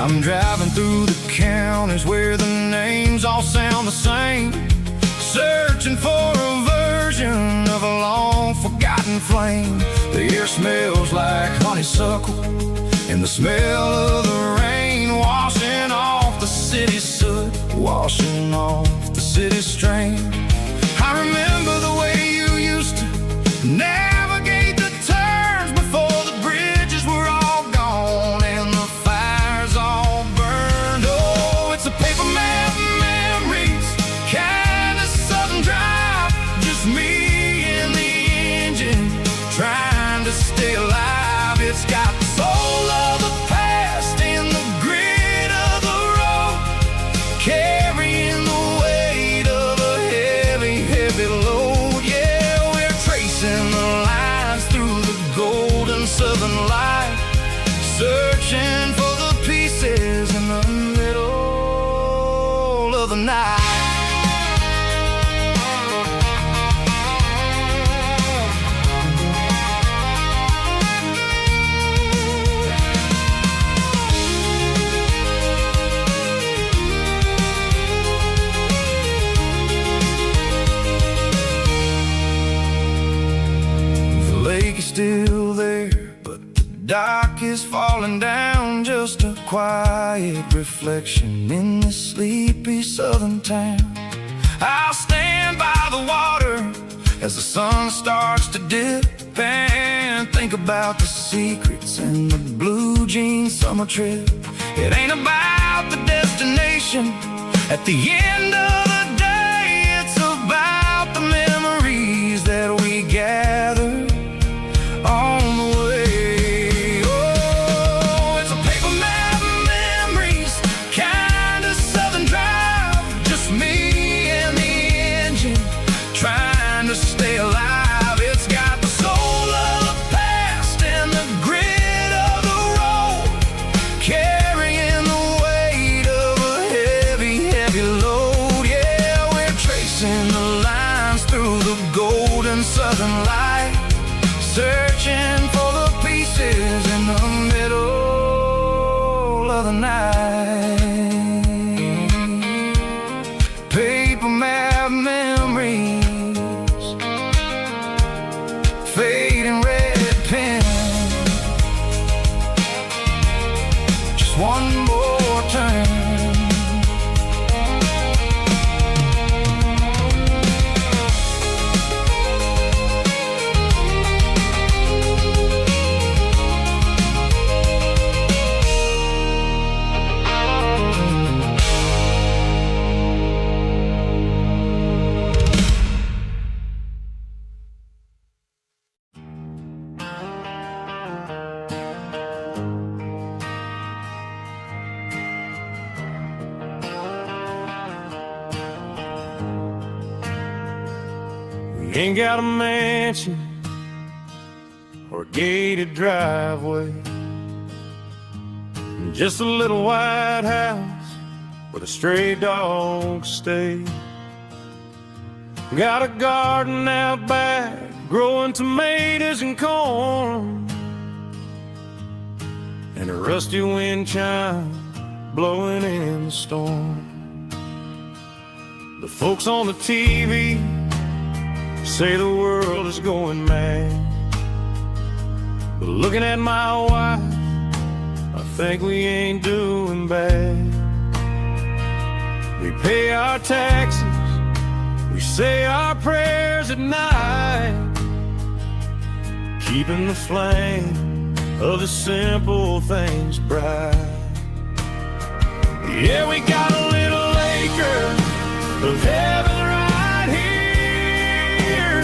I'm driving through the counties where the names all sound the same, searching for a version of a long forgotten flame. The air smells like honeysuckle, and the smell of the rain washing off the city's soot, washing off the city's strain. I remember the way you used to navigate the turns before the bridges were all gone and the fires all burned. Oh, it's a paper map memories, kind of sudden drive, just me and the engine trying to stay alive. It's got the soul of the past and the grit of the road, carrying the weight of a heavy, heavy load. Yeah, we're tracing the lines through the golden southern light, searching for the pieces in the middle of the night. Still there, but the dock is falling down, just a quiet reflection in this sleepy southern town. I'll stand by the water as the sun starts to dip and think about the secrets in the blue jean summer trip. It ain't about the destination at the end of the day, it's about the memories that we gather on the way. Oh, it's a paper map memories, kind of southern drive, just me and the engine trying to stay alive. It's got the soul of the past and the grit of the road, carrying the weight of a heavy, heavy load. Yeah, we're tracing the lines through the golden southern light, searching for the pieces in the middle of the night. Paper map memories, fading red pen, just one more turn. Ain't got a mansion or a gated driveway, just a little white house where the stray dogs stay. Got a garden out back, growing tomatoes and corn, and a rusty wind chime blowing in the storm. The folks on the TV say the world is going mad, but looking at my wife, I think we ain't doing bad. We pay our taxes, we say our prayers at night, keeping the flame of the simple things bright. Yeah, we got a little acre of heaven right here,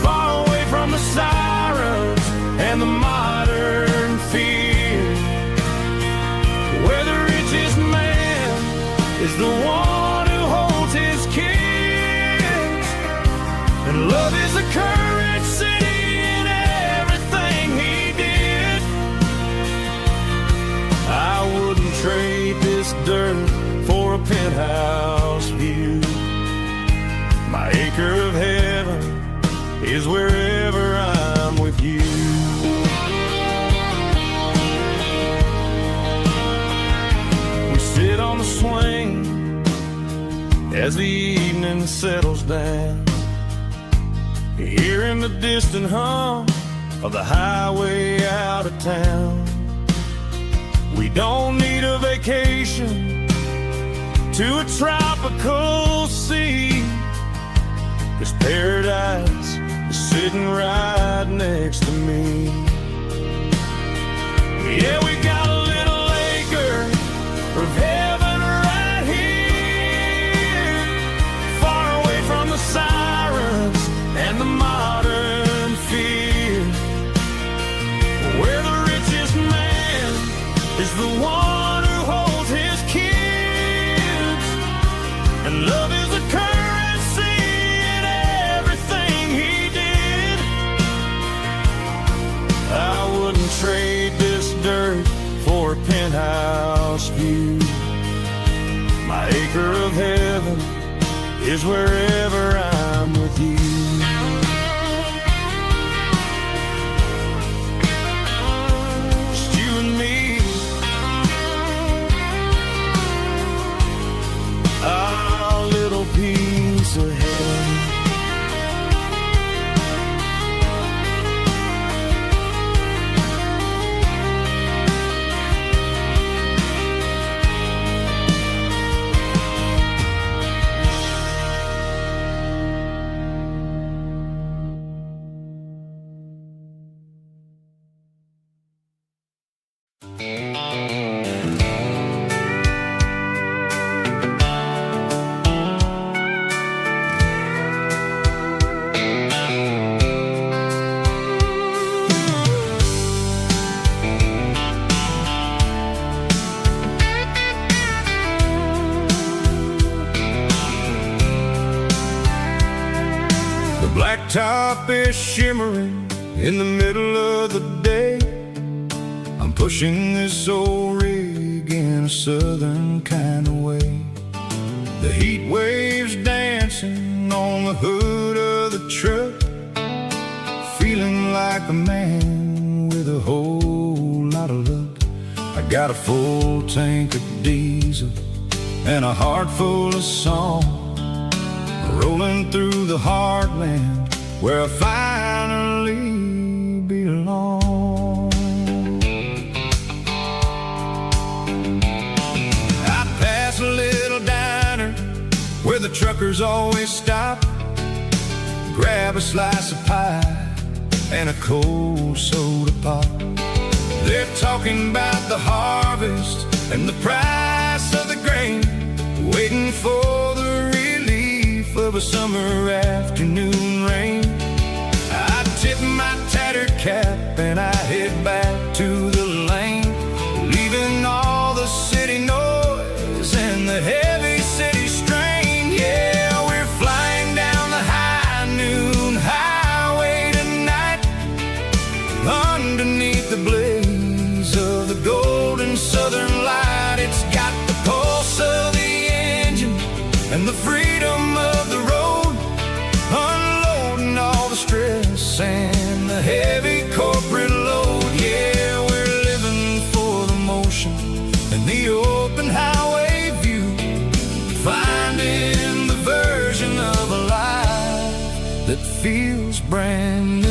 far away from the sirens and the modern fear, where the richest man is the one who holds his kids, and love is a courage city in everything he did. I wouldn't trade this dirt for a penthouse view. My acre of heaven is wherever I'm with you. swing as the evening settles down. Hearing the distant hum of the highway out of town. We don't need a vacation to a tropical sea, 'cause paradise is sitting right next to me. Yeah, we got a little acre of heaven right here, far away from the sirens and the modern fear, where the richest man is the one who holds his kids, and love is the currency in everything he did. I wouldn't trade this dirt for a penthouse view. My acre of heaven is wherever I'm with you. Just you and me, our little piece of heaven. Blacktop is shimmering in the middle of the day. I'm pushing this old rig in a southern kind of way. The heat waves dancing on the hood of the truck, feeling like a man with a whole lot of luck. I got a full tank of diesel and a heart full of song, rolling through the heartland where I finally belong. I pass a little diner where the truckers always stop, grab a slice of pie and a cold soda pop. They're talking about the harvest and the price of the grain, waiting for the of a summer afternoon rain. I tip my tattered cap and I head back to the lane, leaving all the city noise and the heavy city strain. Yeah, we're flying down the high noon highway tonight, underneath the blaze of the golden southern light. It's got the pulse of the engine and the freedom of the road, unloading all the stress and the heavy corporate load. Yeah, we're living for the motion and the open highway view, finding the version of a life that feels brand new.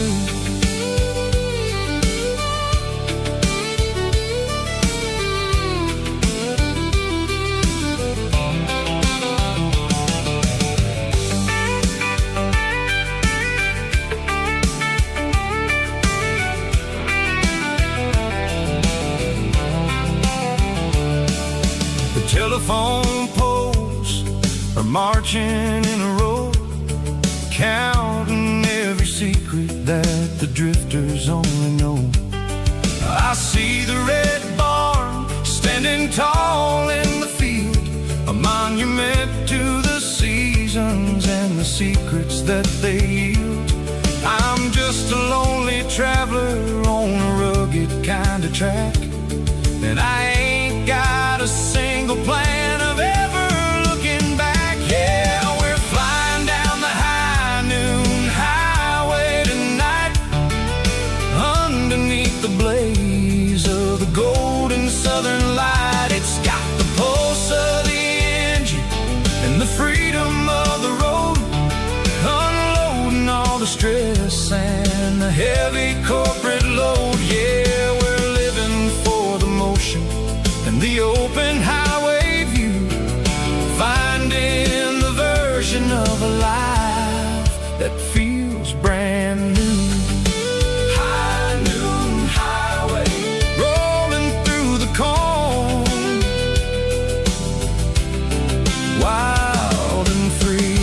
Telephone poles are marching in a row, counting every secret that the drifters only know. I see the red barn standing tall in the field, a monument to the seasons and the secrets that they yield. I'm just a lonely traveler on a rugged kind of track, and I ain't got a single plan of ever looking back. Yeah, we're flying down the high noon highway tonight, underneath the blaze of the golden southern light. It's got the pulse of the the open highway view, finding the version of a life that feels brand new. High noon highway, rolling through the corn, wild and free.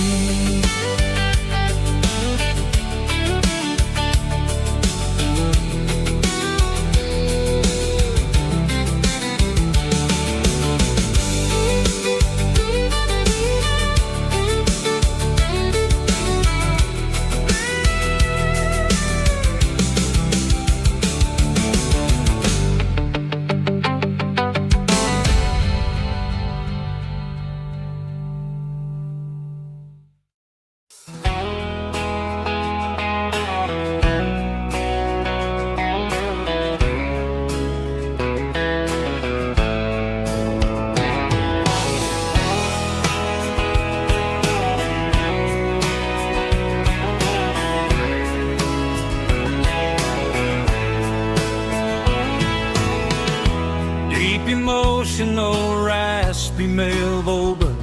Emotional, raspy male vocal,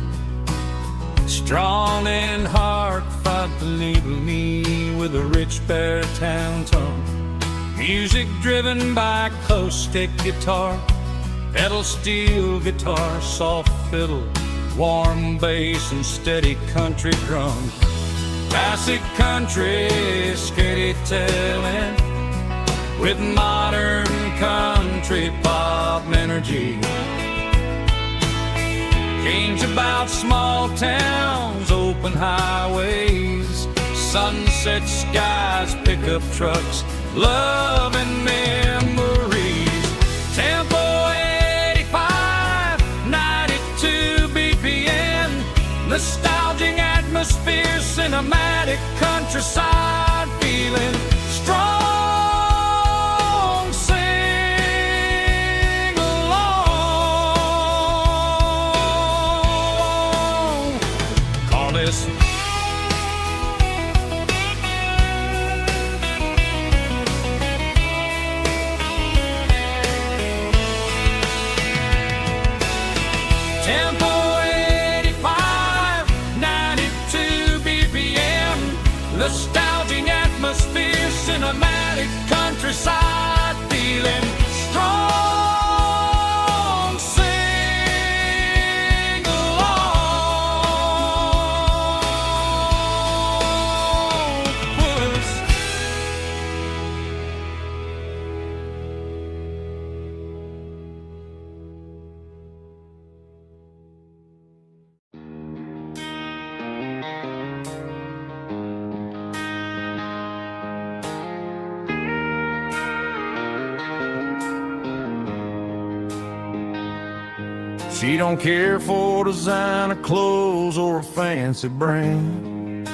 strong and heartfelt, believe me, with a rich baritone tone. Music driven by acoustic guitar, pedal steel guitar, soft fiddle, warm bass and steady country drums. Classic country storytelling with modern country pop energy. Games about small towns, open highways, sunset skies, pickup trucks, love and memories. Tempo 85, 92 BPM, nostalgic atmosphere, cinematic countryside feeling strong. Tempo 85, 92 BPM, nostalgic atmosphere, cinematic countryside feeling strong. Sing along with us. She don't care for designer clothes or a fancy brand.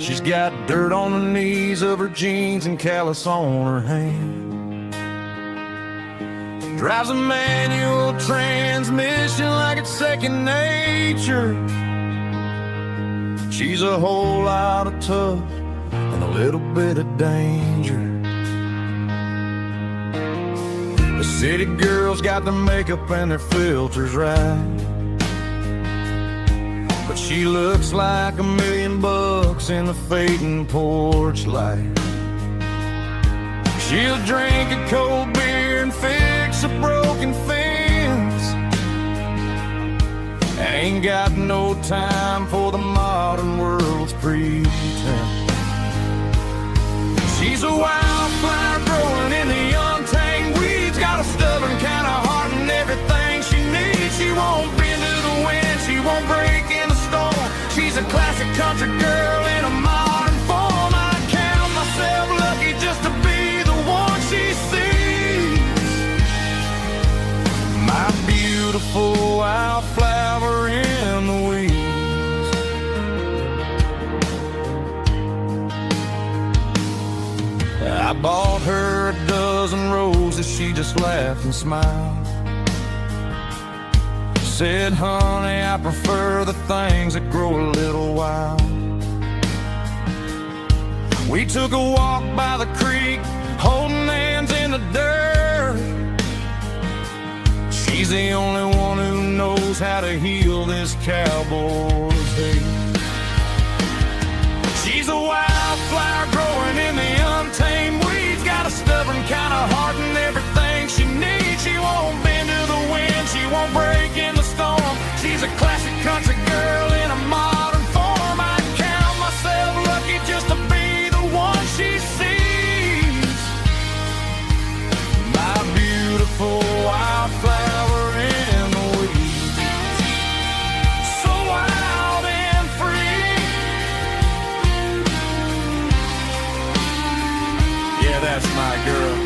She's got dirt on the knees of her jeans and callus on her hand. Drives a manual transmission like it's second nature. She's a whole lot of tough and a little bit of danger. The city girls got their makeup and their filters right, but she looks like $1 million in the fading porch light. She'll drink a cold beer and fix a broken fence, and ain't got no time for the modern world's pretense. She's a wildflower growing in the untamed weeds, got a stubborn kind of heart and everything she needs. She won't bend to the wind, she won't break in the storm. She's a classic country girl in a modern form. I count myself lucky just to be the one she sees. My beautiful wildflower in the weeds. I bought her a dozen roses, she just laughed and smiled. Said, honey, I prefer the things that grow a little wild. We took a walk by the creek, holding hands in the dirt. She's the only one who knows how to heal this cowboy's hate. She's a wildflower growing in the untamed weeds. Got a stubborn kind of heart and everything she needs. She won't bend to the wind, she won't break in the storm. She's a classic country girl in a modern form. I'd count myself lucky just to be the one she sees. My beautiful wildflower in the weeds. So wild and free. Yeah, that's my girl.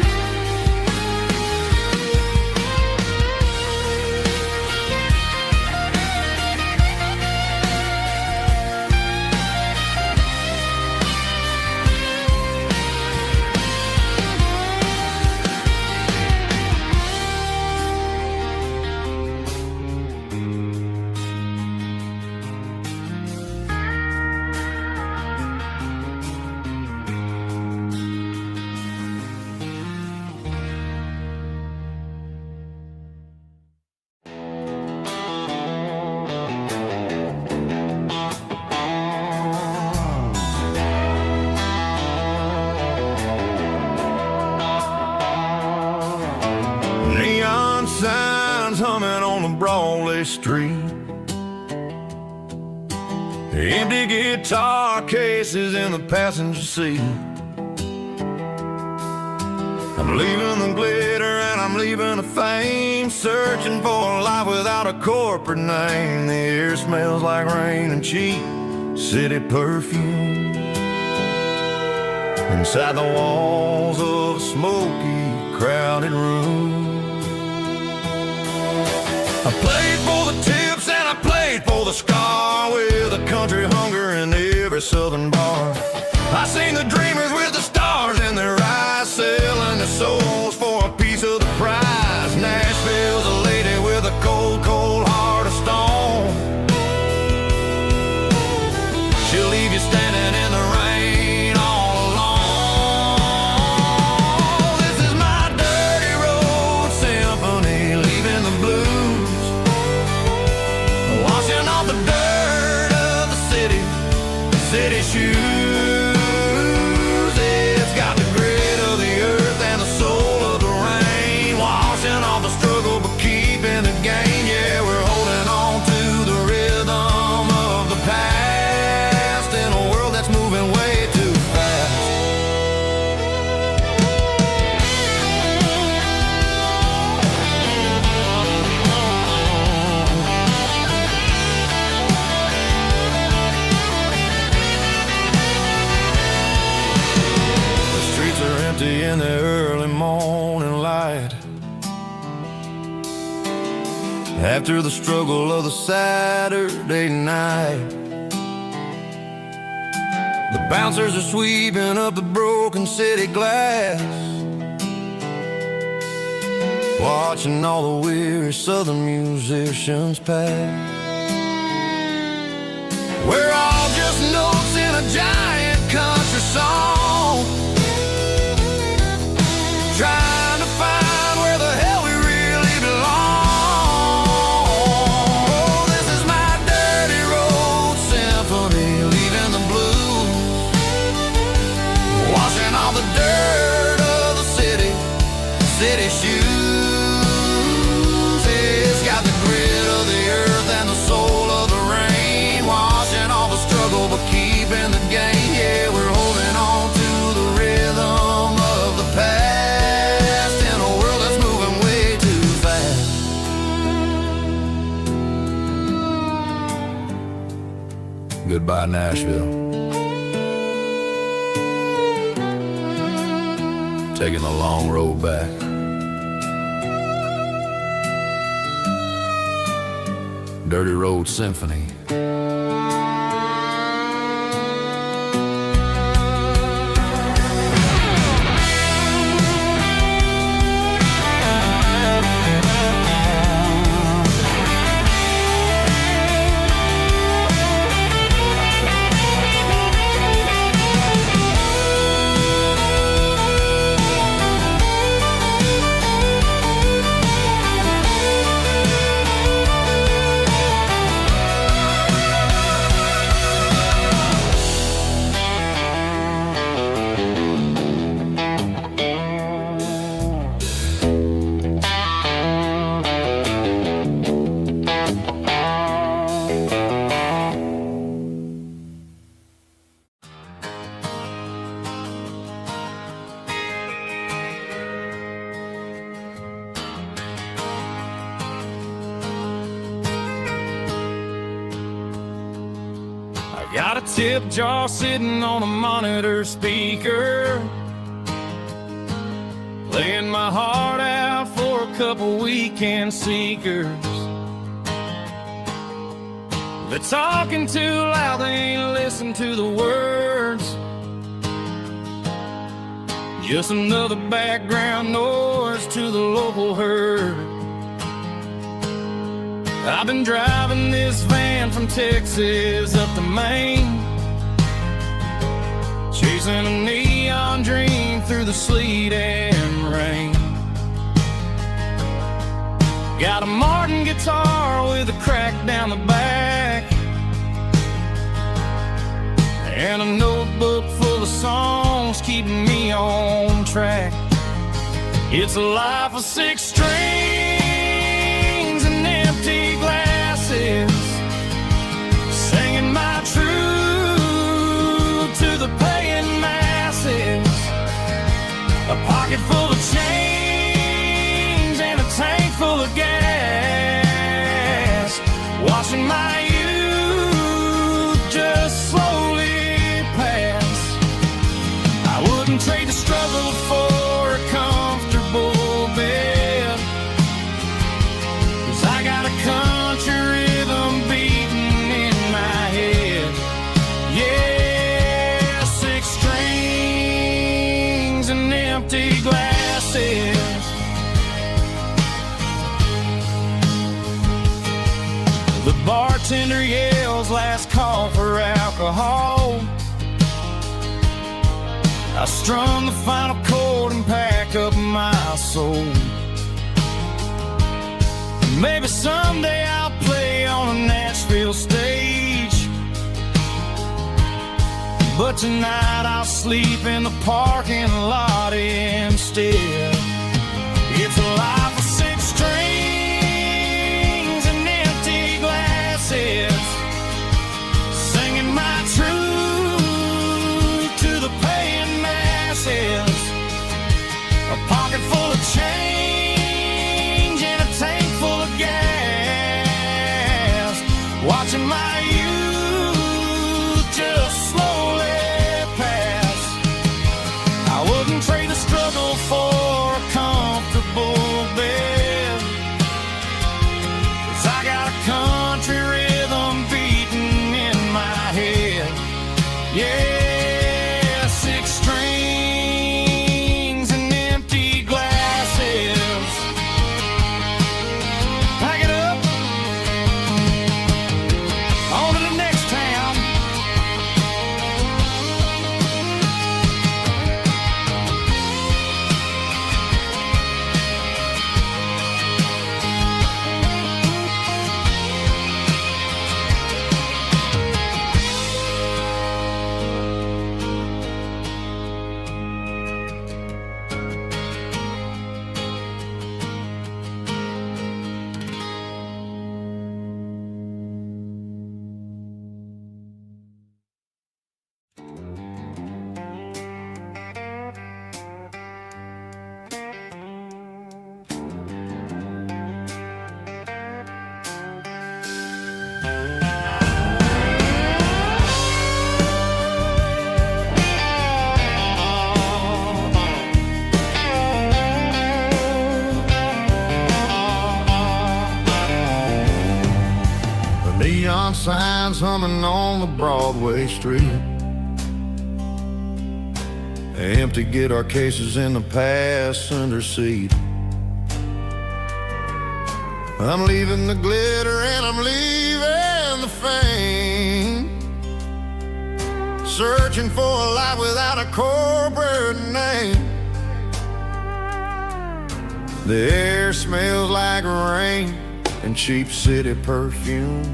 Neon signs humming on the Broadway street. Empty guitar cases in the passenger seat. I'm leaving the glitter and I'm leaving the fame, searching for a life without a corporate name. The air smells like rain and cheap city perfume. Inside the walls of a smoky, crowded room. I played for the tips and I played for the scar, with a country hunger in every southern bar. I seen the dreamers with the stars in their eyes, selling their souls for a piece of the prize. Nashville's a lady with a cold, cold heart of stone. She'll leave you standing in the rain all alone. This is my dirty road symphony, leaving the blues, washing off the dirt of the city shoes. It's got the grit of the earth and the soul of the rain, washing off the struggle but keeping the gain. Yeah, we're holding on to the rhythm of the past in a world that's moving way too fast. In the early morning light, after the struggle of the Saturday night, the bouncers are sweeping up the broken city glass, watching all the weary southern musicians pass. We're all just notes in a giant country song, trying to find where the hell we really belong. Oh, this is my dirty road symphony, leaving the blues, washing all the dirt of the city shoes. It's got the grit of the earth and the soul of the rain, washing all the struggle but keeping the gain. Yeah, we're holding on to the rhythm of the past. Goodbye, Nashville. Taking the long road back. Dirty Road Symphony. Got a tip jar sitting on a monitor speaker, playing my heart out for a couple weekend seekers. They're talking too loud, they ain't listen to the words. Just another background noise to the local herd. I've been driving this van from Texas up to Maine, chasing a neon dream through the sleet and rain. Got a Martin guitar with a crack down the back, and a notebook full of songs keeping me on track. It's a life of 6 strings and empty glasses, singing my truth to the paying masses. A pocket full of change and a tank full of gas, watching my youth just slowly pass. I wouldn't trade the struggle for a comfortable bed, 'cause I got a country rhythm beating in my head. Yeah, 6 strings and empty glasses. The bartender yells last call for alcohol. I strum the final chord and pack up my soul. Maybe someday I'll play on a Nashville stage, but tonight I'll sleep in the parking lot instead. It's a life of 6 strings and empty glasses, singing my truth to the paying masses. A pocket full of change and a tank full of gas, watching my youth just slowly pass. I wouldn't trade the struggle for a comfortable bed, 'cause I got a country rhythm beating in my head. Yeah, 6 strings and empty glasses. Pack it up, on to the next town. Neon signs humming on the Broadway street, empty guitar cases in the passenger seat. I'm leaving the glitter and I'm leaving the fame, searching for a life without a corporate name. The air smells like rain and cheap city perfume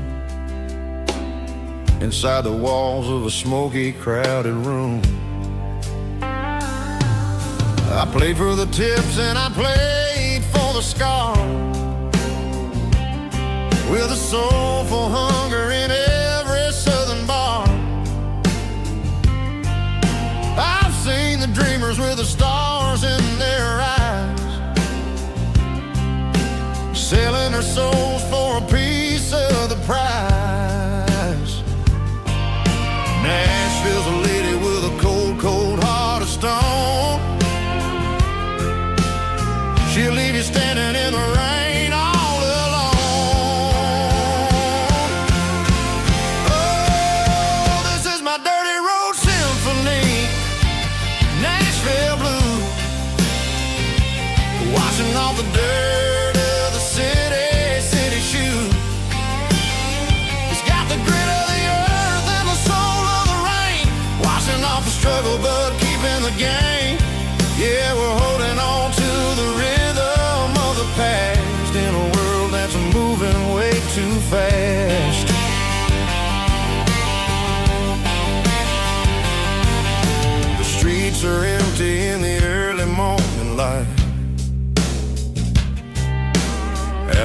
inside the walls of a smoky, crowded room. I played for the tips and I played for the scars, with a soulful hunger in every southern bar. I've seen the dreamers with the stars in their eyes, selling their souls for a piece of the prize.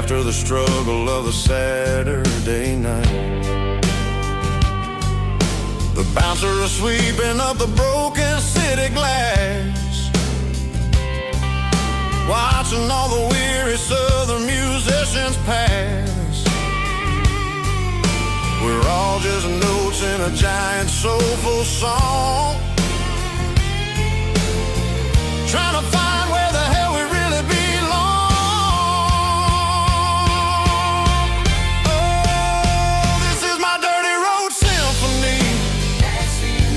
after the struggle of a Saturday night. The bouncer is sweeping up the broken city glass, watching all the weary southern musicians pass. We're all just notes in a giant soulful song, trying to find where the hell we really belong. Oh, this is my dirty road symphony,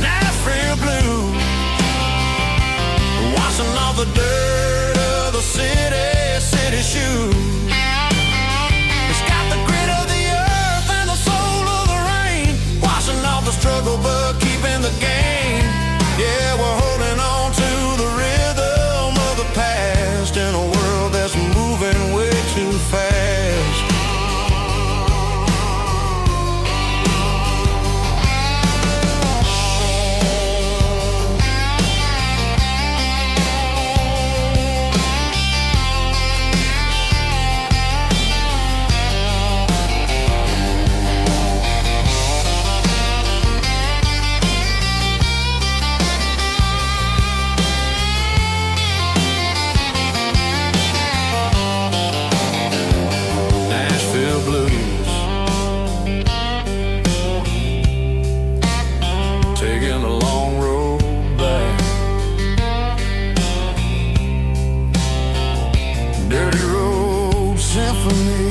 Nashville blues, washing off the dirt of the city shoes. It's got the grit of the earth and the soul of the rain, washing off the struggle but keeping the game. Yeah, we're holding on to the rhythm of the past in a world that's moving way too fast. Taking a long road back, dirty road symphony.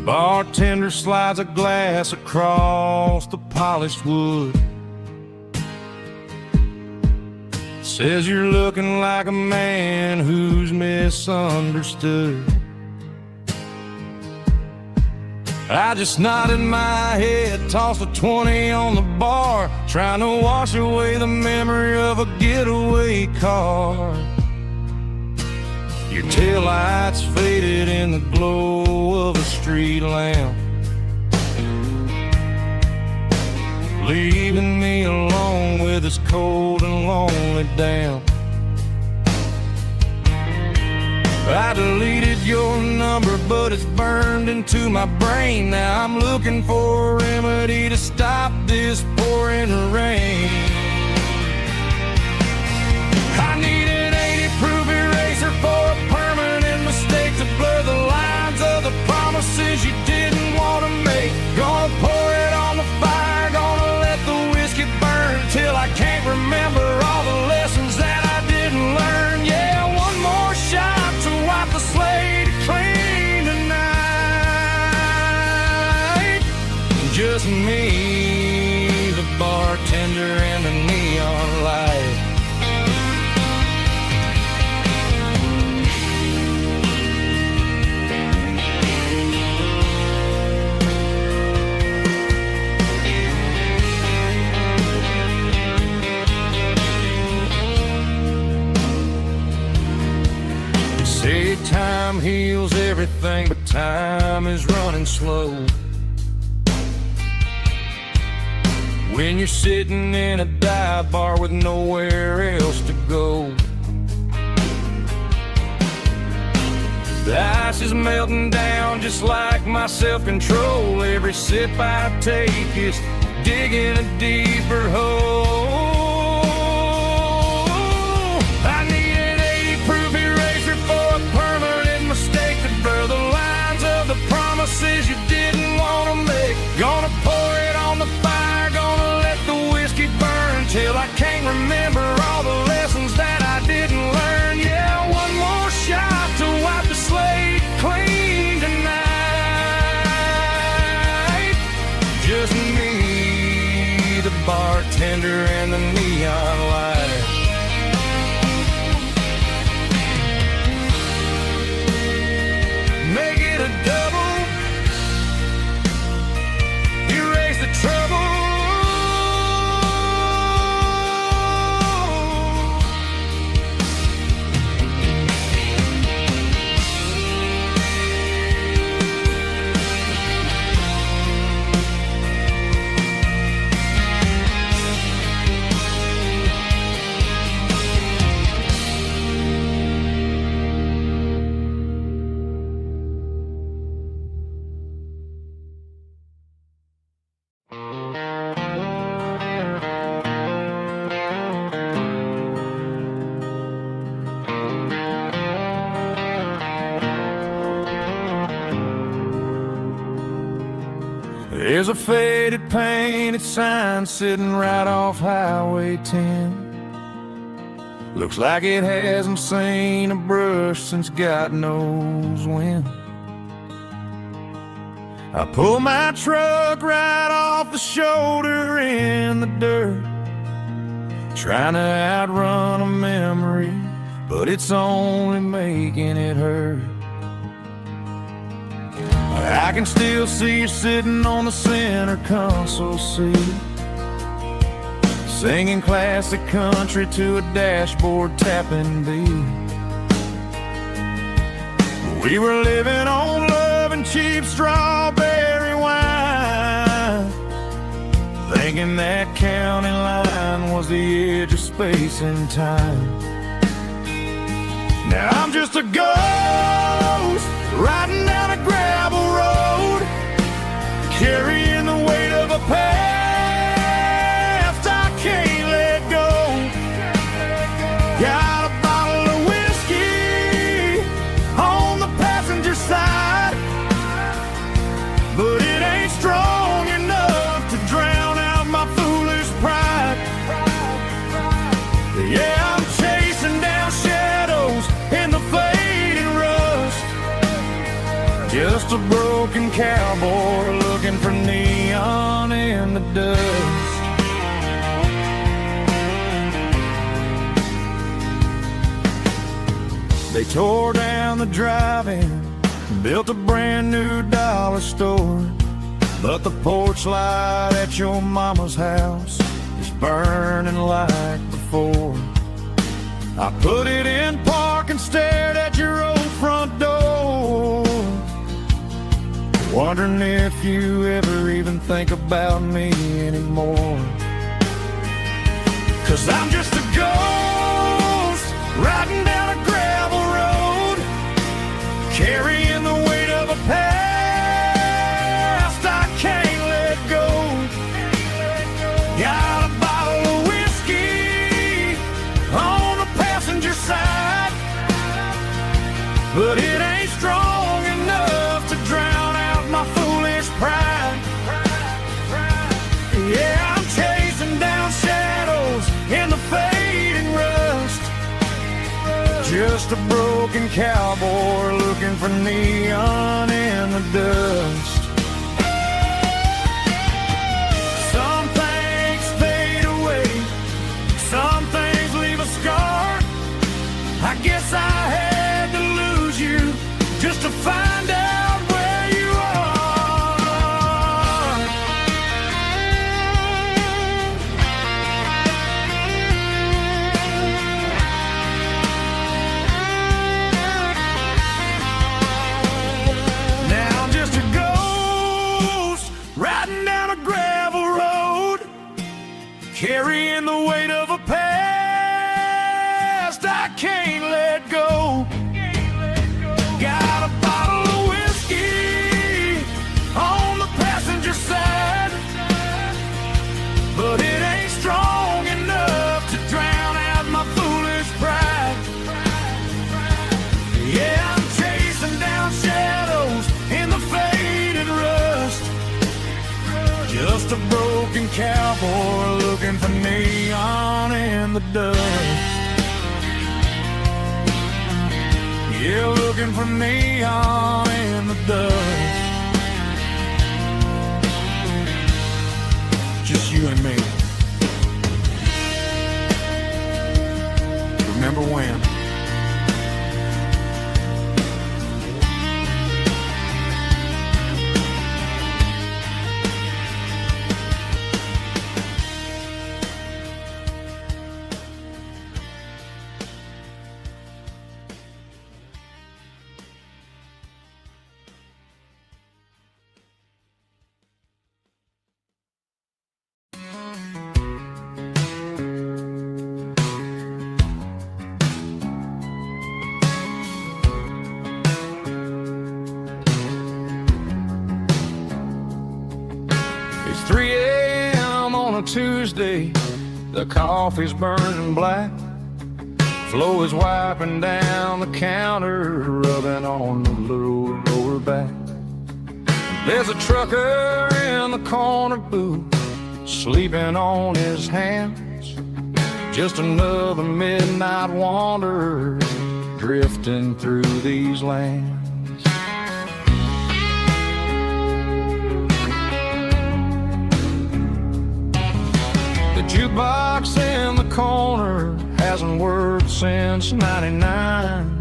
Bartender slides a glass across the polished wood, says you're looking like a man who's misunderstood. I just nodded my head, tossed a 20 on the bar, trying to wash away the memory of a getaway car. Your taillights faded in the glow of a street lamp, leaving me alone with this cold and lonely damp. I deleted your number, but it's burned into my brain. Now I'm looking for a remedy to stop this pouring rain. I need an 80-proof eraser for a permanent mistake to blur the lines of the promises you didn't want to make. Gonna pour it on the fire, gonna let the whiskey burn till I can't remember all the lessons that I didn't learn. Yeah, one more shot to wipe the slate clean tonight. Just me, the bartender, and the neon light. Say time heals everything, but time is running slow. When you're sitting in a dive bar with nowhere else to go, the ice is melting down just like my self-control. Every sip I take is digging a deeper hole. I need an 80-proof eraser for a permanent mistake to blur the lines of the promises you didn't want to make. Gonna pour it on the fire, gonna let the whiskey burn till I can't remember all the lessons that I didn't learn. Yeah, one more shot to wipe the slate clean tonight. Just me, the bartender, and the neon light. Make it a double, erase the trouble. There's a faded painted sign sitting right off Highway 10. Looks like it hasn't seen a brush since God knows when. I pull my truck right off the shoulder in the dirt, trying to outrun a memory, but it's only making it hurt. I can still see you sitting on the center console seat, singing classic country to a dashboard tapping beat. We were living on love and cheap strawberry wine, thinking that county line was the edge of space and time. Now I'm just a ghost riding down a gravel road, carrying the weight of a past I can't let go. Got a bottle of whiskey on the passenger side, but it ain't strong enough to drown out my foolish pride. Yeah, I'm chasing down shadows in the fading rust, just a broken cowboy looking for neon in the dust. They tore down the drive-in, built a brand new dollar store, but the porch light at your mama's house is burning like before. I put it in park and stared at your old front door, wondering if you ever even think about me anymore. 'Cause I'm just a ghost riding down a gravel road, carrying the weight of a past I can't let go. Got a bottle of whiskey on the passenger side, but it ain't strong enough to drown out my foolish pride. Yeah, I'm chasing down shadows in the fading rust, just a broken cowboy looking for neon in the dust. Some things fade away, some things leave a scar. I guess I had to lose you just to find out where you are. Now I'm just a ghost riding down a gravel road, carrying the weight of a past I can't let go. Got a bottle of whiskey on the passenger side, cowboy looking for neon in the dust. Yeah, looking for neon in the dust. Just you and me. Remember when? It's 3 a.m. on a Tuesday. The coffee's burning black. Flo is wiping down the counter, rubbing on the little lower back. There's a trucker in the corner booth, sleeping on his hands. Just another midnight wanderer, drifting through these lands. The jukebox in the corner hasn't worked since '99,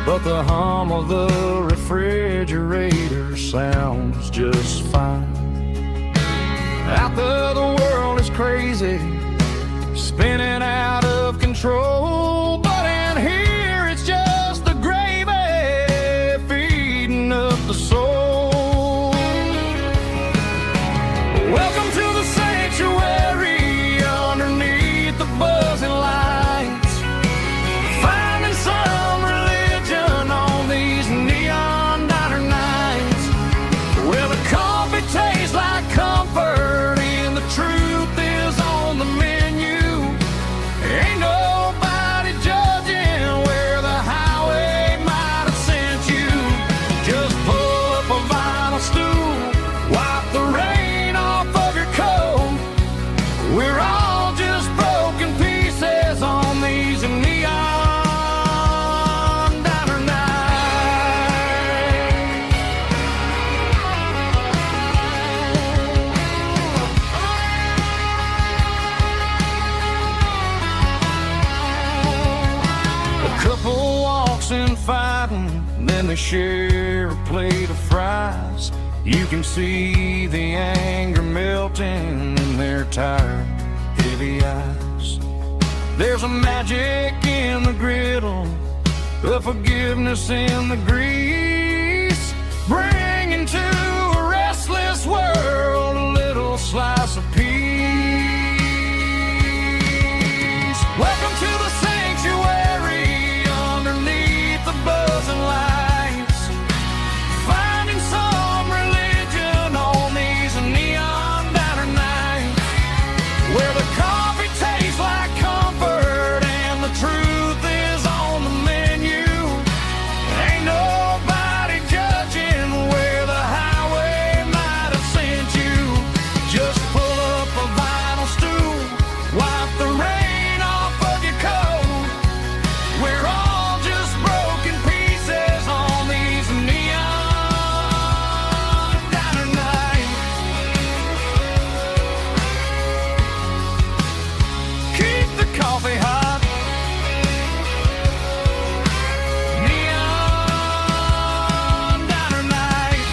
but the hum of the refrigerator sounds just fine. Out there the world is crazy, spinning out of control, but in here it's just the gravy feeding up the soul. Welcome to the sanctuary underneath the buzzing lights, finding some religion on these neon diner nights, where the coffee tastes like comfort and the truth is on the menu. Ain't nobody judging where the highway might have sent you. Just pull up a vinyl stool, wipe the rain off of your coat. We're all just broken pieces on these neon diner nights. A couple walks in fighting, then they share a plate of fries. You can see the anger melting in their tired, heavy eyes. There's a magic in the griddle, a forgiveness in the grease, bringing to a restless world a little slice of peace. Welcome to the sanctuary underneath the buzzing lights, finding some religion on these neon diner nights, where the coffee tastes like comfort and the truth is on the menu. Ain't nobody judging where the highway might have sent you. Just pull up a vinyl stool, wipe the rain off of your coat. We're all just broken pieces on these neon diner nights. Keep the coffee hot. Neon diner night.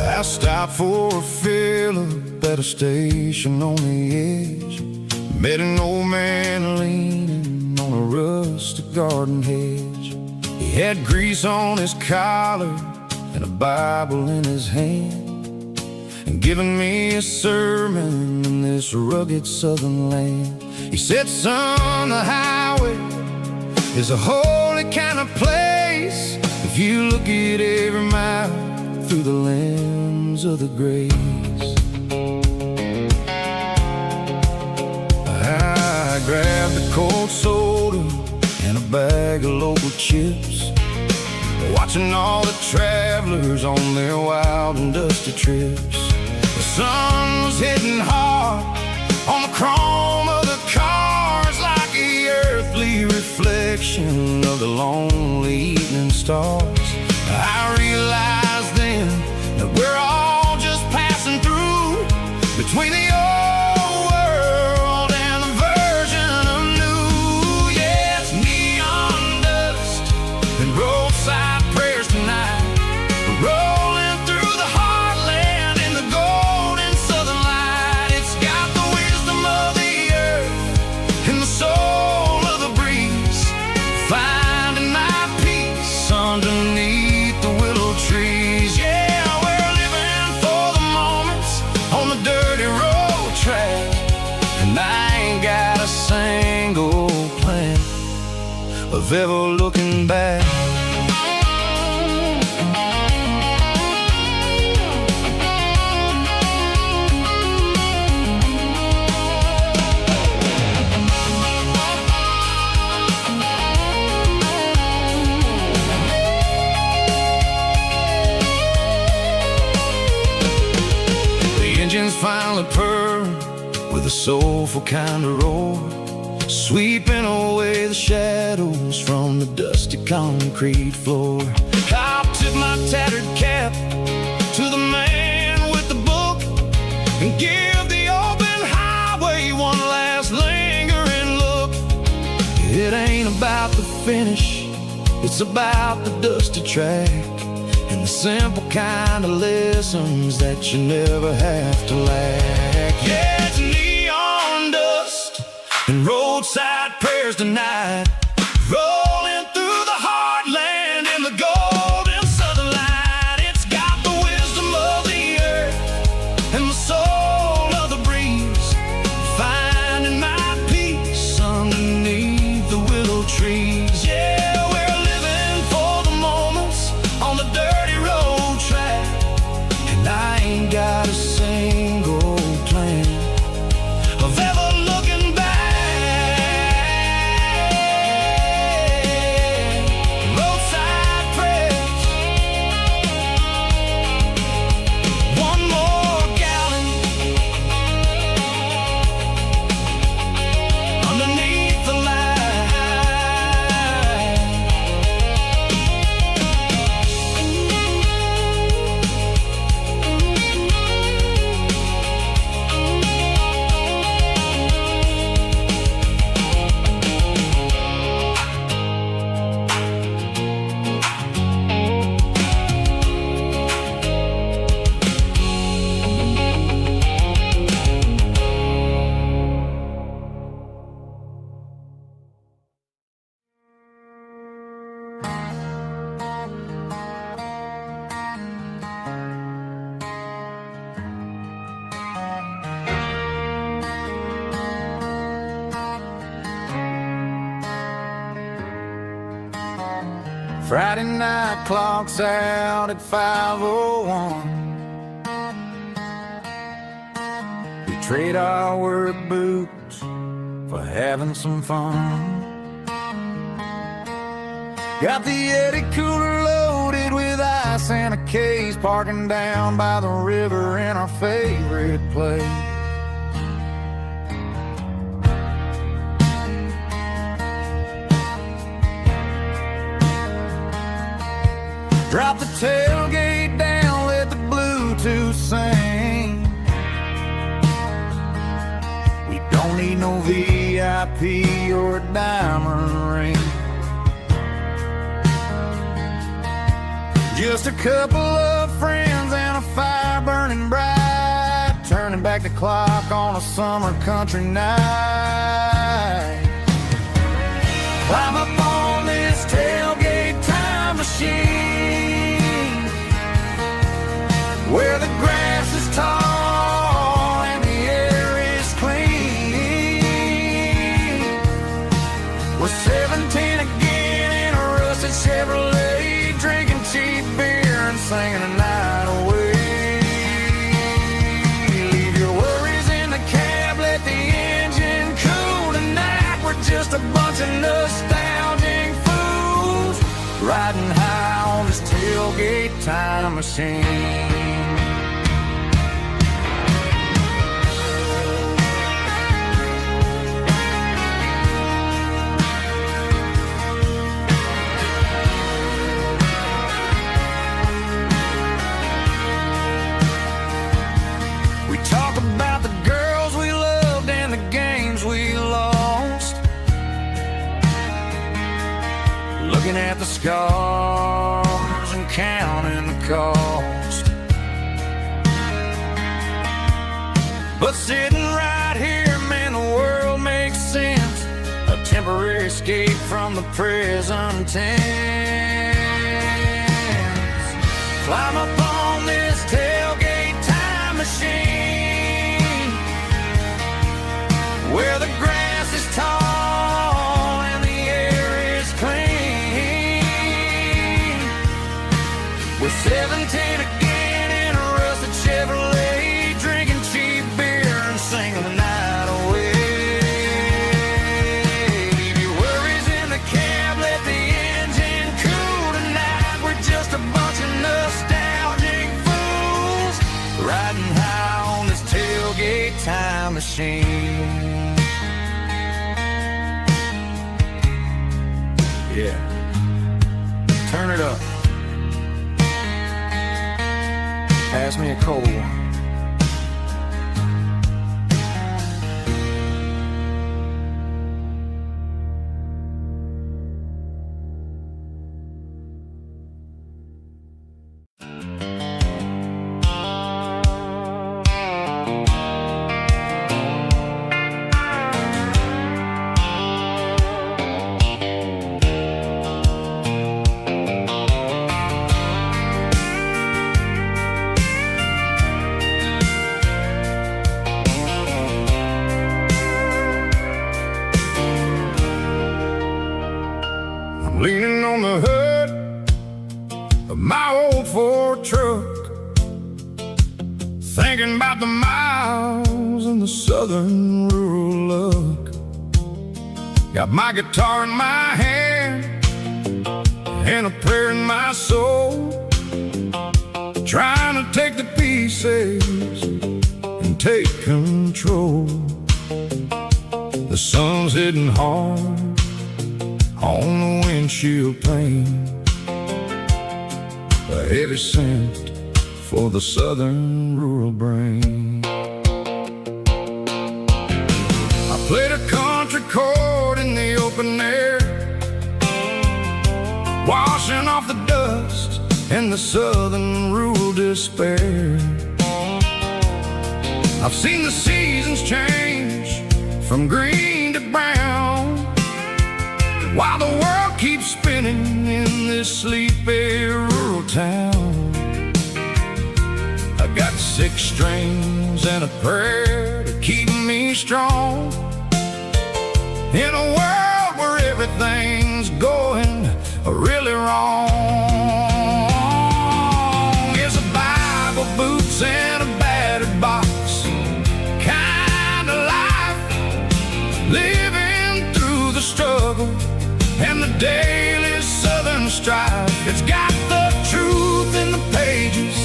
I stopped for a fill-up at a station on the edge. Met an old man leaning on on a rustic garden hedge. He had grease on his collar and a Bible in his hand, and giving me a sermon in this rugged southern land. He said, son, the highway is a holy kind of place if you look at every mile through the lens of the grace. I grabbed a cold soda and a bag of local chips, watching all the travelers on their wild and dusty trips. The sun was hitting hard on the chrome of the cars, like the earthly reflection of the lonely evening stars. I realized then that we're all just passing through between the old world and the version of new. Yeah, it's neon dust and roadside prayers tonight, rolling through the heartland in the golden southern light. It's got the wisdom of the earth and the soul of the breeze, finding my peace underneath the willow trees. Yeah, we're living for the moments on the dirty road track, and I ain't got a single plan of ever looking back. Engines finally purr with a soulful kind of roar, sweeping away the shadows from the dusty concrete floor. I'll tip my tattered cap to the man with the book and give the open highway one last lingering look. It ain't about the finish, it's about the dusty track, and the simple kind of lessons that you never have to lack. Yeah, it's neon dust and roadside prayers tonight, rolling through the heartland in the golden southern light. It's got the wisdom of the earth and the soul of the breeze, finding my peace underneath the willow trees. Yeah, we're living for the moments on the dirty road track, and I ain't got a single plan of ever looking back. Roadside prayers, one more gallon underneath the light. Friday night clock's out at 5:01. We trade our work boots for having some fun. Got the Yeti cooler loaded with ice and a case, parking down by the river in our favorite place. Drop the tailgate down, let the Bluetooth sing. We don't need no VIP or a diamond ring. Just a couple of friends and a fire burning bright, turning back the clock on a summer country night. Climb up on this tailgate time machine, where the grass is tall and the air is clean. We're 17 again in a rusted Chevrolet, drinking cheap beer and singing the night away. Leave your worries in the cab, let the engine cool tonight. We're just a bunch of nostalgic fools riding high on this tailgate time machine. Talk about the girls we loved and the games we lost, looking at the scars and counting the cost. But sitting right here, man, the world makes sense. A temporary escape from the present tense. Climb up on this tailgate time machine, where the grass is tall and the air is clean. We're 17 again in a rusted Chevrolet, drinking cheap beer and singing the night away. Leave your worries in the cab, let the engine cool tonight. We're just a bunch of nostalgic fools riding high on this tailgate time machine. Yeah, turn it up. Pass me a cold one. Leaning on the hood of my old Ford truck, thinking about the miles and the southern rural look. Got my guitar in my hand and a prayer in my soul, trying to take the pieces and take control. The sun's hitting hard on the windshield pane, a heavy scent for the southern rural brain. I played a country chord in the open air, washing off the dust and the southern rural despair. I've seen the seasons change from green to brown, while the world keeps spinning in this sleepy rural town. I got 6 strings and a prayer to keep me strong, in a world where everything's going really wrong. It's a Bible, boots, and a battered box kind of life, living through the struggle and the daily southern strife. It's got the truth in the pages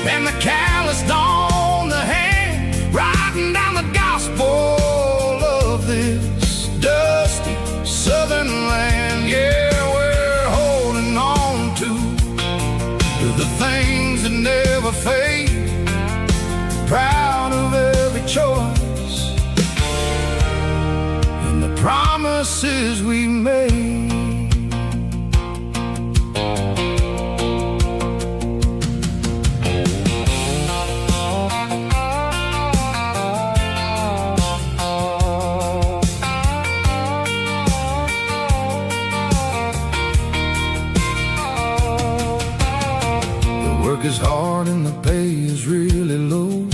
and the calloused on the hand, writing down the gospel of this dusty southern land. Yeah, we're holding on to the things that never fade, proud of every choice and the promises we made. work is hard and the pay is really low,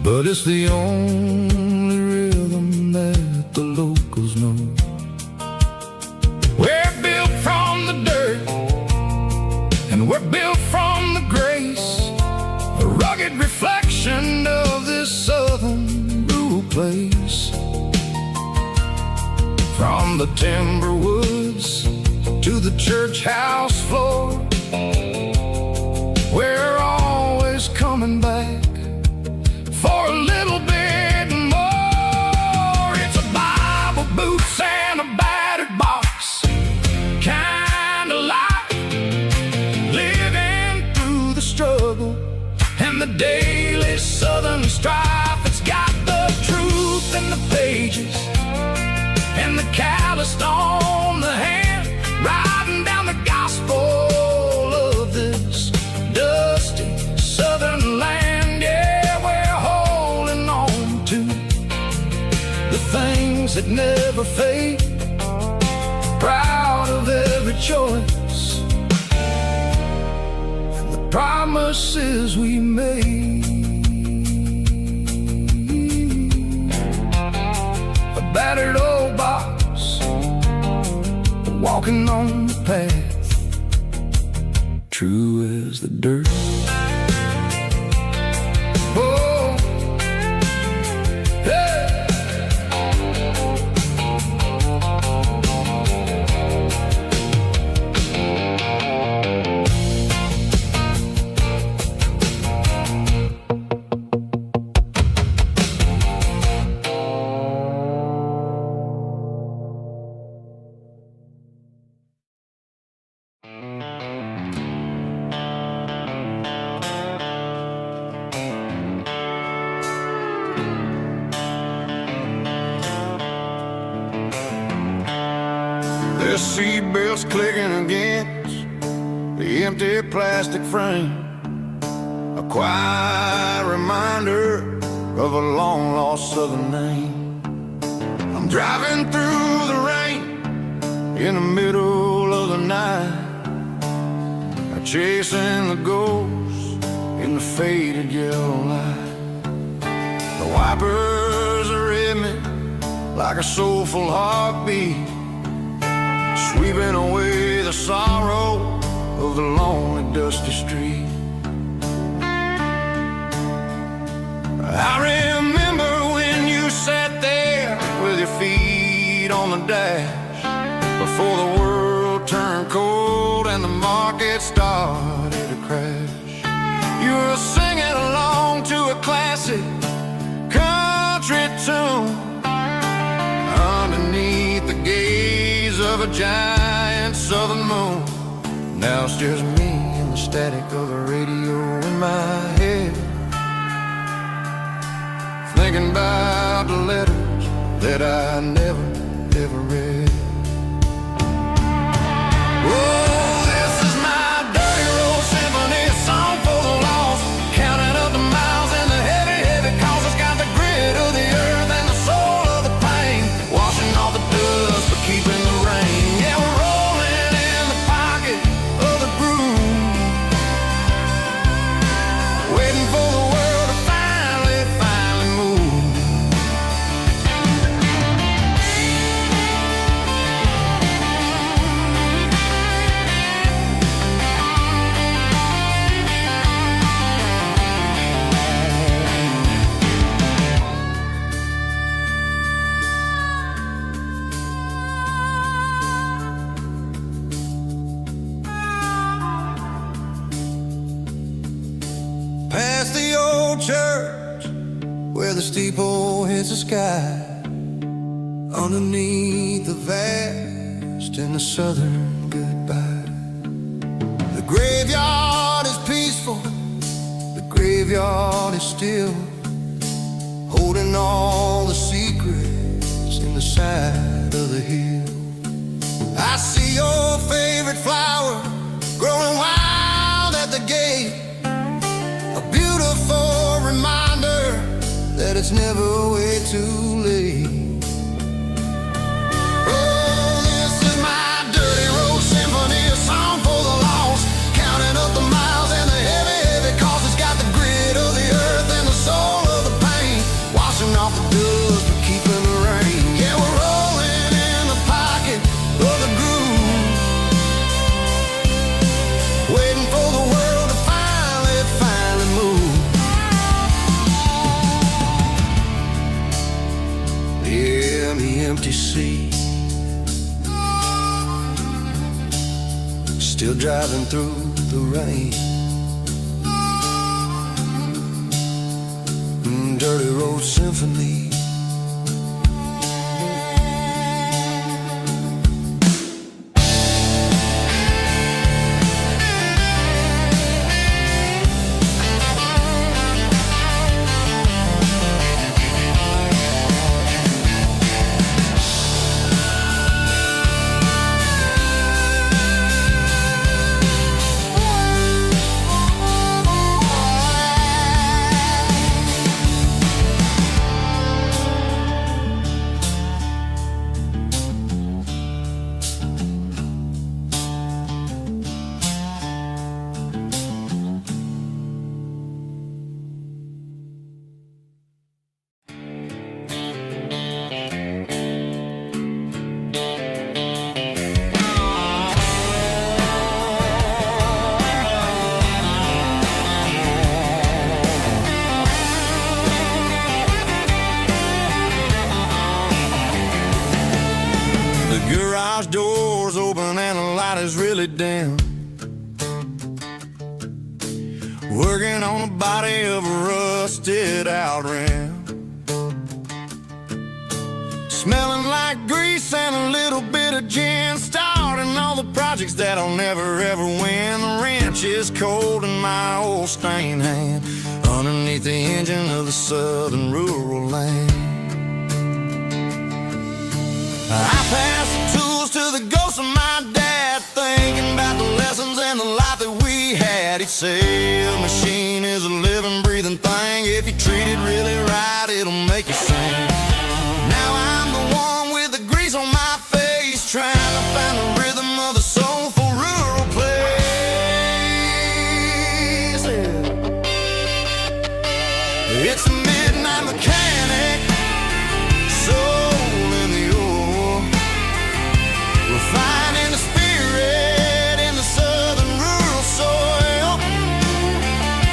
but it's the only rhythm that the locals know. We're built from the dirt, and we're built from the grace, a rugged reflection of this southern rural place. From the timber woods to the church house floor, we're always coming back for a little bit more. It's a Bible, boots, and a battered box kind of life, living through the struggle and the daily southern strife. It's got the truth in the pages and the calloused on the hand, riding down the gospel of this dusty southern land. Yeah, we're holding on to the things that never fade, proud of every choice and the promises we made. A battered old box, walking on the path, true as the dirt. Oh, yeah. The seatbelt's clicking against the empty plastic frame, a quiet reminder of a long-lost southern name. I'm driving through the rain in the middle of the night, chasing the ghosts in the faded yellow light. The wipers are in me like a soulful heartbeat, sweeping away the sorrow of the lonely, dusty street. I remember when you sat there with your feet on the dash, before the world turned cold and the market started to crash. You were singing along to a classic country tune underneath the gaze of a giant southern moon. Now it's just me and the static of the radio in my head, thinking about the letters that I never, ever read. Oh, this is my dirty road symphony, a song for the lost, counting up the miles and the heavy, heavy calls. It's got the grit of the earth and the soul of the pain, washing off the dust but keeping the rain. Yeah, we're rolling in the pocket of the groove, waiting for the world to finally move. Past the old church where the steeple hits the sky, underneath the vast and the southern goodbye. The graveyard is peaceful, the graveyard is still, holding all the secrets in the side of the hill. I see your favorite flower growing wild at the gate, a beautiful reminder that it's never way too late. Oh, this is my dirty road symphony, a song for the lost, still driving through the rain. Dirty Road Symphony. Garage doors open and the light is really dim. Working on the body of a rusted out rim. Smelling like grease and a little bit of gin. Starting all the projects that'll never ever win. The wrench is cold in my old stained hand underneath the engine of the southern rural land. I pass the tools to the ghost of my dad, thinking about the lessons and the life that we had. He'd say a machine is a living, breathing thing. If you treat it really right, it'll make you sing. Now I'm the one with the grease on my face, trying to find the rhythm of the soulful rural place. It's a midnight mechanic, soul in the ore, refining the spirit in the southern rural soil.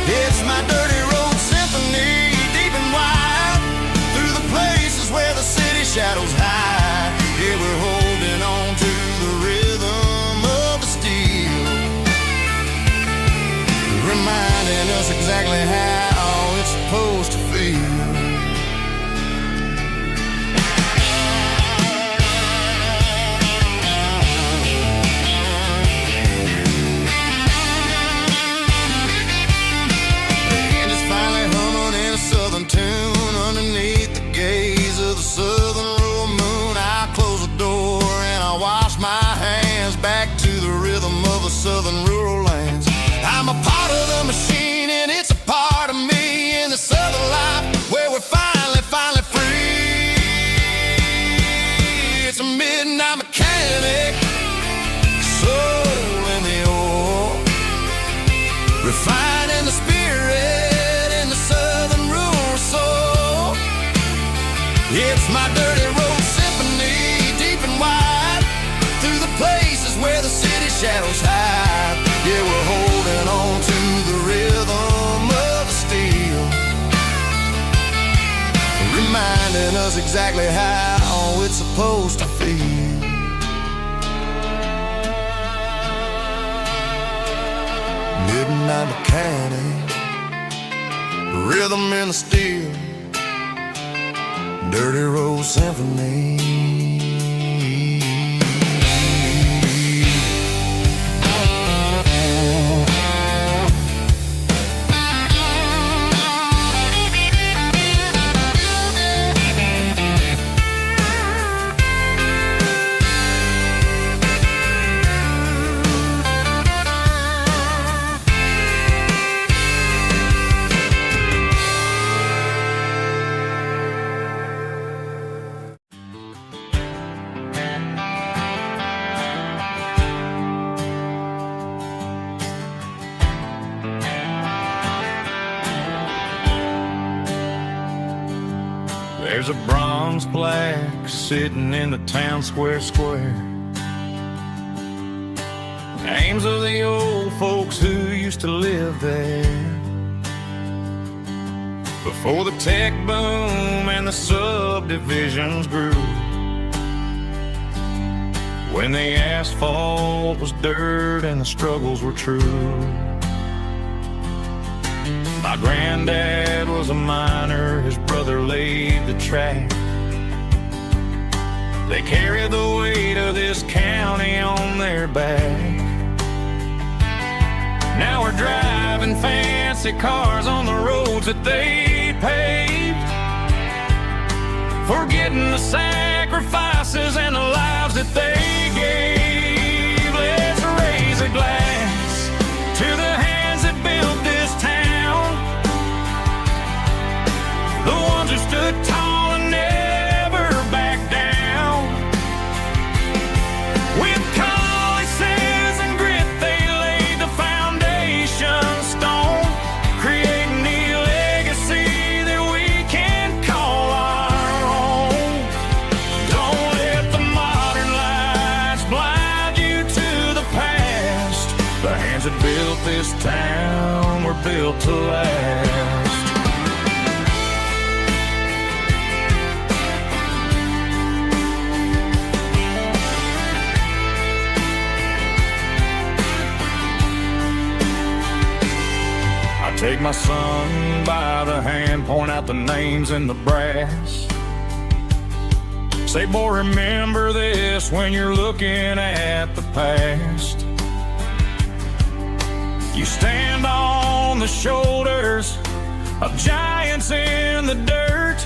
It's my dirty road symphony, deep and wide, through the places where the city shadows hide. Yeah, we're holding on to the rhythm of the steel, reminding us exactly how it's supposed to feel. Southern tune underneath the gaze of the southern rural moon. I close the door and I wash my hands back to the rhythm of the southern rural lands. I'm a part of the machine and it's a part of me in the southern life where we're finally free. It's a midnight mechanic, soul in the ore, refining the spirit in the southern rural soul. It's my dirty road symphony, deep and wide, through the places where the city shadows hide. Yeah, we're holding on to the rhythm of the steel, reminding us exactly how it's supposed to feel. Midnight mechanic, rhythm in the steel, dirty road symphony. There's a bronze plaque sitting in the town square. Names of the old folks who used to live there before the tech boom and the subdivisions grew. when the asphalt was dirt and the struggles were true. My granddad was a miner, his brother laid the track. They carried the weight of this county on their back. Now we're driving fancy cars on the roads that they paved, forgetting the sacrifices and the lives that they gave. Let's raise a glass to the hands that built this town, the ones who stood tall and never backed down. With calluses and grit they laid the foundation stone, creating the legacy that we can call our own. Don't let the modern lights blind you to the past. The hands that built this town were built to last. Take my son by the hand, point out the names in the brass. Say, boy, remember this when you're looking at the past. You stand on the shoulders of giants in the dirt,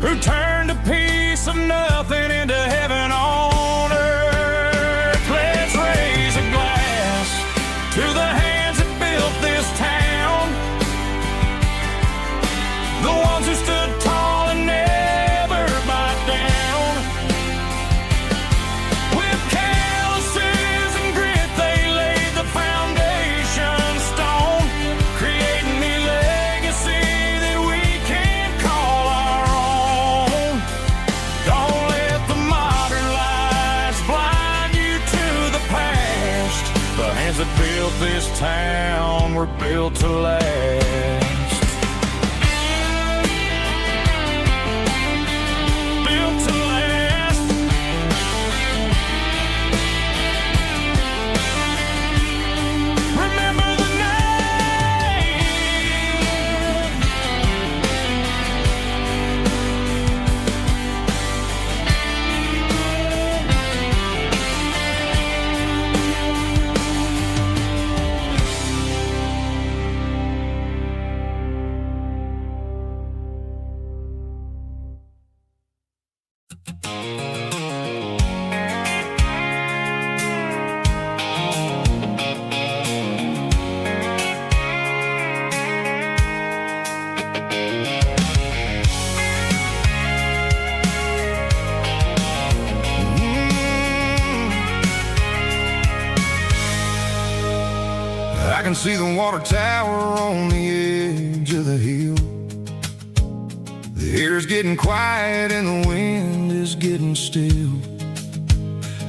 who turned a piece of nothing into heaven on earth. Let's raise a glass to the hands that built this town, the ones who stood tall and never backed down. With calluses and grit they laid the foundation stone, creating the legacy that we can call our own. Don't let the modern lights blind you to the past. The hands that built this town were built to last. I can see the water tower on the edge of the hill. The air's getting quiet and the wind is getting still.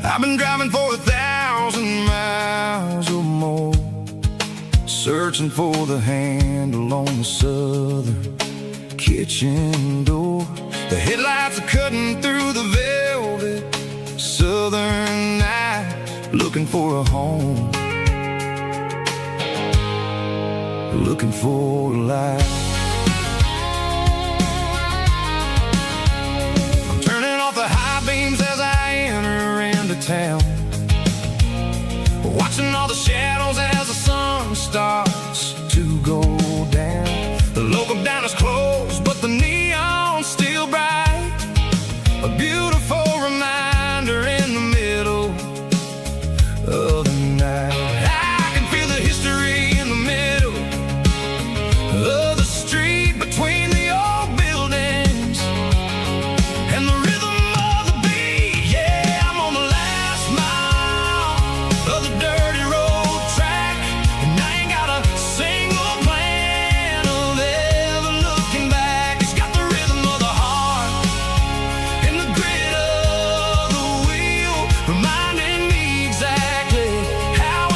I've been driving for 1,000 miles or more, searching for the handle on the southern kitchen door. The headlights are cutting through the velvet southern night, looking for a home, looking for a life. I'm turning off the high beams as I enter into town, watching all the shadows as the sun starts to go down. The local diner's closed, but the neon's still bright, a beautiful reminder in the middle of the night. I can feel the history in the middle of the street, between the old buildings and the rhythm of the beat. Yeah, I'm on the last mile of the dirty road track, and I ain't got a single plan of ever looking back. It's got the rhythm of the heart and the grit of the wheel, reminding me exactly how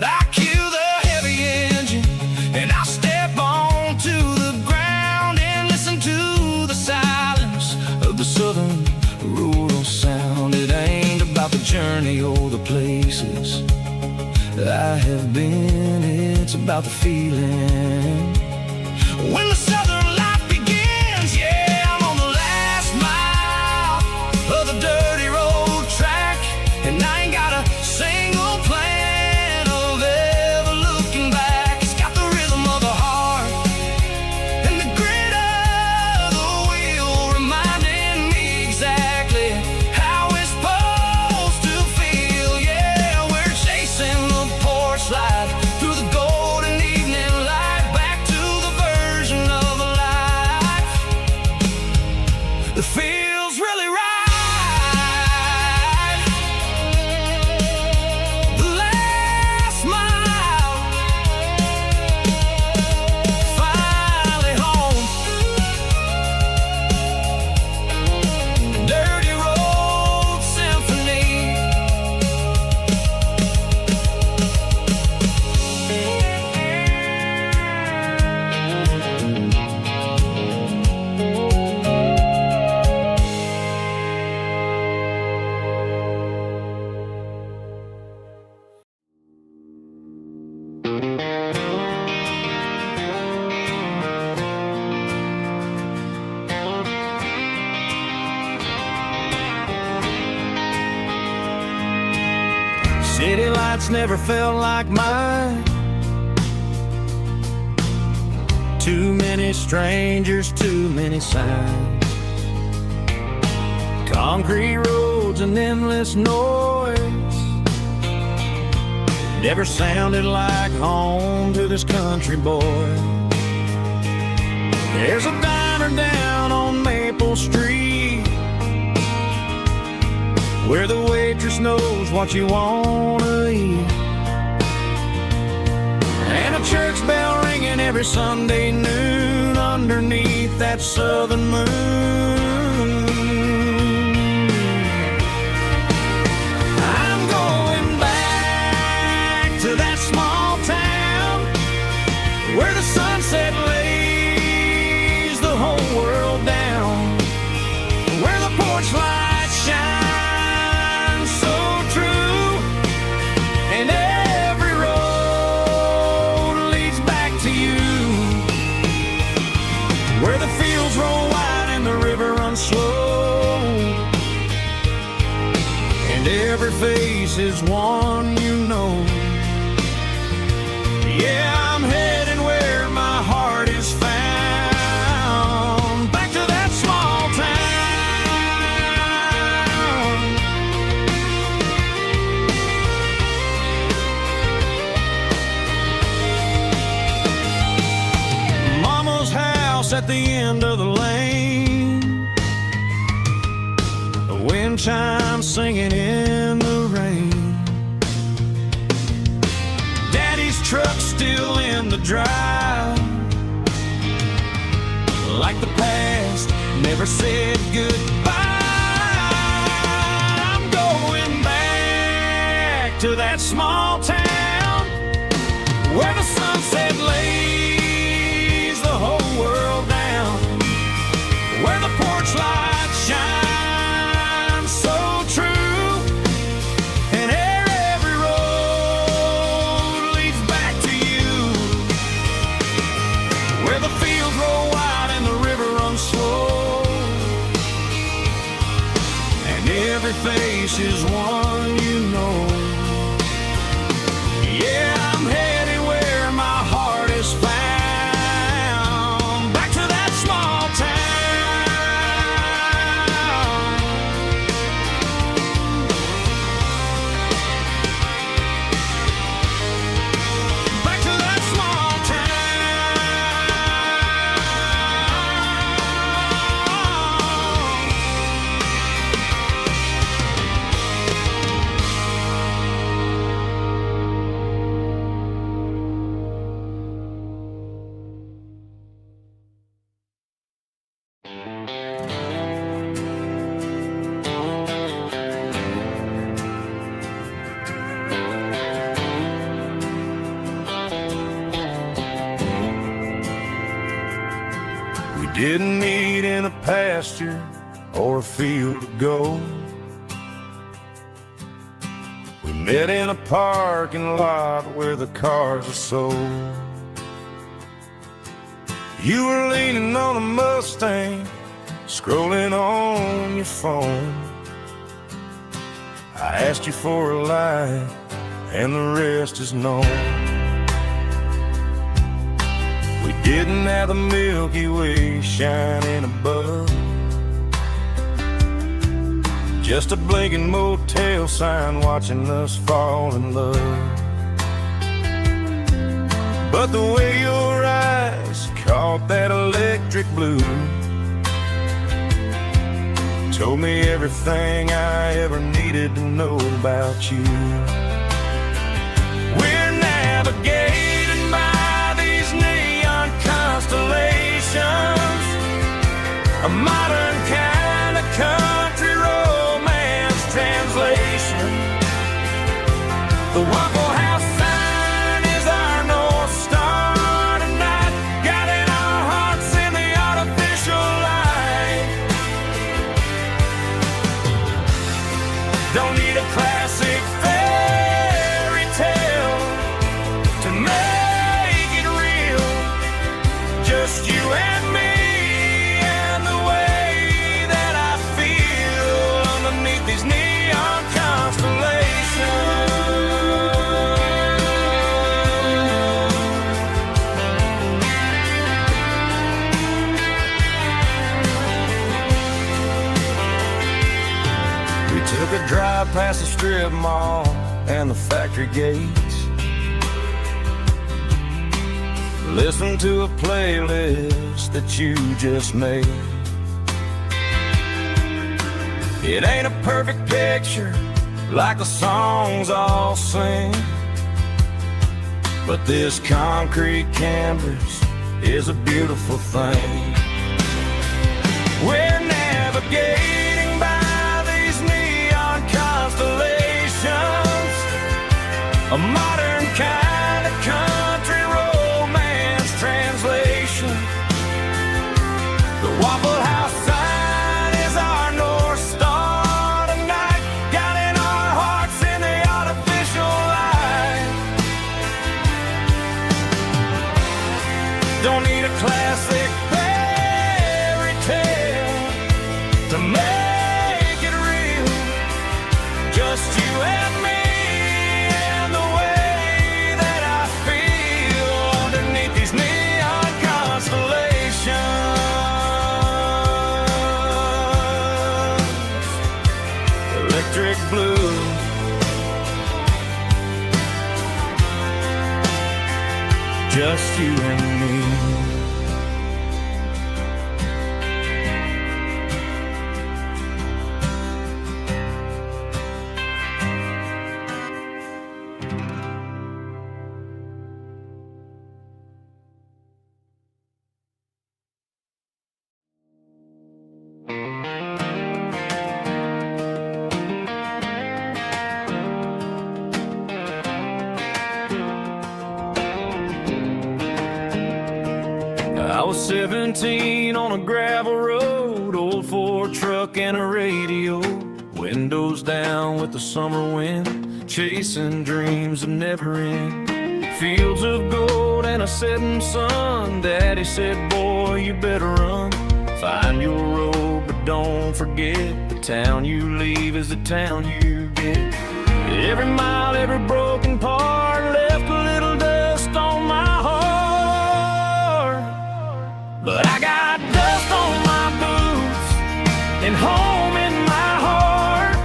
I kill the heavy engine and I step onto the ground and listen to the silence of the southern rural sound. It ain't about the journey or the places I have been, it's about the feeling. When the southern life begins, yeah, I'm on the last mile of the dirty road track, and I ain't got a single plan of ever looking back. It's got the rhythm of the heart and the grit of the wheel, reminding me exactly how it's supposed to feel. Yeah, we're chasing the porch light through the golden evening light, back to the version of a life that feels really right. The last mile, finally home. Dirty road symphony. City lights never felt like mine. Too many strangers, too many signs. Concrete roads and endless noise never sounded like home to this country boy. There's a diner down on Maple Street where the waitress knows what you wanna eat, and a church bell ringing every Sunday noon underneath that southern moon. I'm going back to that small town where the sunset lays the whole world down, where the porch lights shine slow, and every face is one you know. Yeah, I'm heading where my heart is found, back to that small town. Mama's house at the end of the lane, wind chimes singing in the rain. Daddy's truck still in the drive, like the past never said goodbye. I'm going back to that small town where the sunset lays the whole world down, where the porch lights shine face is one you know. Yeah, I'm heading where my heart is found, back to that small town. Back to that small town. Didn't meet in a pasture or a field of gold. We met in a parking lot where the cars are sold. You were leaning on a Mustang, scrolling on your phone. I asked you for a light, and the rest is known. We didn't have the Milky Way shining above, just a blinking motel sign watching us fall in love. But the way your eyes caught that electric blue told me everything I ever needed to know about you. We're navigating by these neon constellations, a modern kind of country romance translation. The Waffle House sign is our North Star tonight, guiding our hearts in the artificial light. Don't need a classic fairy tale to make it real. Just you and me and the way that I feel underneath these neon constellations. We took a drive past the strip mall and the factory gates, listened to a playlist that you just made. It ain't a perfect picture like the songs all sing, but this concrete canvas is a beautiful thing. We're navigating by these neon constellations, a modern kind of country romance translation. The Waffle House sign is our North Star tonight, guiding our hearts in the artificial light. Don't need a classic fairy tale to make it real. Just you and me and the way that I feel underneath these neon constellations. Electric blue, just you and me. I was 17 on a gravel road, old Ford truck and a radio, windows down with the summer wind, chasing dreams of never end. Fields of gold and a setting sun. Daddy said, boy, you better run. Find your road, but don't forget, the town you leave is the town you get. Every mile, every broken part left a little dust on my heart. But I got dust on my boots and home in my heart.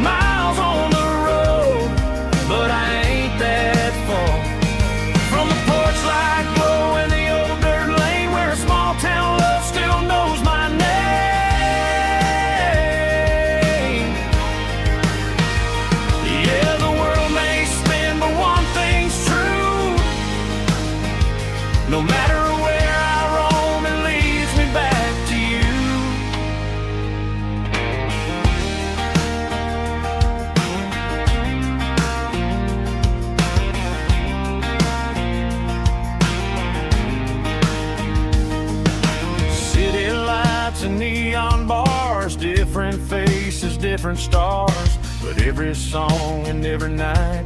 Miles on the road, but I ain't that far from the porch light glow in the old dirt lane where a small town love still knows my name. Yeah, the world may spin, but one thing's true. No matter where I roam, it leads me back to you. different stars, but every song and every night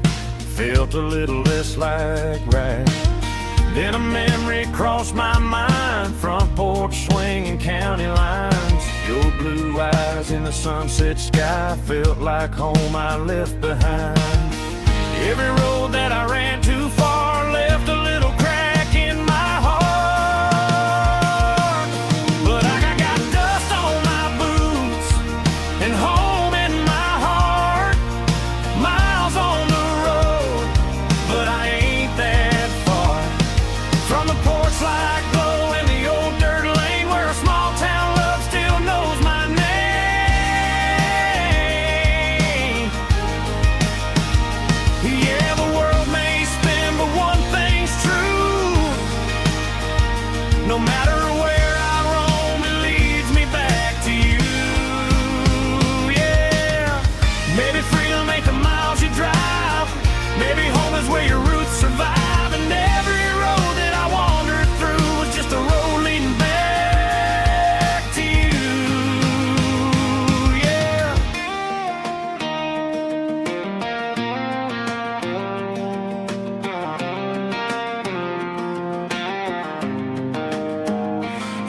felt a little less like right. Then a memory crossed my mind, front porch swinging county lines. Your blue eyes in the sunset sky felt like home I left behind. Every road that I ran too far left a little crack in my heart. But I got dust on my boots and home in my heart. Miles on the road, but I ain't that far from the porch light glow in the old dirt lane where a small town love still knows my name. Yeah, the world may spin, but one thing's true. No matter where I roam, it leads me back to you. Yeah, maybe freedom ain't the miles you drive. Maybe home is where your roots survive. And every road that I wandered through was just a road leading back to you. Yeah.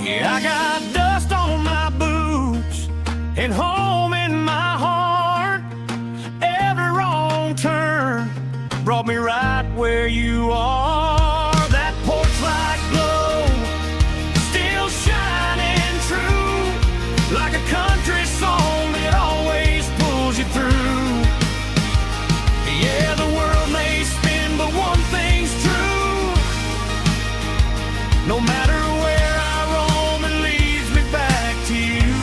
Yeah, I got dust on my boots and home in my heart. Every wrong turn brought me right where you are. That porch light glow still shining true, like a country song that always pulls you through. Yeah, the world may spin, but one thing's true. No matter where I roam, it leads me back to you.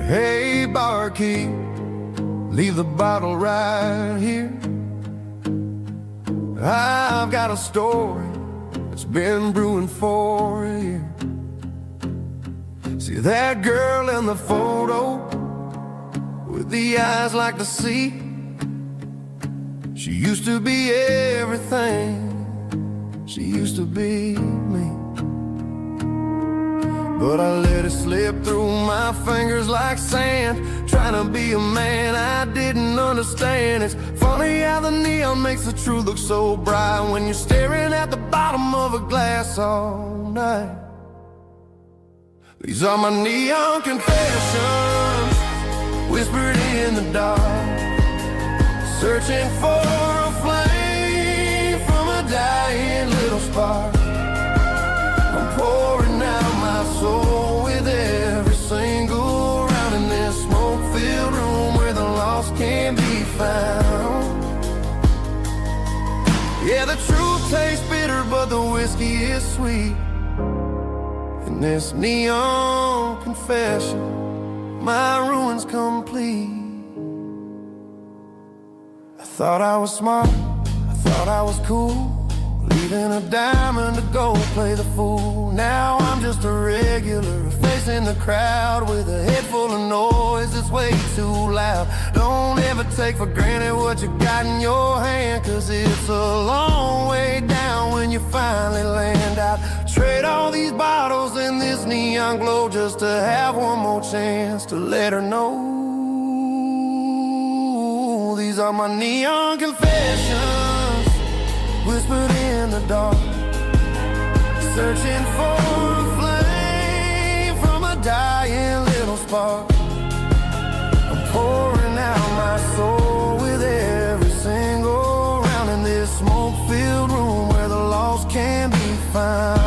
Hey, barkeep, leave the bottle right here. I've got a story that's been brewing for a year. See that girl in the photo with the eyes like the sea? She used to be everything. She used to be me. But I let it slip through my fingers like sand, trying to be a man I didn't understand. It's funny how the neon makes the truth look so bright when you're staring at the bottom of a glass all night. These are my neon confessions, whispered in the dark, searching for a flame from a dying little spark. I'm pouring out my soul with every single round in this smoke-filled room where the lost can be found. Yeah, the truth tastes bitter, but the whiskey is sweet. In this neon confession, my ruin's complete. I thought I was smart, I thought I was cool, leaving a diamond to go play the fool. Now I'm just a regular, facing the crowd with a head full of noise that's way too loud. Don't ever take for granted what you got in your hand, cause it's a long way down when you finally land out. Trade all these bottles and this neon glow just to have one more chance to let her know. These are my neon confessions, whispered in the dark, searching for a flame from a dying little spark. I'm pouring out my soul with every single round in this smoke-filled room where the lost can be found.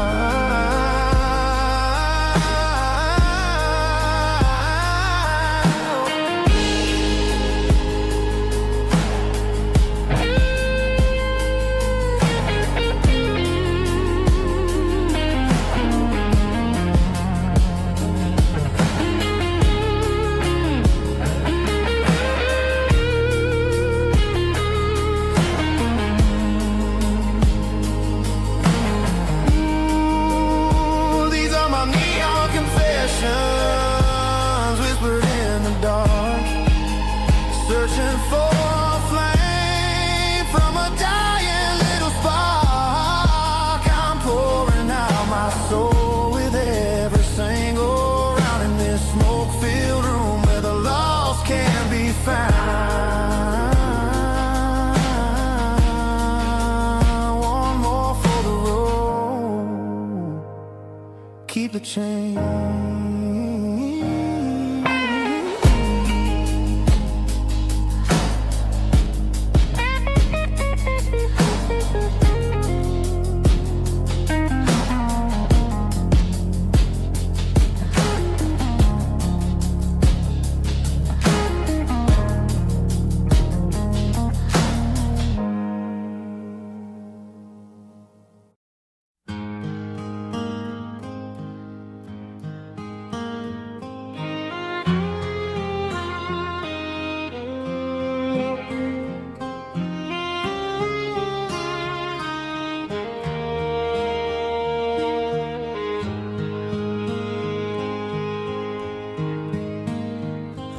the change.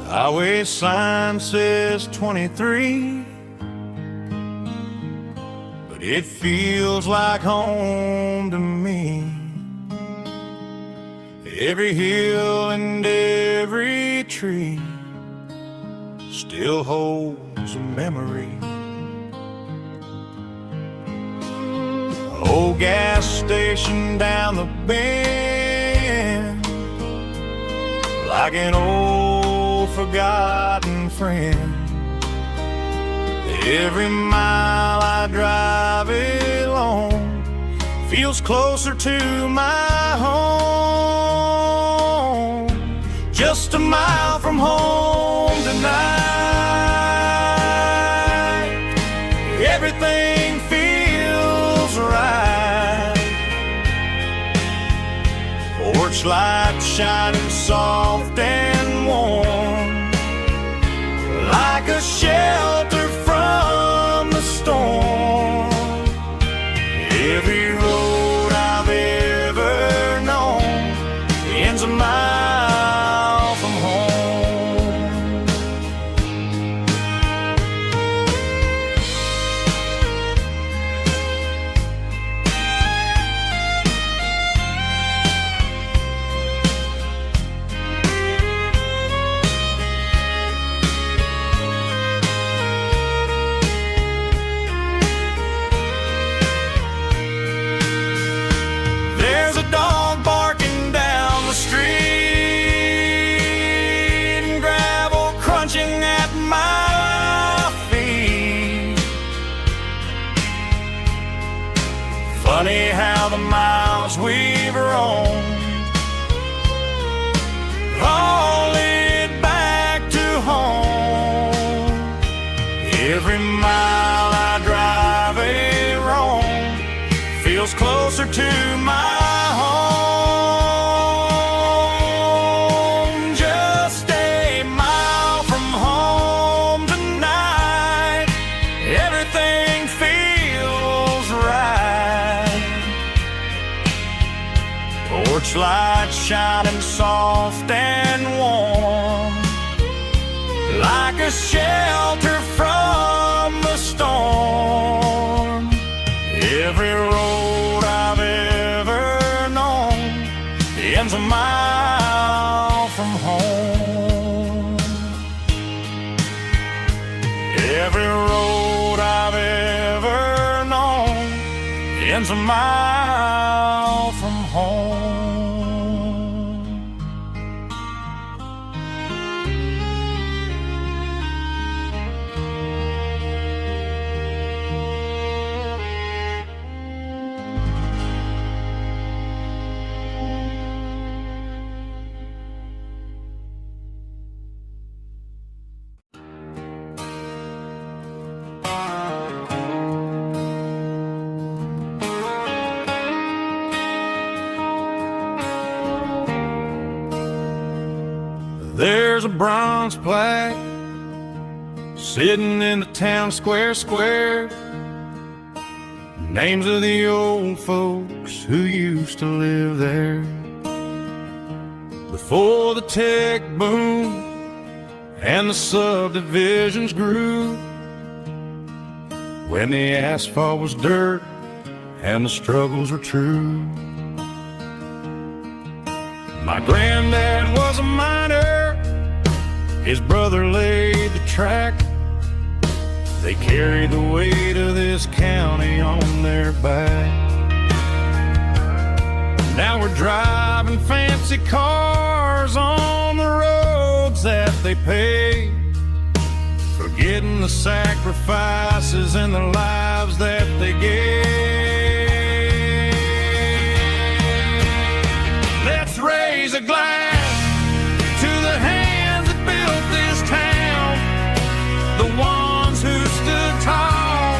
Highway sign says 23, but it feels like home to me. Every hill and every tree still holds a memory. Old gas station down the bend, like an old forgotten friend. Every mile I drive along feels closer to my home. Just a mile from home tonight, everything feels right. Porch light shining soft and warm, like a shelter from the storm. Every road I've ever known ends a mile from home. There's a dog barking down the street, and gravel crunching at my feet. Funny how the miles we've roamed all lead back to home. Every mile I drive roam feels closer to my home. Just a mile from home tonight, everything feels right. Porch light shining soft and warm, like a shelter from the storm. Every road I've ever known ends a mile from home. Every road I've ever known ends a mile from home. There's a bronze plaque sitting in the town square. Names of the old folks who used to live there before the tech boom and the subdivisions grew, when the asphalt was dirt and the struggles were true. My granddad was a miner, his brother laid the track. They carried the weight of this county on their back. Now we're driving fancy cars on the roads that they paved, forgetting the sacrifices and the lives that they gave. Let's raise a glass to the hands that built this town, the ones who stood tall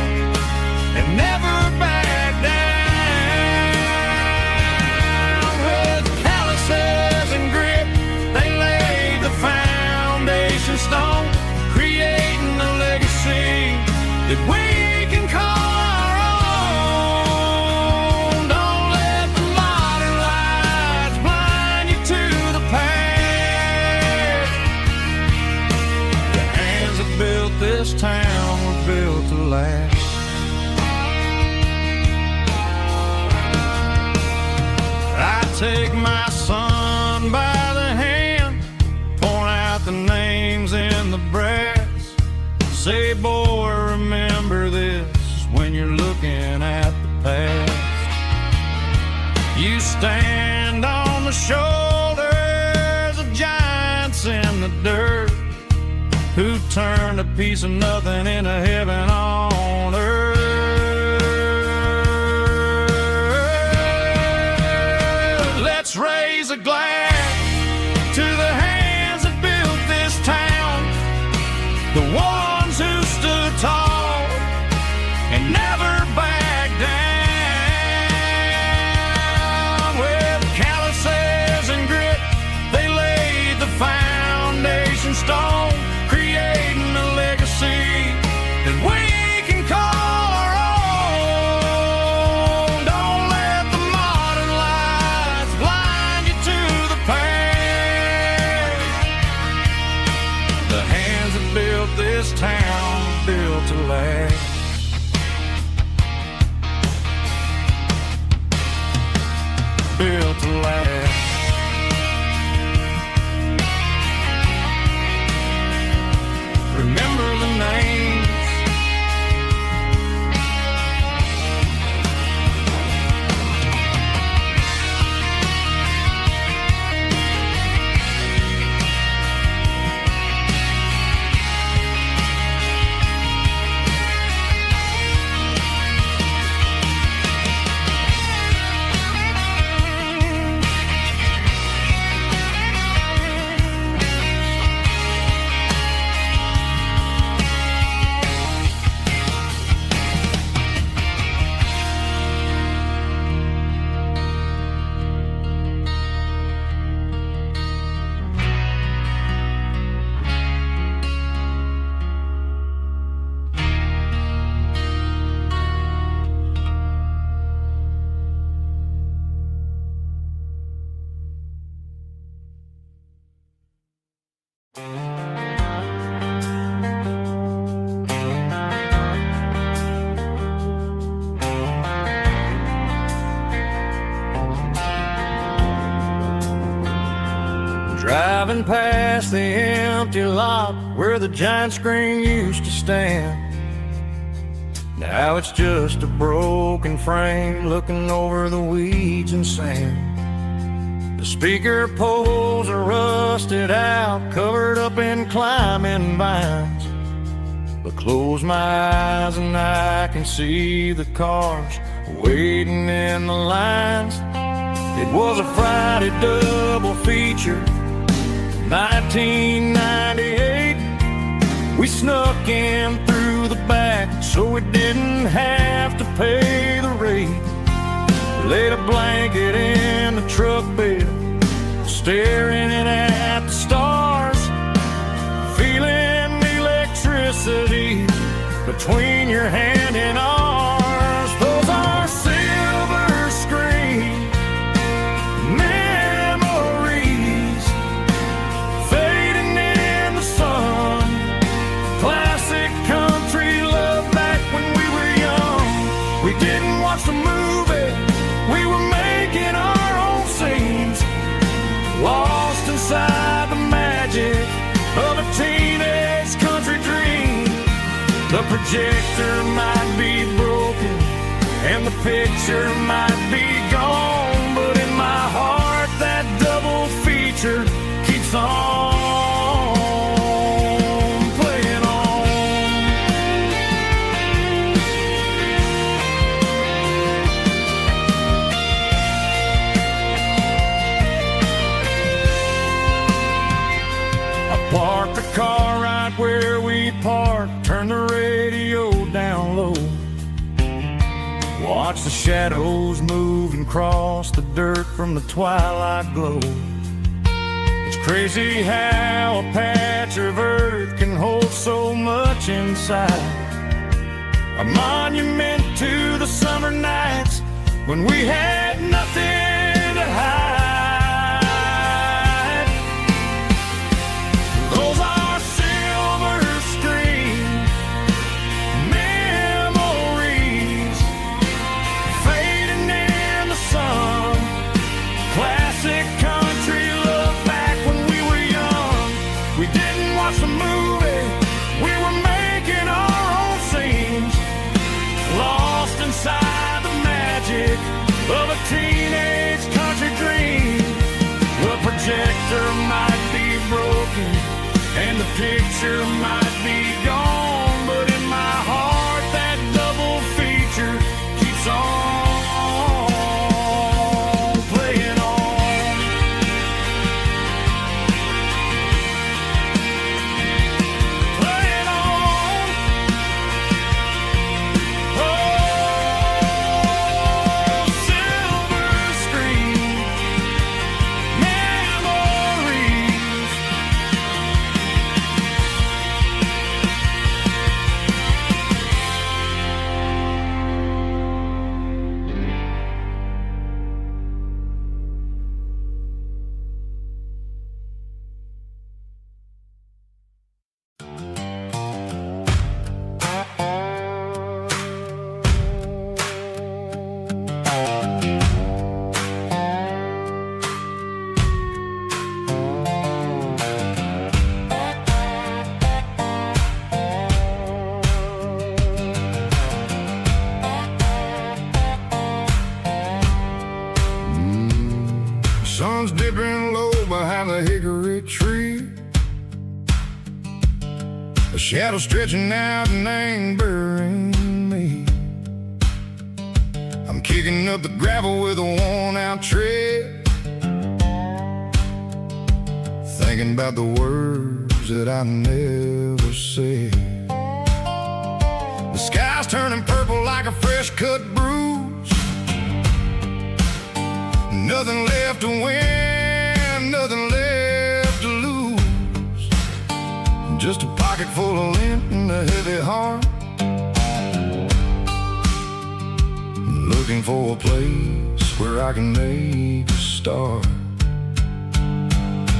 and never backed down. With calluses and grit, they laid the foundation stone, creating a legacy that we can call our own. Don't let the modern lights blind you to the past. The hands that built this town were built to last. I take my son by the hand, point out the names in the brass. Say, boy, remember this when you're looking at the past. You stand on the shoulders of giants in the dirt, who turned a piece of nothing into heaven on earth. Let's raise a glass to the hands that built this town, the ones who stood tall and never backed down. With calluses and grit, they laid the foundation stone, creating a legacy that we can call our own. Don't let the modern lights blind you to the past. The hands that built this town built to last. Built to last. Remember the names. Driving past the empty lot where the giant screen used to stand. Now it's just a broken frame looking over the weeds and sand. The speaker poles are rusted out, covered up in climbing vines. But close my eyes and I can see the cars waiting in the lines. It was a Friday double feature, 1998. We snuck in through the back so we didn't have to pay the rate. Laid a blanket in the truck bed, staring at the stars, feeling the electricity between your hand and ours. Those are silver screen memories fading in the sun. Classic country love back when we were young. We didn't watch the movie, we were making our own scenes, lost inside the magic of a teenage country dream. The projector might be broken and the picture might be gone, but in my watch the shadows move and cross the dirt from the twilight glow. It's crazy how a patch of earth can hold so much inside. A monument to the summer nights when we had nothing to hide. Those are silver screen memories fading in the sun. Classic country look back when we were young. We didn't watch the movie, we were making our own scenes, lost inside the magic of a teenage country dream. The projector might be broken and the picture might be gone, but in my heart that double feature keeps on playing on. Playing on. Oh, silver screen memories. Sun's dipping low behind the hickory tree. A shadow stretching out and angering me. I'm kicking up the gravel with a worn-out tread, thinking about the words that I never said. The sky's turning purple like a fresh-cut bruise. Nothing left to win, nothing left to lose. Just a pocket full of lint and a heavy heart, looking for a place where I can make a start.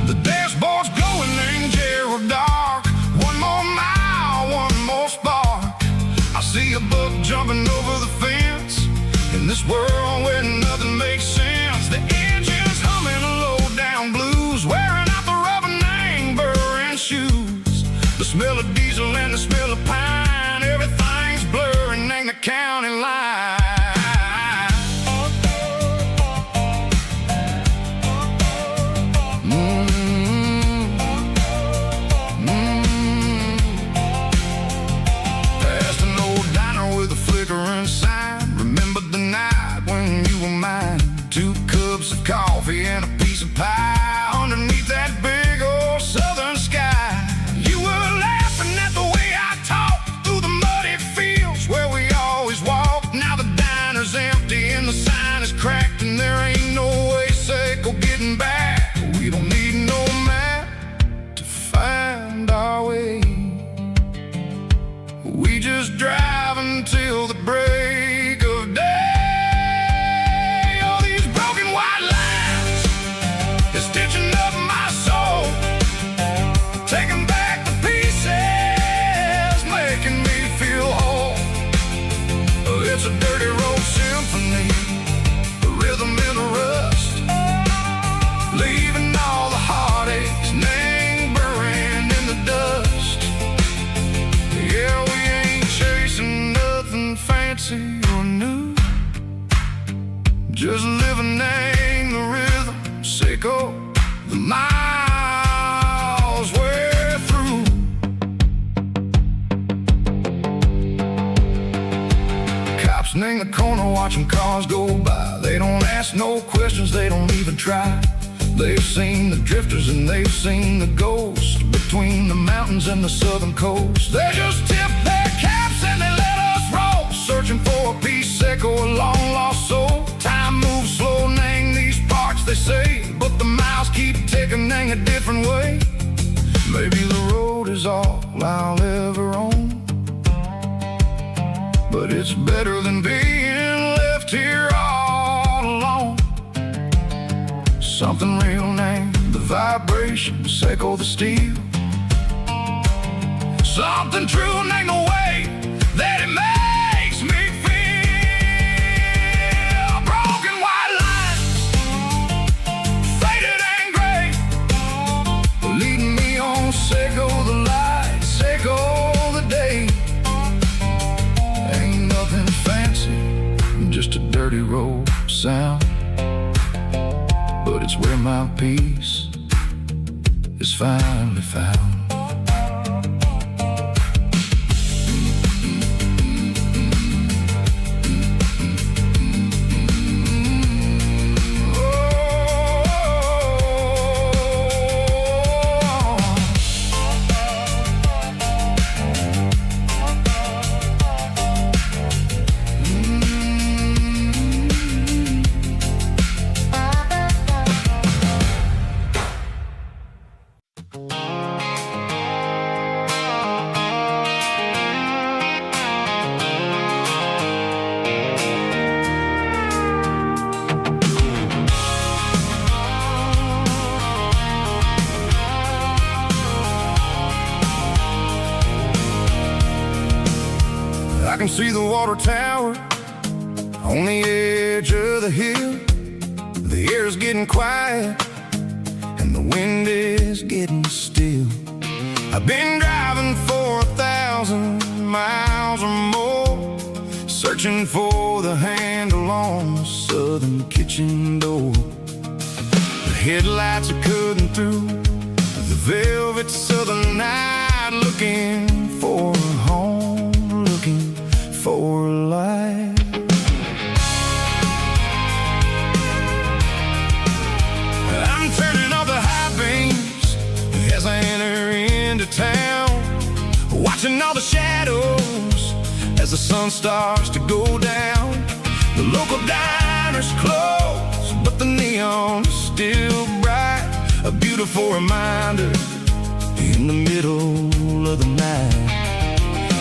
The dashboard's glowing in Gerald dark. One more mile, one more spark. I see a buck jumping over the fence in this world where nothing makes sense. The engine's humming low down blues, wearing out the rubber name burring shoes. The smell of diesel and the smell of pine, everything's blurring in the county line. Past an old diner with a flickering sign. Remember the night when you were mine. 2 cups of coffee and a piece of pie underneath that big old southern sky. You were laughing at the way I talked through the muddy fields where we always walked. Now the diner's empty and the sign is cracked, and there ain't no way safe or getting back. We don't need no map to find our way. We just drive until the break of day. Stitching up my soul, taking back the pieces, making me feel whole. It's a dirty road symphony, the rhythm in the rust, leaving all the heartaches lingering in the dust. Yeah, we ain't chasing nothing fancy or new, just living in the rhythm, sicko. The miles we're through. Cops in the corner watching cars go by. They don't ask no questions, they don't even try. They've seen the drifters and they've seen the ghosts between the mountains and the southern coast. They just tip their caps and they let us roll, searching for a piece Seiko, a long lost soul. Time moves slow, nang these parts they say, but the miles keep ticking, nang a different way. Maybe the road is all I'll ever own, but it's better than being left here all alone. Something real, nang the vibration, Seiko the steel. Something true, nang the way that it makes me feel. Broken white lines, faded and gray, leading me on. Seiko the light, Seiko the day. Ain't nothing fancy, just a dirty road sound, but it's where my peace is finally found. I can see the water tower on the edge of the hill. The air's getting quiet and the wind is getting still. I've been driving for 1,000 miles or more, searching for the handle on the southern kitchen door. The headlights are cutting through the velvet southern night, looking for a home, looking for life. I'm turning off the high beams as I enter into town, watching all the shadows as the sun starts to go down. The local diner's closed, but the neon is still bright, a beautiful reminder in the middle of the night.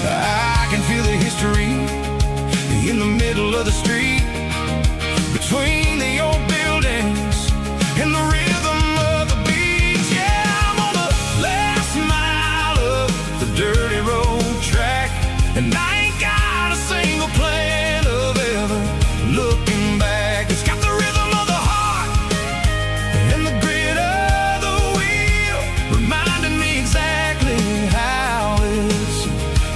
I can feel the history in the middle of the street, between the old buildings and the rhythm of the beats. Yeah, I'm on the last mile of the dirty road track, and I ain't got a single plan of ever looking back. It's got the rhythm of the heart and the grit of the wheel, reminding me exactly how it's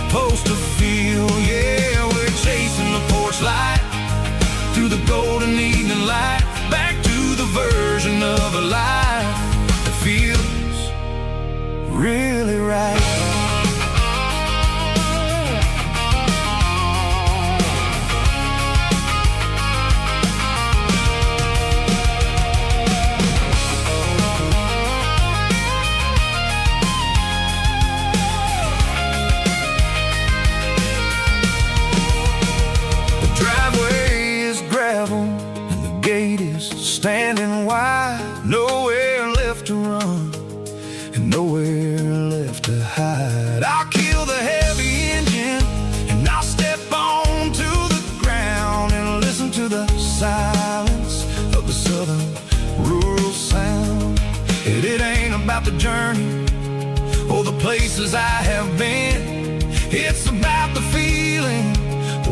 supposed to feel. Yeah, we're chasing the porch light through the golden evening light, back to the version of a life that feels really right. Standing wide, nowhere left to run and nowhere left to hide. I'll kill the heavy engine and I'll step onto the ground and listen to the silence of the southern rural sound. It ain't about the journey or the places I have been, it's about the feeling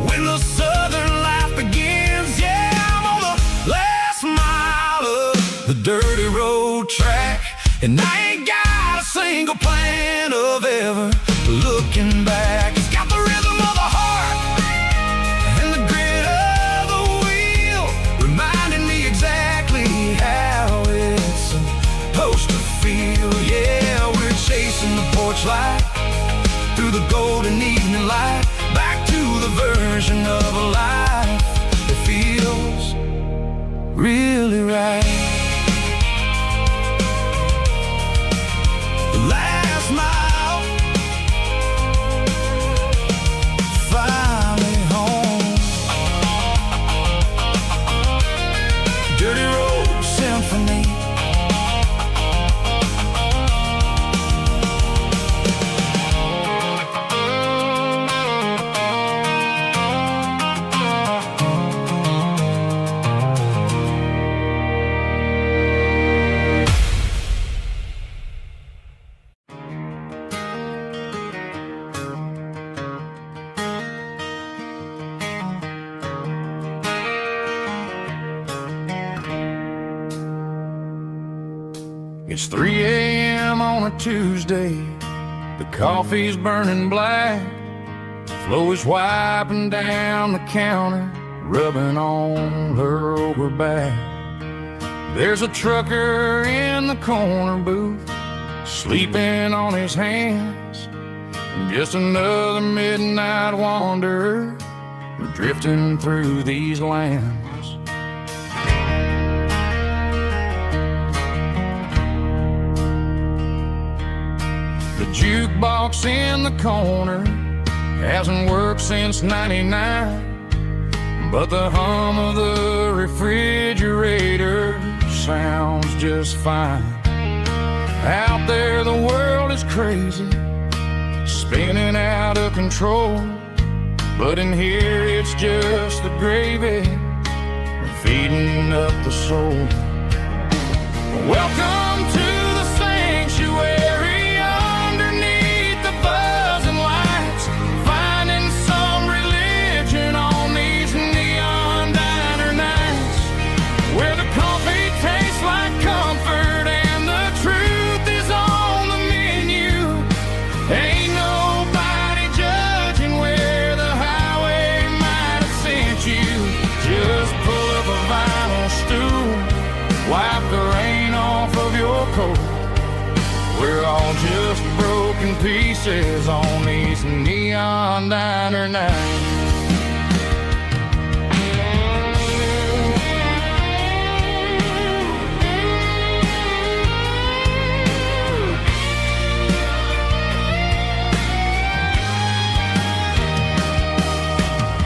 when the southern life begins. Yeah, I'm on the last mile of the dirty road track, and I ain't got a single plan of ever looking back. It's got the rhythm of the heart and the grit of the wheel, reminding me exactly how it's supposed to feel. Yeah, we're chasing the porch light through the golden evening light, back to the version of a life that feels really right. The last mile, finally home. It's 3 a.m. on a Tuesday. The coffee's burning black. Flo is wiping down the counter, rubbing on her over back. There's a trucker in the corner booth, sleeping on his hands. Just another midnight wanderer, drifting through these lands. The jukebox in the corner hasn't worked since '99, but the hum of the refrigerator sounds just fine. Out there the world is crazy, spinning out of control, but in here it's just the gravy feeding up the soul. Welcome to the sanctuary, underneath the buzzing lights, finding some religion on these neon diner nights, where the coffee tastes like comfort and the truth is on the menu. Ain't nobody judging where the highway might have sent you. Just pull up a vinyl stool, wipe the rain off of your coat. We're all just broken pieces on these neon diner nights.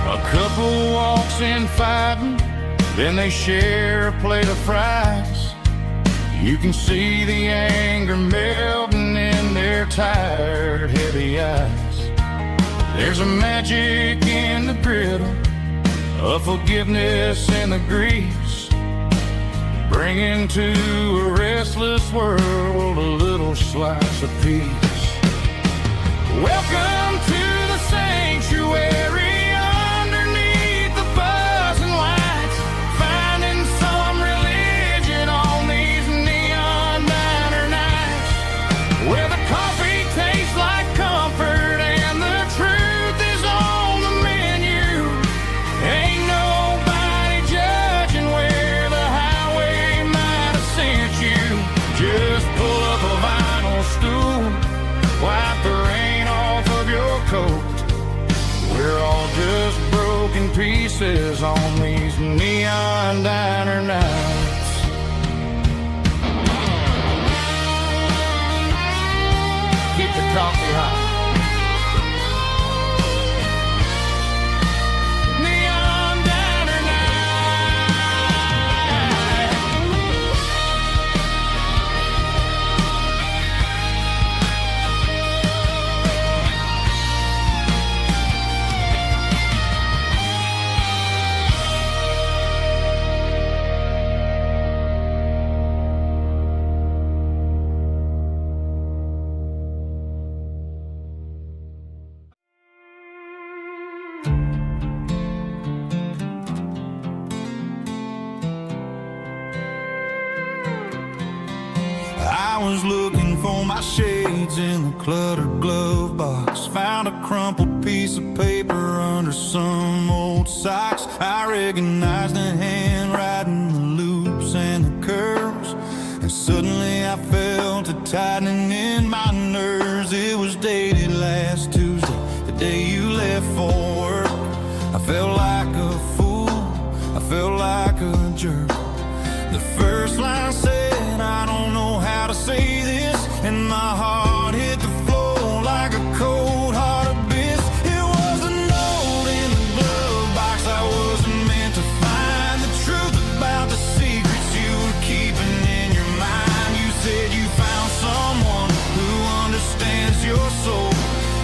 A couple walks in fighting, then they share a plate of fries. You can see the anger melting in their tired, heavy eyes. There's a magic in the griddle, a forgiveness in the grease, bringing to a restless world a little slice of peace. Welcome to the sanctuary, underneath the buzzing lights, finding some religion on these neon diner nights, where the coffee tastes like comfort and the truth is on the menu. Ain't nobody judging where the highway might have sent you. Just pull up a vinyl stool, wipe the rain off of your coat. We're all just broken pieces on these neon diner nights. Keep the coffee hot. Neon diner I was looking for my shades in the cluttered glove box, found a crumpled piece of paper under some old socks. I recognized the handwriting, the loops and the curves, and suddenly I felt a tightening in my nerves. It was dated last Tuesday, the day you left for work. I felt like a fool, I felt like a jerk. The first line said, I don't know how to say this, and my heart hit the floor like a cold heart abyss. It was a note in the glove box I wasn't meant to find, the truth about the secrets you were keeping in your mind. You said you found someone who understands your soul,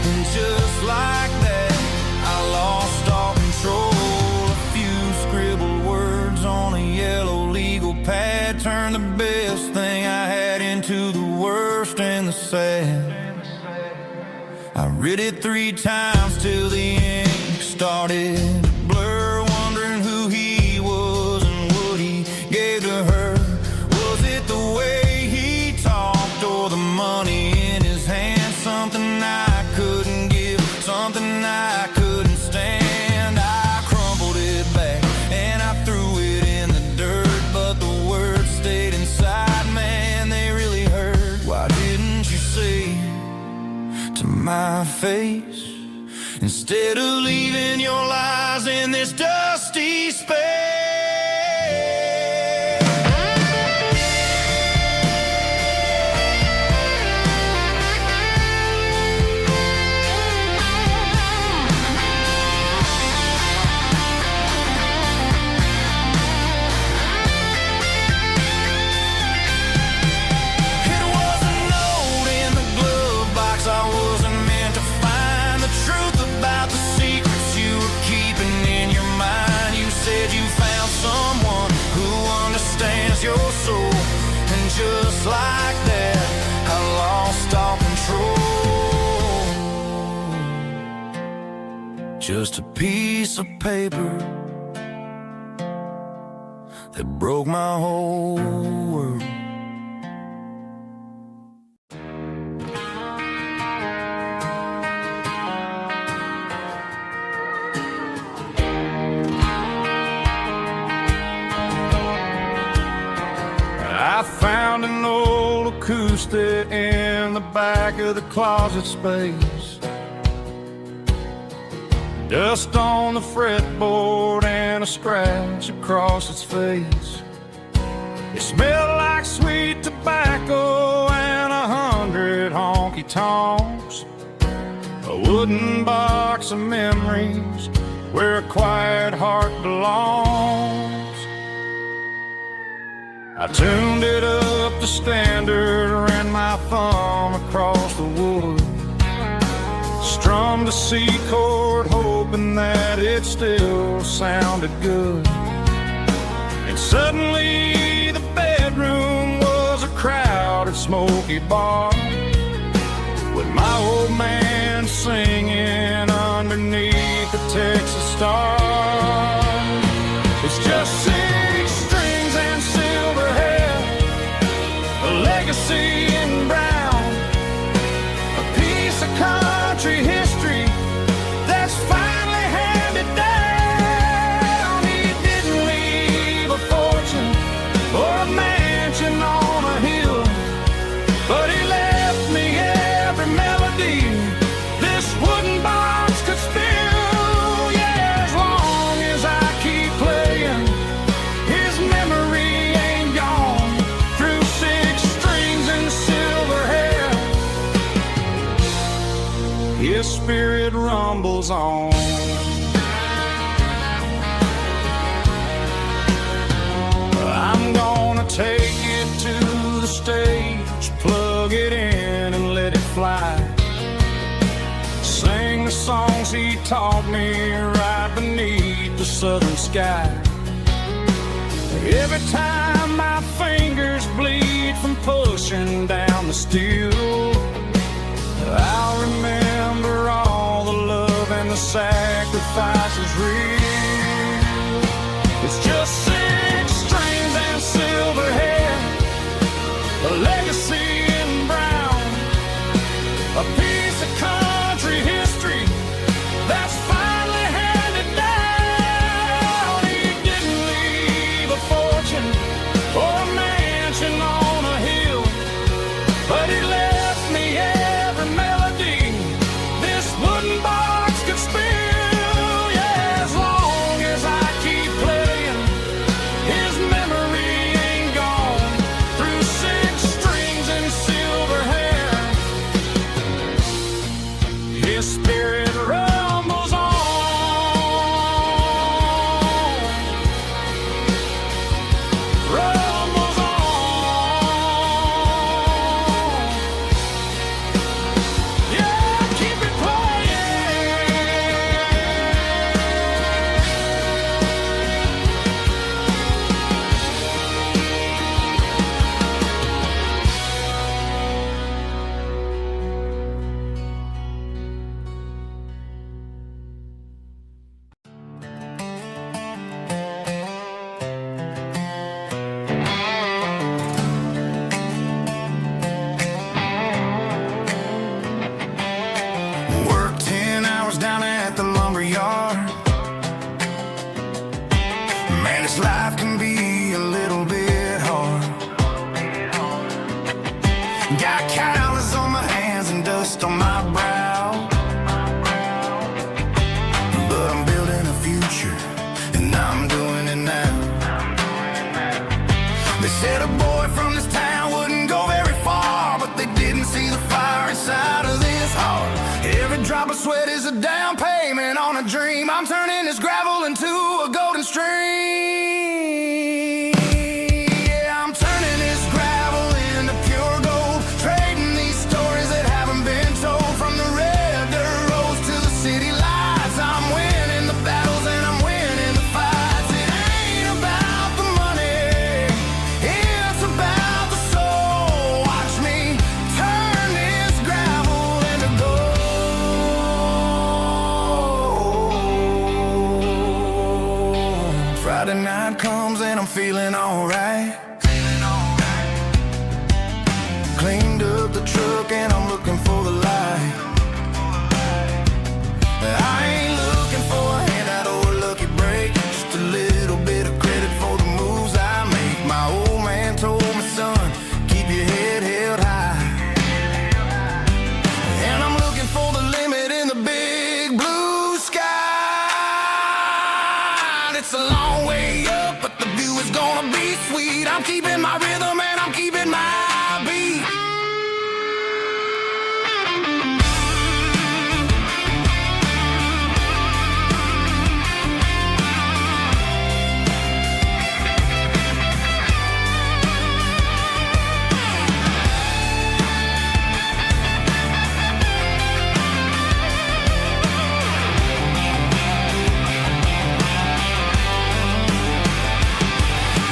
and just like that I lost all control. A few scribbled words on a yellow legal pad turned the best thing I had into the worst and the sad. I read it 3 times till the ink started to blur, wondering who he was and what he gave to her. Was it the way he talked? my face, instead of leaving your lies in this dusty space. Your soul, and just like that, I lost all control. Just a piece of paper that broke my whole world. I found an old acoustic in the back of the closet space. Dust on the fretboard and a scratch across its face. It smelled like sweet tobacco and 100 honky-tonks. A wooden box of memories where a quiet heart belongs. I tuned it up to standard, ran my thumb across the wood, strummed a C chord, hoping that it still sounded good. And suddenly the bedroom was a crowded, smoky bar, with my old man singing underneath the Texas star. It's just six strings and silver hair, a legacy in brown, a piece of country history that's finally handed down. He didn't leave a fortune or a mansion on a hill, but he left me every melody this wooden box could spill. Yeah, as long as I keep playing, his memory ain't gone. Through six strings and silver hair, his spirit rumbles on. I'm gonna take it to the stage, plug it in and let it fly. Sing the songs he taught me right beneath the southern sky. Every time my fingers bleed from pushing down the steel, I'll remember all the love and the sacrifices real. It's just six strings and silver hair, a legacy in brown, a piece of country history that's finally handed down. He didn't leave a fortune or a mansion on a hill, but he left me every melody this wooden box could spill. Yeah, as long as I keep playing, his memory ain't gone. Through six strings and silver hair, his spirit rumbles on. Rumbles on. Yeah, keep it playing. drop of sweat is a down payment on a dream. I'm turning this gravel into a golden stream. Yeah, I'm turning this gravel into pure gold, trading these stories that haven't been told. From the red dirt roads to the city lights, I'm winning the battles and I'm winning the fights. It ain't about the money, it's about the soul. Watch me turn this gravel into gold. Friday night comes and I'm feeling alright. Cleaned up the truck and I'm looking for the light. I ain't looking for a handout or a lucky break, just a little bit of credit for the moves I make. My old man told me, son, keep your head held high. And I'm looking for the limit in the big blue sky. It's a long way up, but the view is gonna be sweet. I'm keeping my rhythm and I'm keeping my beat.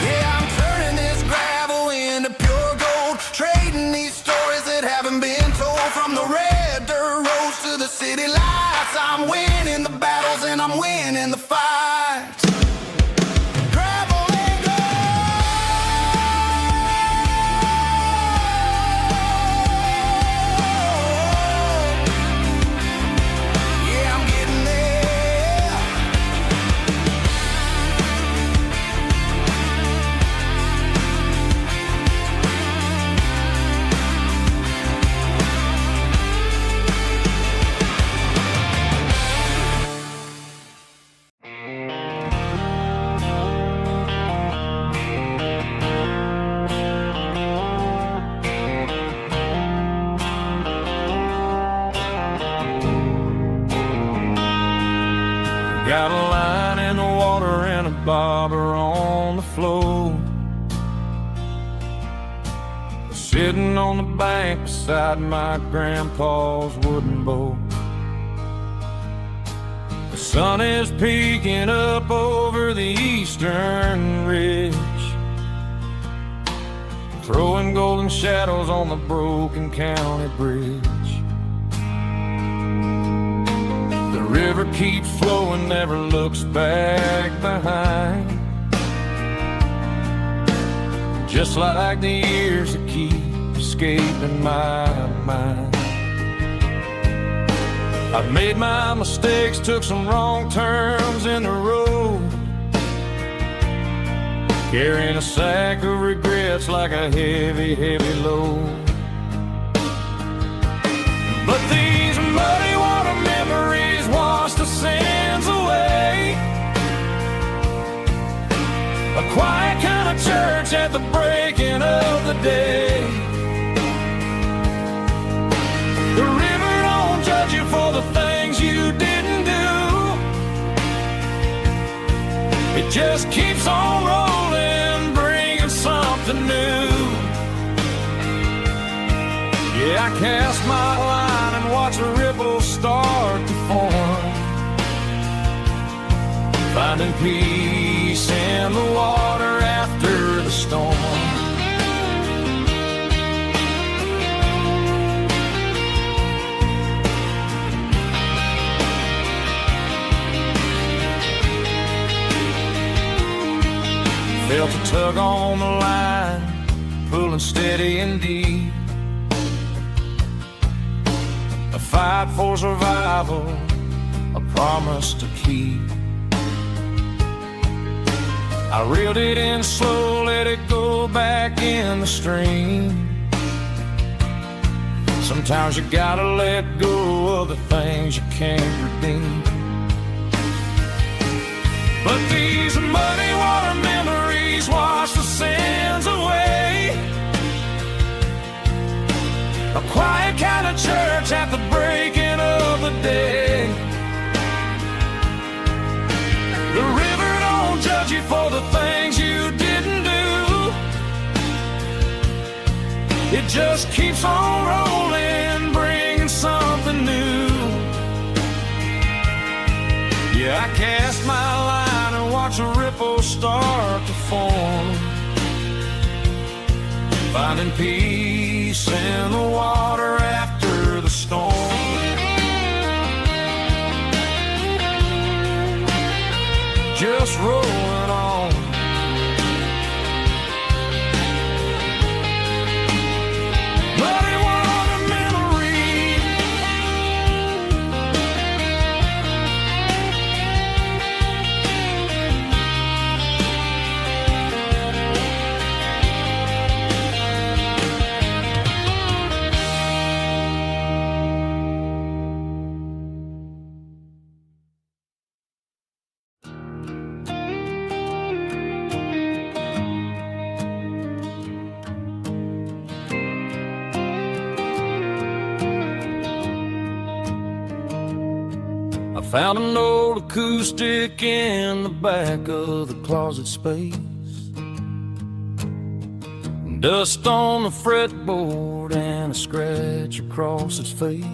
Yeah, I'm turning this gravel into pure gold, trading these stories that haven't been told. From the red dirt roads to the city lights, I'm winning the battles and I'm winning the fights. Gravel and gold. Yeah, I'm getting there. Got a line in the water and a bobber on the floor, sitting on the bank beside my grandpa's wooden boat. The sun is peeking up over the eastern ridge, throwing golden shadows on the broken county bridge. The river keeps flowing, never looks back behind, just like the years that keep escaping my mind. I've made my mistakes, took some wrong turns in the road, carrying a sack of regrets like a heavy, heavy load. But these muddy water memories wash the sins away. A quiet kind of church at the breaking of the day. The river don't judge you for the things you didn't do. It just keeps on rolling, bringing something new. Yeah, I cast my line and watch the ripples start to form, finding peace in the water after the storm. Felt a tug on the line, pulling steady and deep. A fight for survival, a promise to keep. I reeled it in slow, let it go back in the stream. Sometimes you gotta let go of the things you can't redeem. But these muddy water memories wash the sins away. A quiet kind of church at the breaking of the day. just keeps on rolling, bringing something new. Yeah, I cast my line and watch a ripple start to form, finding peace in the water after the storm. Just rolling on. But it was a memory. I found an old acoustic in the back of the closet space. Dust on the fretboard and a scratch across its face.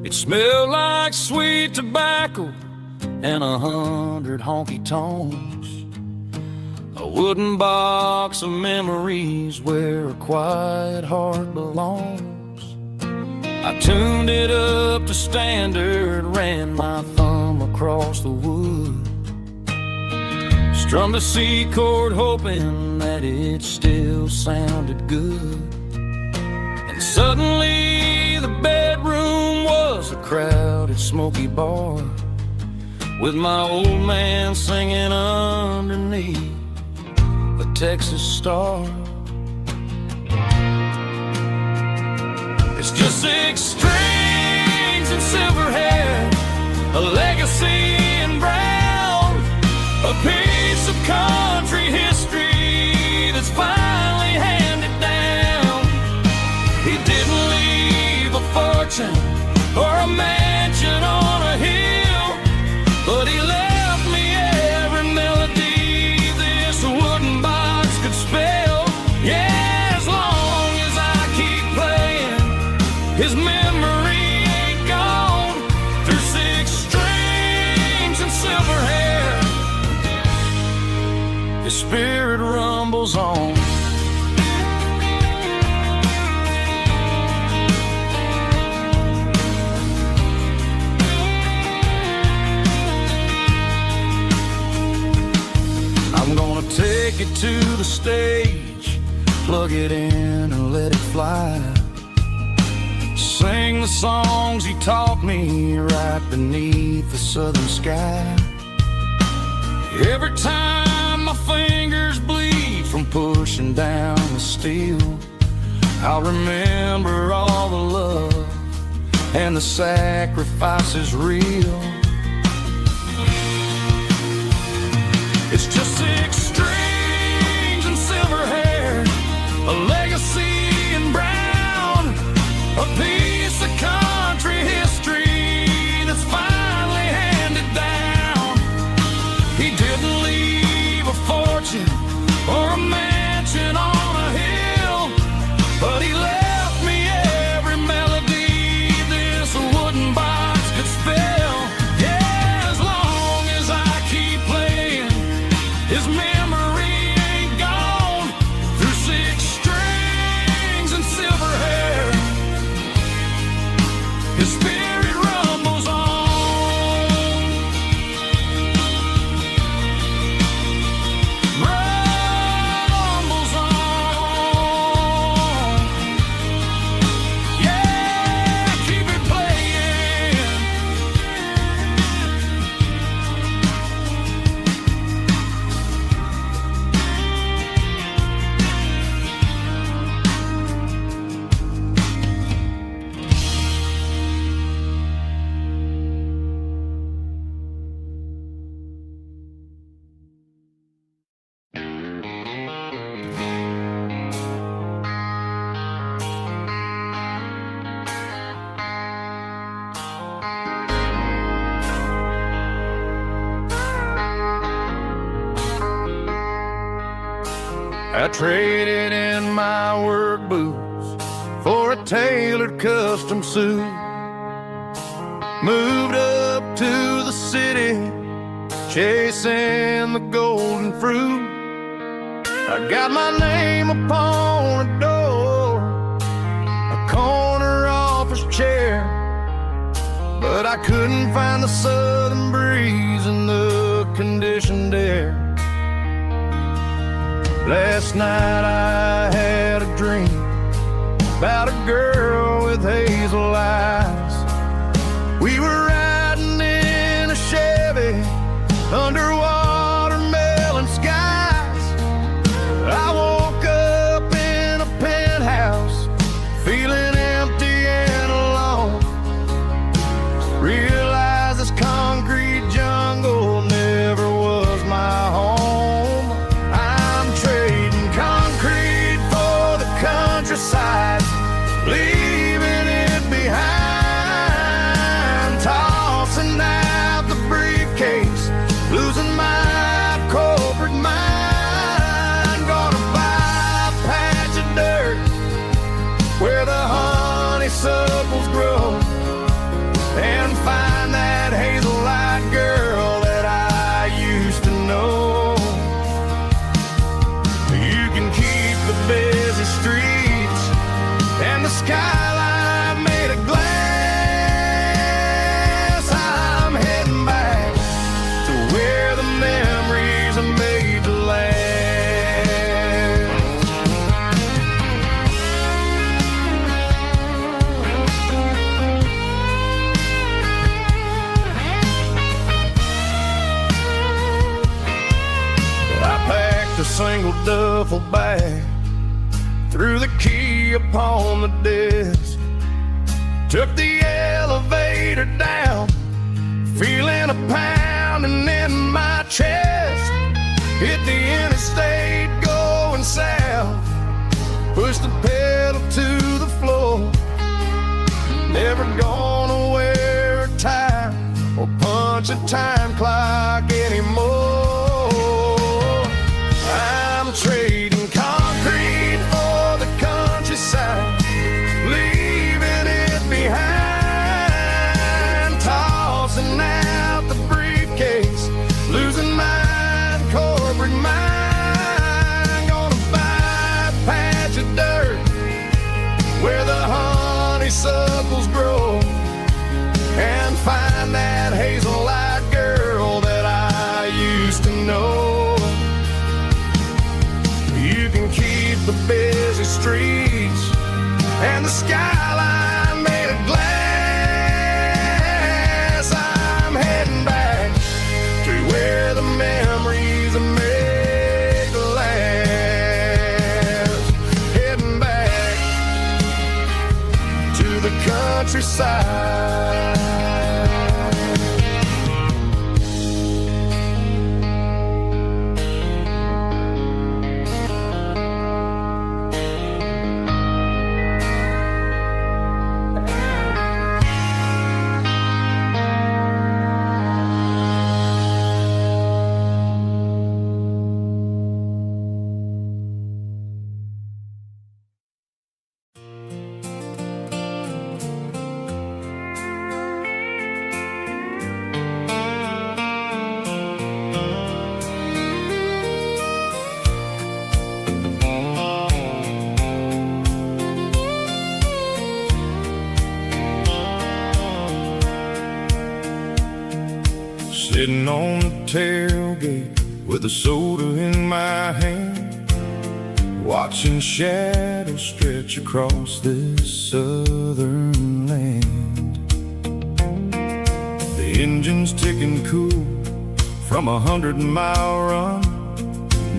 It smelled like sweet tobacco and 100 honky tonks. A wooden box of memories where a quiet heart belongs. I tuned it up to standard, ran my thumb across the wood, strummed a C chord hoping that it still sounded good. And suddenly the bedroom was a crowded smoky bar, with my old man singing underneath the Texas star. It's just 6 strings and silver hair, a legacy in brown, a piece of country history that's finally handed down. He didn't leave a fortune or a mansion on a hill, but he left me every melody this wooden box could spell. Yeah, as long as I keep playing, his memory ain't gone. Through 6 strings and silver hair, his spirit rumbles on. I'm gonna take it to the stage, plug it in and let it fly. Sing the songs he taught me right beneath the southern sky. Every time my fingers bleed from pushing down the steel, I'll remember all the love and the sacrifices real. It's just 6 strings and silver hair, a legacy in brown, a piece of country history that's finally handed down. He didn't leave a fortune or a mansion on a hill, but he left me every melody this wooden box could spell. Yeah, as long as I keep playing, his memory ain't gone. Through 6 strings and silver hair, his spirit rumbles on. Rumbles on. Yeah, keep it playing. I traded in my work boots tailored custom suit. Moved up to the city, chasing the golden fruit. I got my name upon a door, a corner office chair, but I couldn't find the southern breeze in the conditioned air. Last night I had a dream about a girl with hazel eyes. We were riding in a Chevy under watermelon skies. I woke up in a penthouse, feeling empty and alone. Realized this concrete jungle never was my home. I'm trading concrete for the countryside, leaving it behind, tossing out the briefcase, losing my corporate mind. Gonna buy a patch of dirt where the honeysuckles grow, and find that hazel-eyed girl that I used to know. You can keep the busy streets and the skyline made of glass. I'm heading back to where the memories are made to last. I packed a single duffel bag, threw the key upon the desk, took the elevator down, feeling a pounding in my chest. Hit the interstate going south, pushed the pedal to the floor. Never gonna wear a tie or punch a time clock anymore. I'm trading concrete for the countryside, leaving it behind, tossing out the briefcase, losing my corporate mind. Gonna buy a patch of dirt where the honeysuckles grow, and find that hazel-eyed girl that I used to know. You can keep the busy streets and the skyline made of glass. I'm heading back to where the memories are made to last. Heading back to the countryside. Sitting on the tailgate with a soda in my hand, watching shadows stretch across this southern land. The engine's ticking cool from 100-mile run,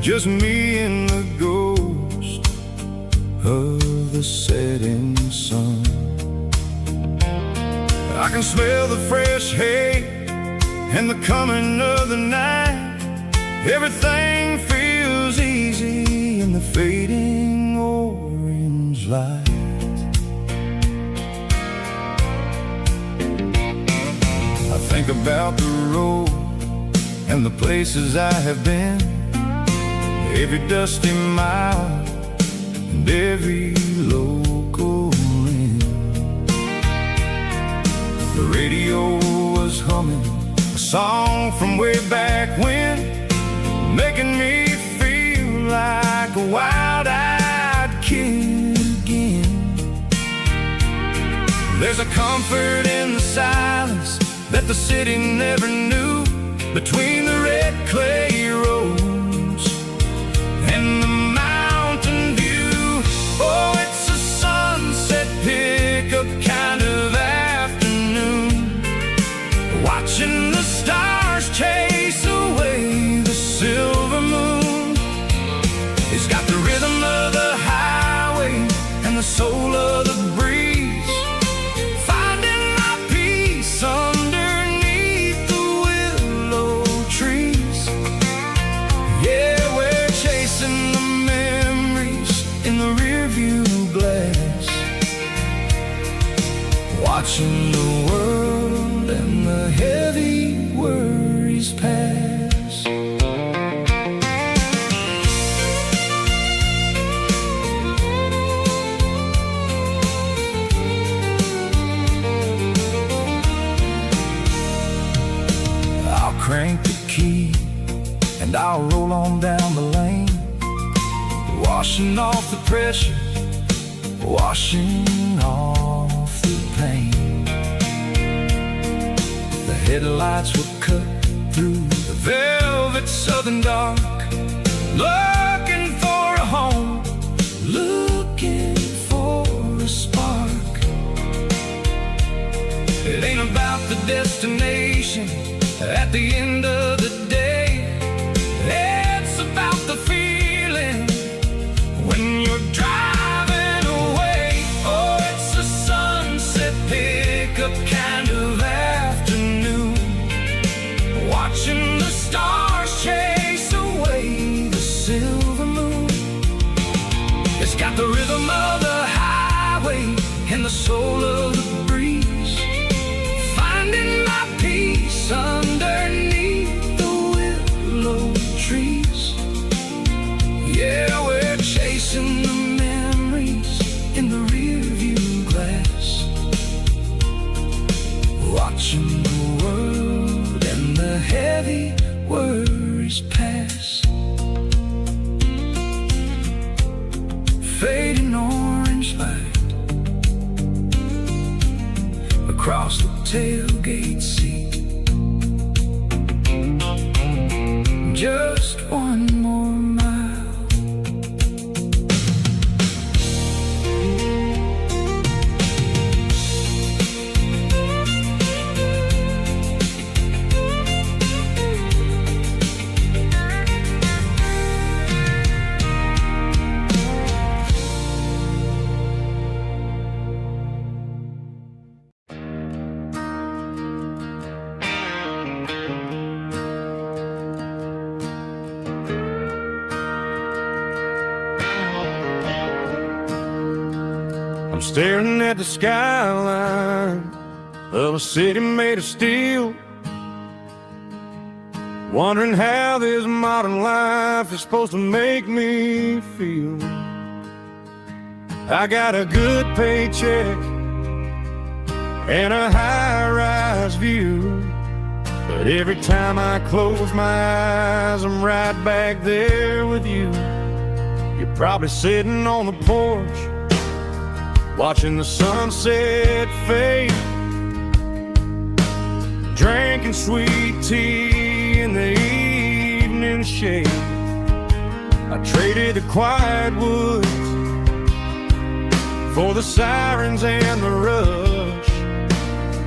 just me and the ghost of the setting sun. I can smell the fresh hay and the coming of the night. Everything feels easy in the fading orange light. I think about the road and the places I have been, every dusty mile and every local inn. The radio was humming a song from way back when, making me feel like a wild-eyed kid again. There's a comfort in the silence that the city never knew, between the red clay roads and the mountain view. Oh, it's a sunset pickup kind of afternoon, watching the stars chase away the silver moon. It's got the rhythm of the highway and the soul of the breeze, finding my peace underneath the willow trees. Yeah, we're chasing the memories in the rearview glass, watching the world and the heavy worries pass. I'll crank the key and I'll roll on down the lane, washing off the pressure, washing off the pain. The headlights will cut through the velvet southern dark, looking for a home, looking for a spark. It ain't about the destination at the end of the day, it's about the feeling when you're driving away. Oh, it's a sunset pickup kind of afternoon, watching the stars chase away the silver moon. It's got the rhythm of the highway and the soul of the breeze, finding my peace underneath the willow trees. Yeah, we're chasing the memories in the rearview glass, watching the world and the heavy worries pass. Fading orange light across the tailgate seat, just one more mile. I'm staring at the skyline of a city made of steel, wondering how this modern life is supposed to make me feel. I got a good paycheck and a high-rise view, but every time I close my eyes, I'm right back there with you. You're probably sitting on the porch, watching the sunset fade, drinking sweet tea in the evening shade. I traded the quiet woods for the sirens and the rush,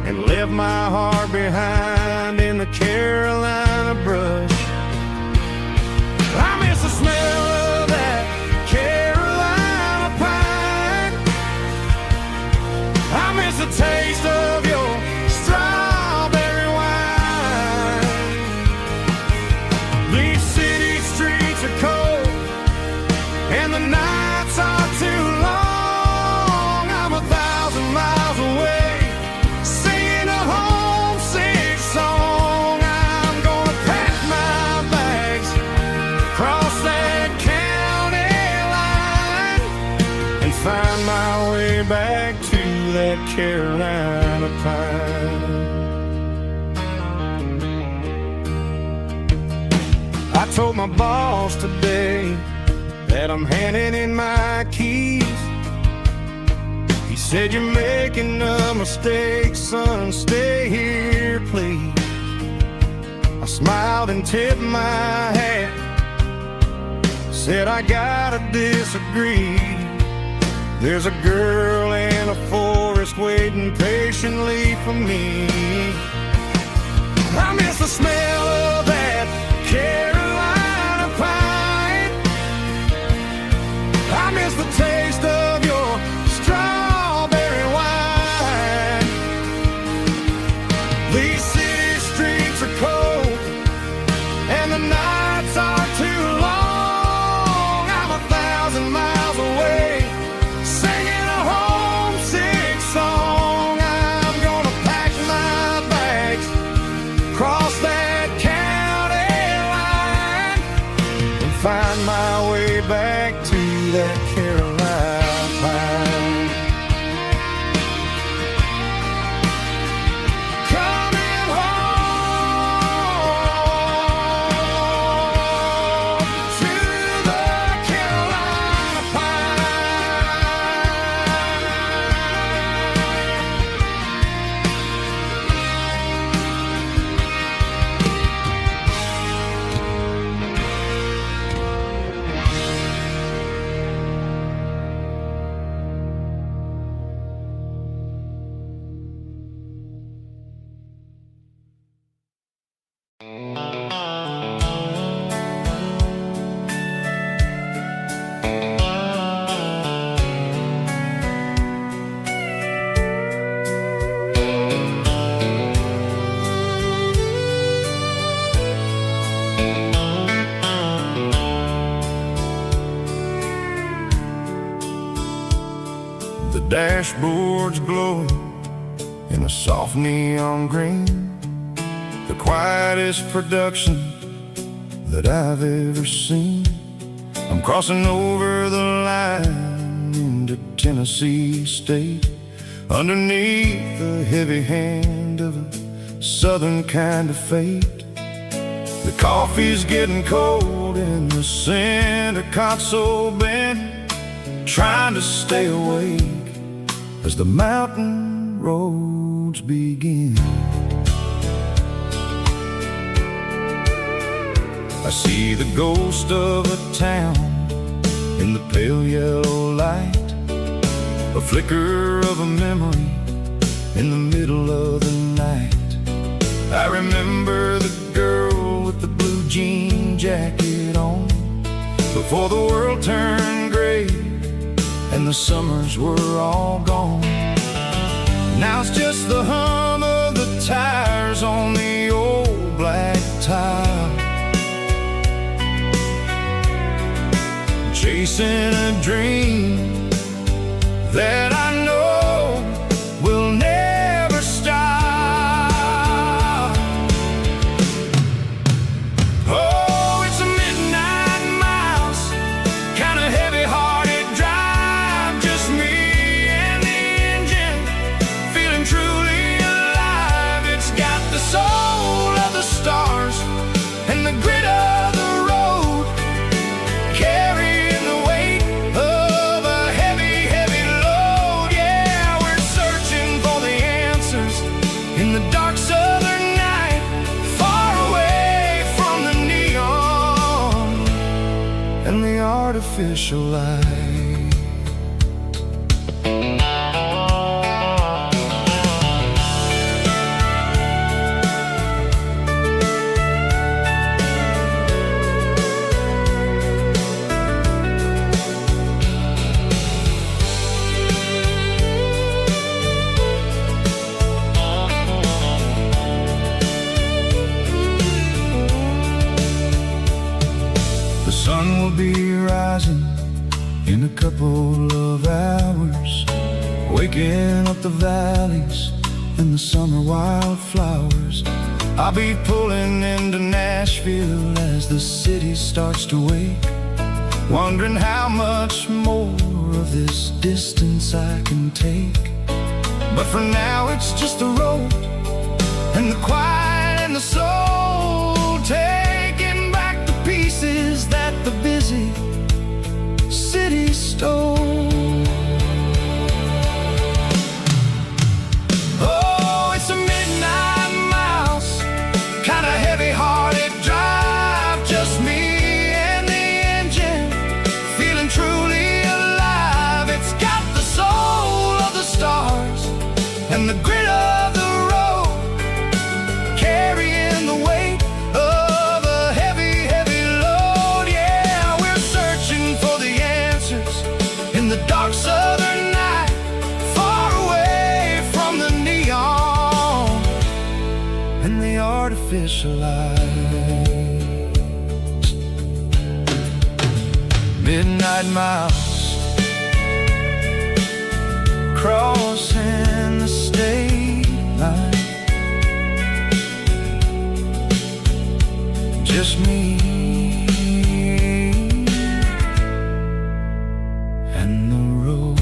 and left my heart behind in the Carolina brush. I miss the smell of that Carolina pine, I miss the taste of your strawberry wine. These city streets are cold and the nights are too long. I'm 1,000 miles away, singing a homesick song. I'm gonna pack my bags, cross that county line, and find my way back to that Carolina pine. told my boss today that I'm handing in my keys. He said, "You're making a mistake, son, stay here, please." I smiled and tipped my hat, said, "I gotta disagree. There's a girl in a forest waiting patiently for me. I miss the smell of that Carolina pine. I miss the taste of your strawberry wine. These city streets are cold and the nights are too long. I'm 1,000 miles away, singing a homesick song. I'm gonna pack my bags, cross that county line, and find my way back to that Carolina pine. Coming home to the Carolina pine. The dashboard's glowing in a soft neon green, the quietest production that I've ever seen. I'm crossing over the line into Tennessee State, underneath the heavy hand of a southern kind of fate. The coffee's getting cold in the center console bin, trying to stay awake as the mountain roads begin. I see the ghost of a town in the pale yellow light, a flicker of a memory in the middle of the night. I remember the girl with the blue jean jacket on, before the world turned gray and the summers were all gone. Now it's just the hum of the tires on the old black tile, chasing a dream that I know will never stop. Oh, it's a midnight miles, kind of heavy-hearted drive, just me and the engine, feeling truly alive. It's got the soul of the stars and the grit of the road, carrying the weight of a heavy, heavy load. Yeah, we're searching for the answers in the dark southern night, far away from the neon and the artificial light. The sun will be rising in a couple of hours, waking up the valleys and the summer wildflowers. I'll be pulling into Nashville as the city starts to wake, wondering how much more of this distance I can take. But for now it's just the road and the quiet and the soul, taking back the peace and the artificial lights. Midnight mouse crossing the state line. Just me and the road.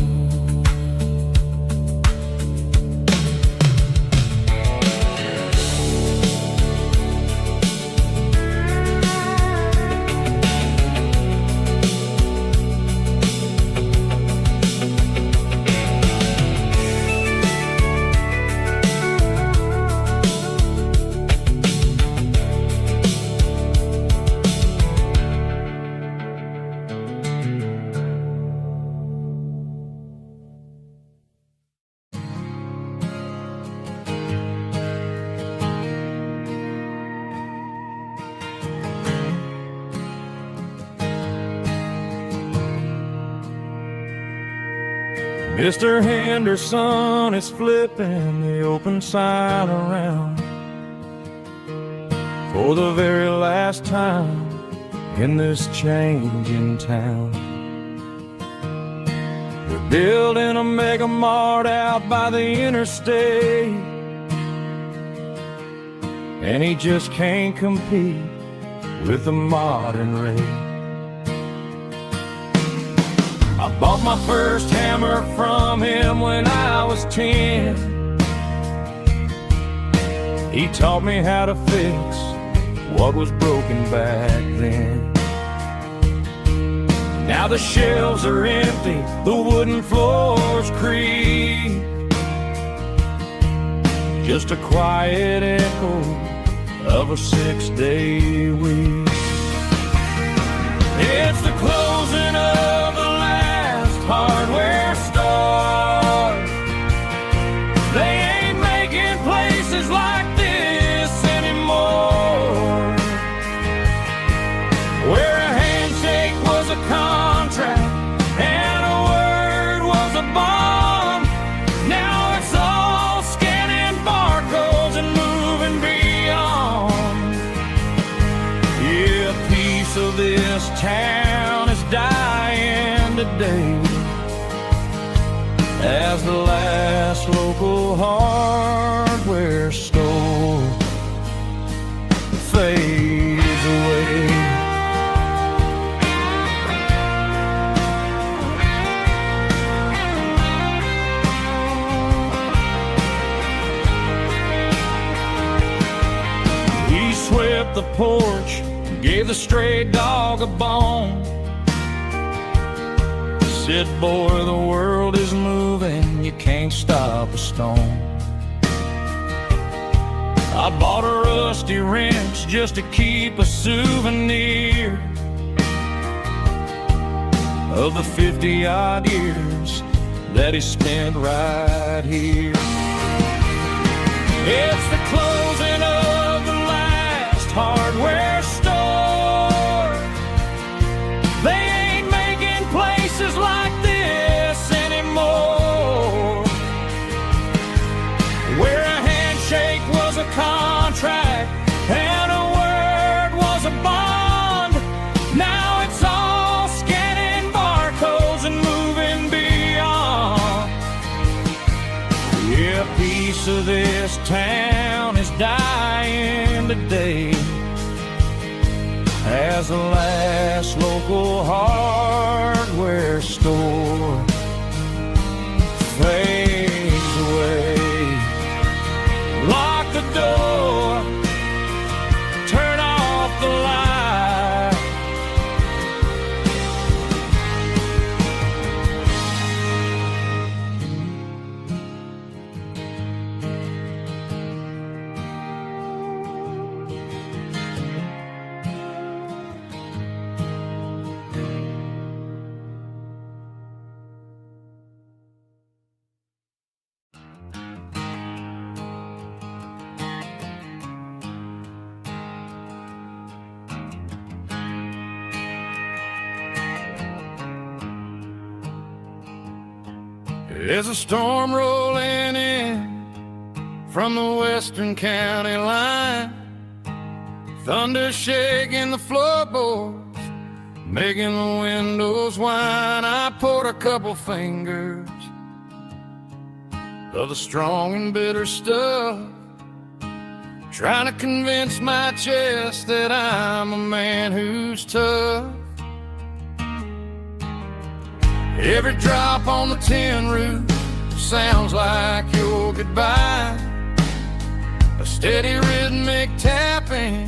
Mr. Henderson is flipping the open sign around for the very last time in this changing town. They're building a mega mart out by the interstate, and he just can't compete with the modern rate. I bought my first hammer from him when I was 10. He taught me how to fix what was broken back then. Now the shelves are empty, the wooden floors creak, just a quiet echo of a 6-day week. It's the closing of the hardware store. They ain't making places like this anymore, where a handshake was a contract and a word was a bond. Now it's all scanning barcodes and moving beyond. Yeah, a piece of this town is dying today as the last local hardware store fades away. He swept the porch, gave the stray dog a bone, said, boy, the world is moving, you can't stop a stone. I bought a rusty wrench just to keep a souvenir of the 50-odd years that he spent right here. It's the closing of the last hardware store. They ain't making places like this anymore, where a handshake was a contract and a word was a bond. Now it's all scanning barcodes and moving beyond. Yeah, a piece of this town is dying today as the last local hardware store fades away. Lock the door, turn off the light. There's a storm rolling in from the western county line. Thunder shaking the floorboards, making the windows whine. I poured a couple fingers of the strong and bitter stuff, trying to convince my chest that I'm a man who's tough. Every drop on the tin roof sounds like your goodbye, a steady rhythmic tapping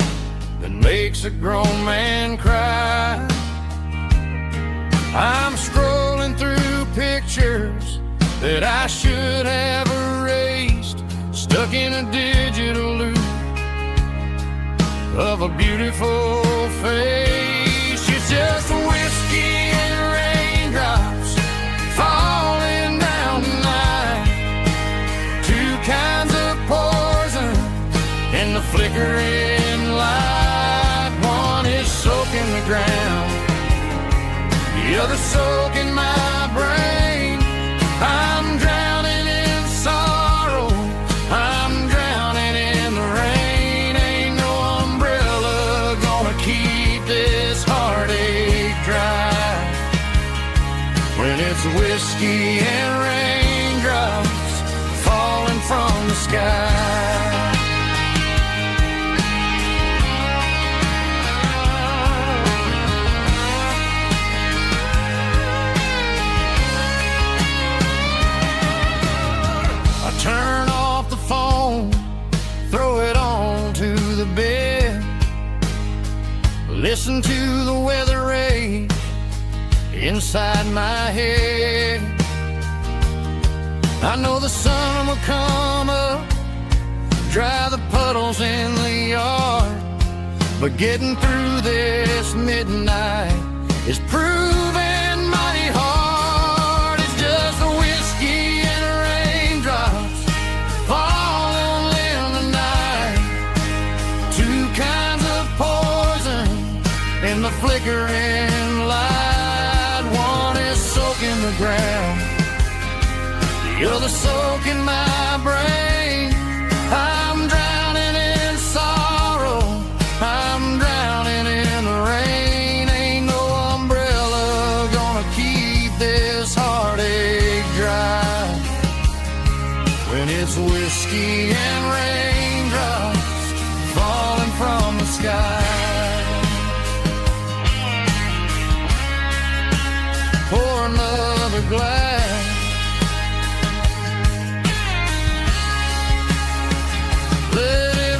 that makes a grown man cry. I'm scrolling through pictures that I should have erased, stuck in a digital loop of a beautiful face. It's just whiskey and raindrops falling down tonight, two kinds of poison in the flickering light. One is soaking the ground, the other soaking my brain. I'm drowning in sorrow, I'm drowning in the rain. Ain't no umbrella gonna keep this heartache dry when it's whiskey and raindrops falling from the sky. Turn off the phone, throw it on to the bed, listen to the weather rage inside my head. I know the sun will come up, dry the puddles in the yard, but getting through this midnight is proving mighty hard. It's just a whiskey and raindrops falling in the night, two kinds of poison in the flickering light. One is soaking the ground, the other soaking my brain. I'm drowning in sorrow, I'm drowning in the rain. Ain't no umbrella gonna keep this heartache dry when it's whiskey and raindrops falling from the sky. Pour another glass, let it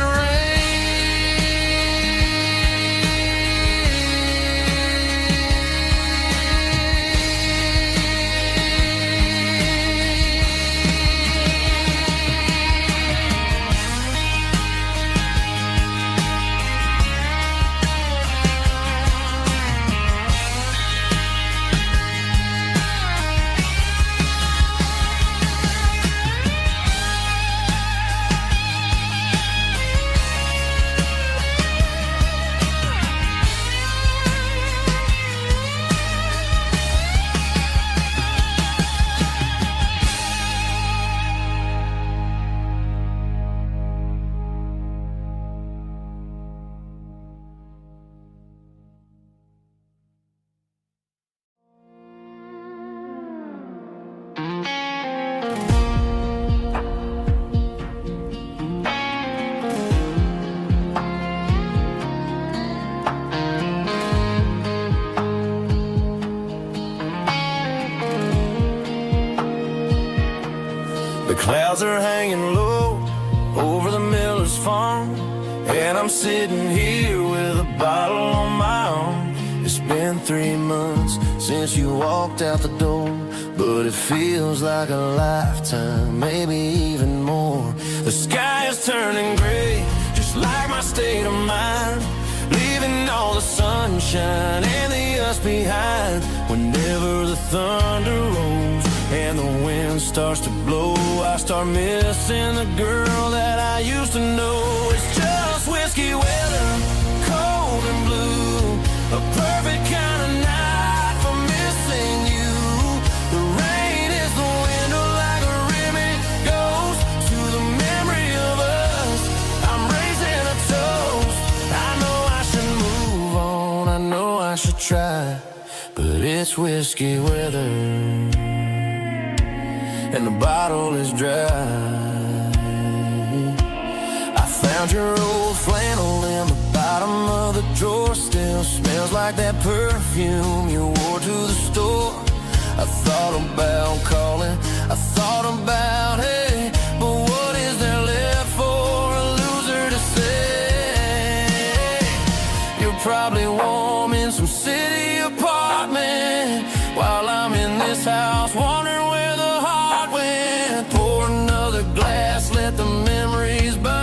The clouds are hanging low over the miller's farm, and I'm sitting here with a bottle on my arm. It's been 3 months since you walked out the door, but it feels like a lifetime, maybe even more. The sky is turning gray, just like my state of mind, leaving all the sunshine and the us behind. Whenever the thunder rolls and the wind starts to blow, I start missing the girl that I used to know. It's just whiskey weather, cold and blue, a perfect kind of night for missing you. The rain is the window like a ribbon goes to the memory of dry, but it's whiskey weather, and the bottle is dry. I found your old flannel in the bottom of the drawer. Still smells like that perfume you wore to the store. I thought about calling, I thought about, hey, but what is there left for a loser to say? You're probably warm in some city apartment, while I'm in this house wondering where the heart went. Pour another glass, let the memories burn.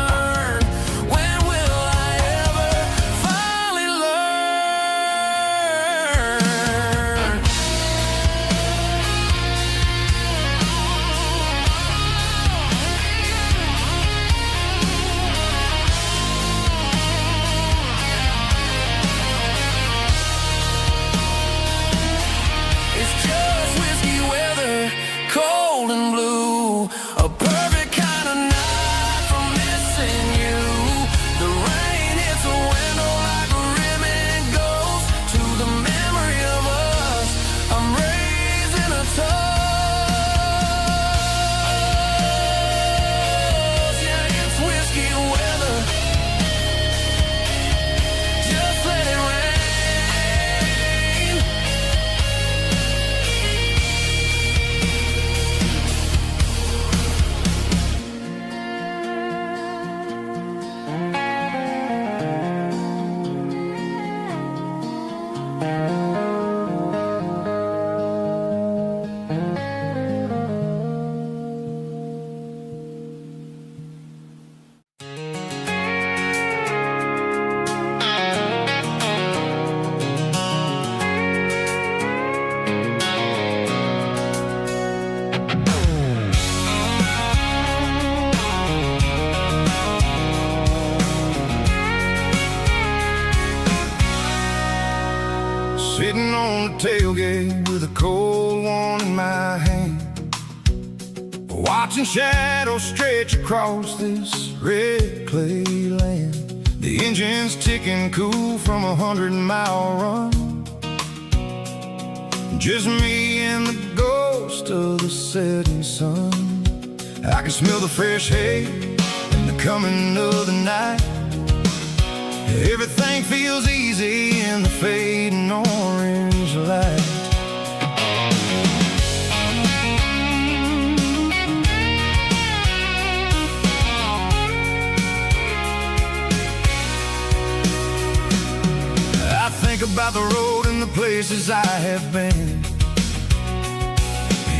Sitting on the tailgate with a cold one in my hand, watching shadows stretch across this red clay land. The engine's ticking cool from a 100-mile run. Just me and the ghost of the setting sun. I can smell the fresh hay and the coming of the night. Everything feels easy in the fading orange light. I think about the road and the places I have been,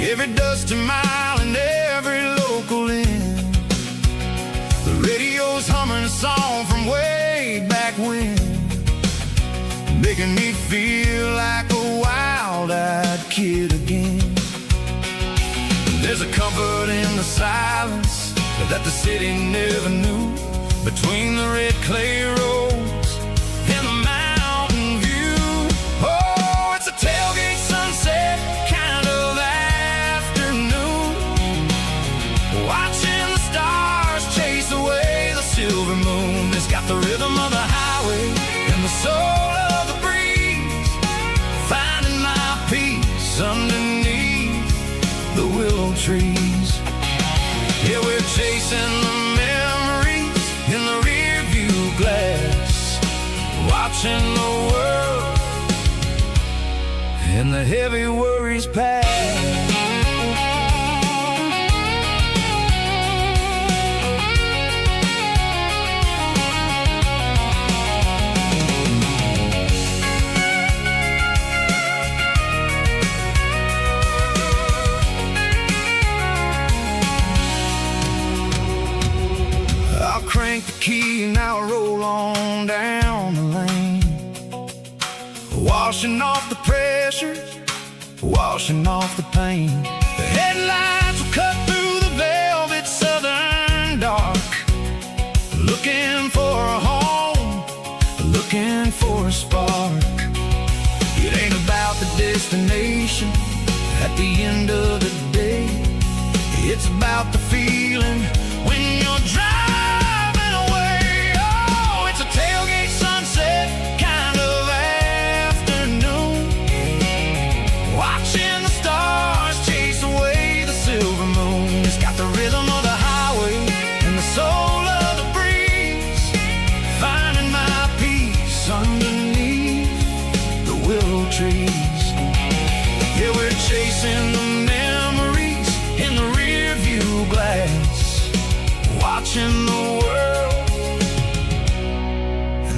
every dusty mile and every local inn. The radio's humming a song from way back when, making me feel like a wild-eyed kid again. There's a comfort in the silence that the city never knew, between the red clay roads and the mountain view. Oh, it's a tailgate sunset kind of afternoon, watching the stars chase away the silver moon. It's got the rhythm of the highway and the soul of the breeze, finding my peace underneath the willow trees. Yeah, we're chasing the memories in the rear view glass, watching the world and the heavy worries pass. Crank the key and I'll roll on down the lane, washing off the pressure, washing off the pain. The headlights will cut through the velvet southern dark, looking for a home, looking for a spark. It ain't about the destination at the end of the day, it's about the feeling when you're driving. Tailgate sunset kind of afternoon,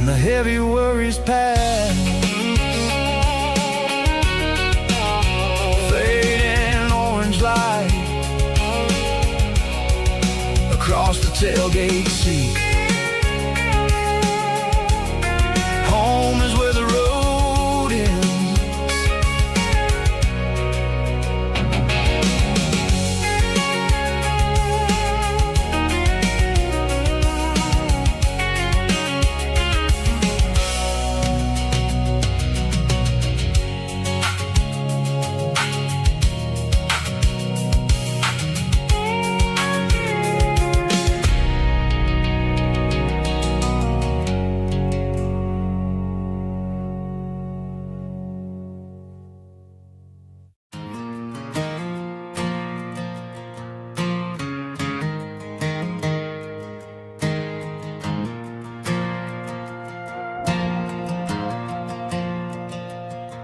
and the heavy worries pass. Fading orange light across the tailgate seat. Home is where the road ends.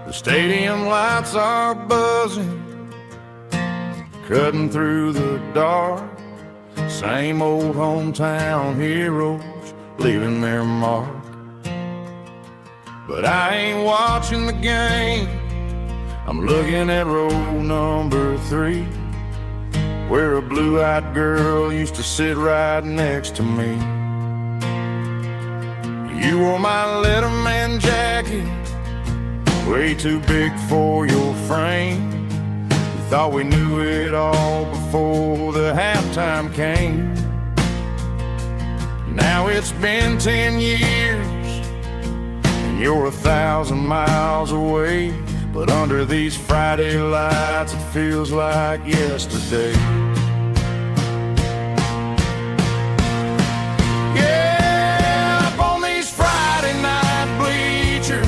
The stadium lights are buzzing, cutting through the dark. Same old hometown heroes leaving their mark. But I ain't watching the game, I'm looking at row number 3, where a blue-eyed girl used to sit right next to me. You wore my Letterman jacket, way too big for your frame. We thought we knew it all before the halftime came. Now it's been 10 years and you're 1,000 miles away, but under these Friday lights it feels like yesterday. Yeah, up on these Friday night bleachers,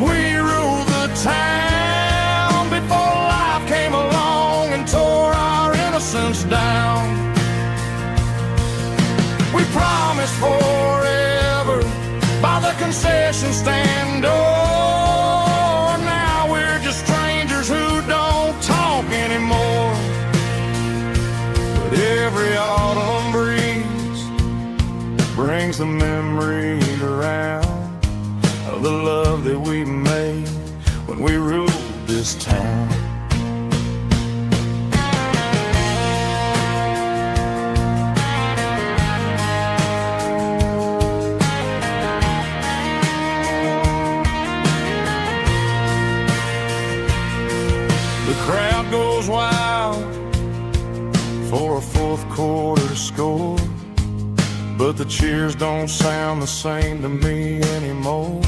we ruled the town before life came along and tore our innocence down. We promised forever by the concession stand door. Now we're just strangers who don't talk anymore. But every autumn breeze brings the memory around of the love that we made when we ruled this town. The crowd goes wild for a fourth quarter score, but the cheers don't sound the same to me anymore.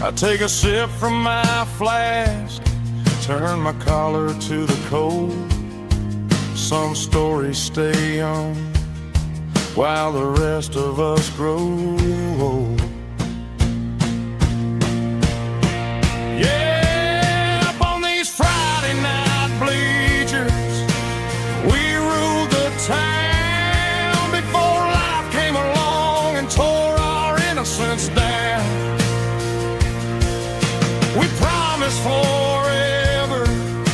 I take a sip from my flask, turn my collar to the cold. Some stories stay young while the rest of us grow old. Yeah, up on these Friday night bleachers, we ruled the town before life came along and tore our innocence down. We promised forever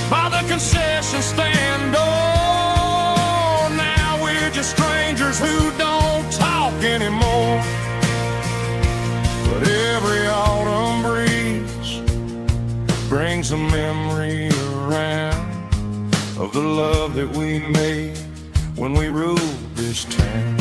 by the concession stand door. Now we're just strangers who don't talk anymore. But every autumn breeze brings a memory around of the love that we made when we ruled this town.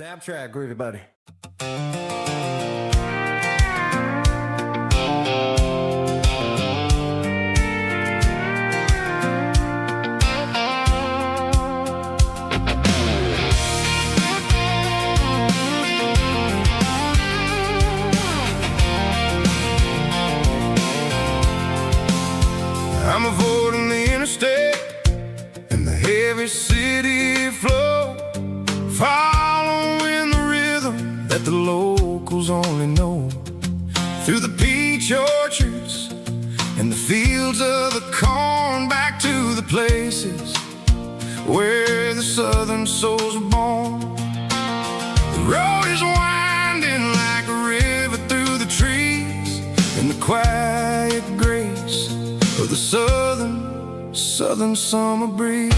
Snap track, groovy buddy. I'm avoiding the interstate and the heavy city flow, following the rhythm that the locals only know. Through the peach orchards and the fields of the corn, back to the places where the southern souls are born. The road is winding like a river through the trees, and the quiet grace of the southern summer breeze.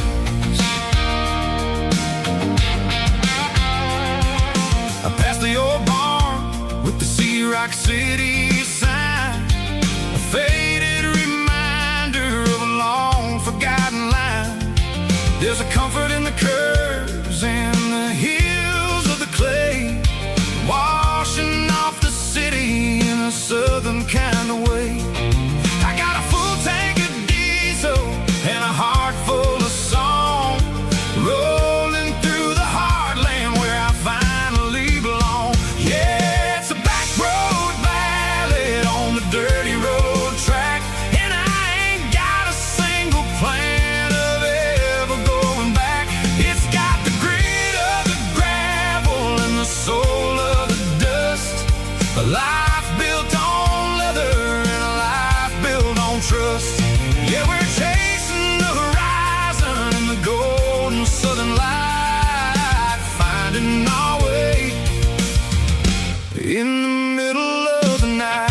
I passed the old barn with the Sea Rock City sign, a faded reminder of a long forgotten line. There's a comfort in the curves and the hills of the clay, washing off the city in a southern kind of way. I got a full tank of diesel and a heart full of song, rolling through the heartland where I finally belong. Yeah, it's a back road ballad on the dirty road track, and I ain't got a single plan of ever going back. It's got the grit of the gravel and the soul of the dust, a life built on leather and a life built on trust. Yeah, we're chasing the horizon in the golden southern light, finding our way in the middle of the night.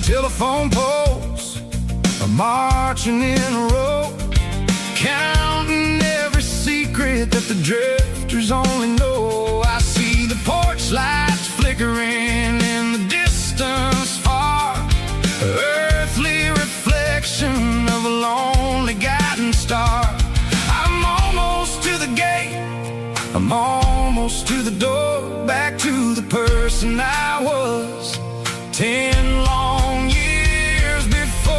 Telephone poles are marching in a row, counting every secret that the drifters only know. I see the porch lights flickering in the distance far, earthly reflection of a lonely guiding star. I'm almost to the gate, I'm almost to the door, back to the person I was 10 long years before.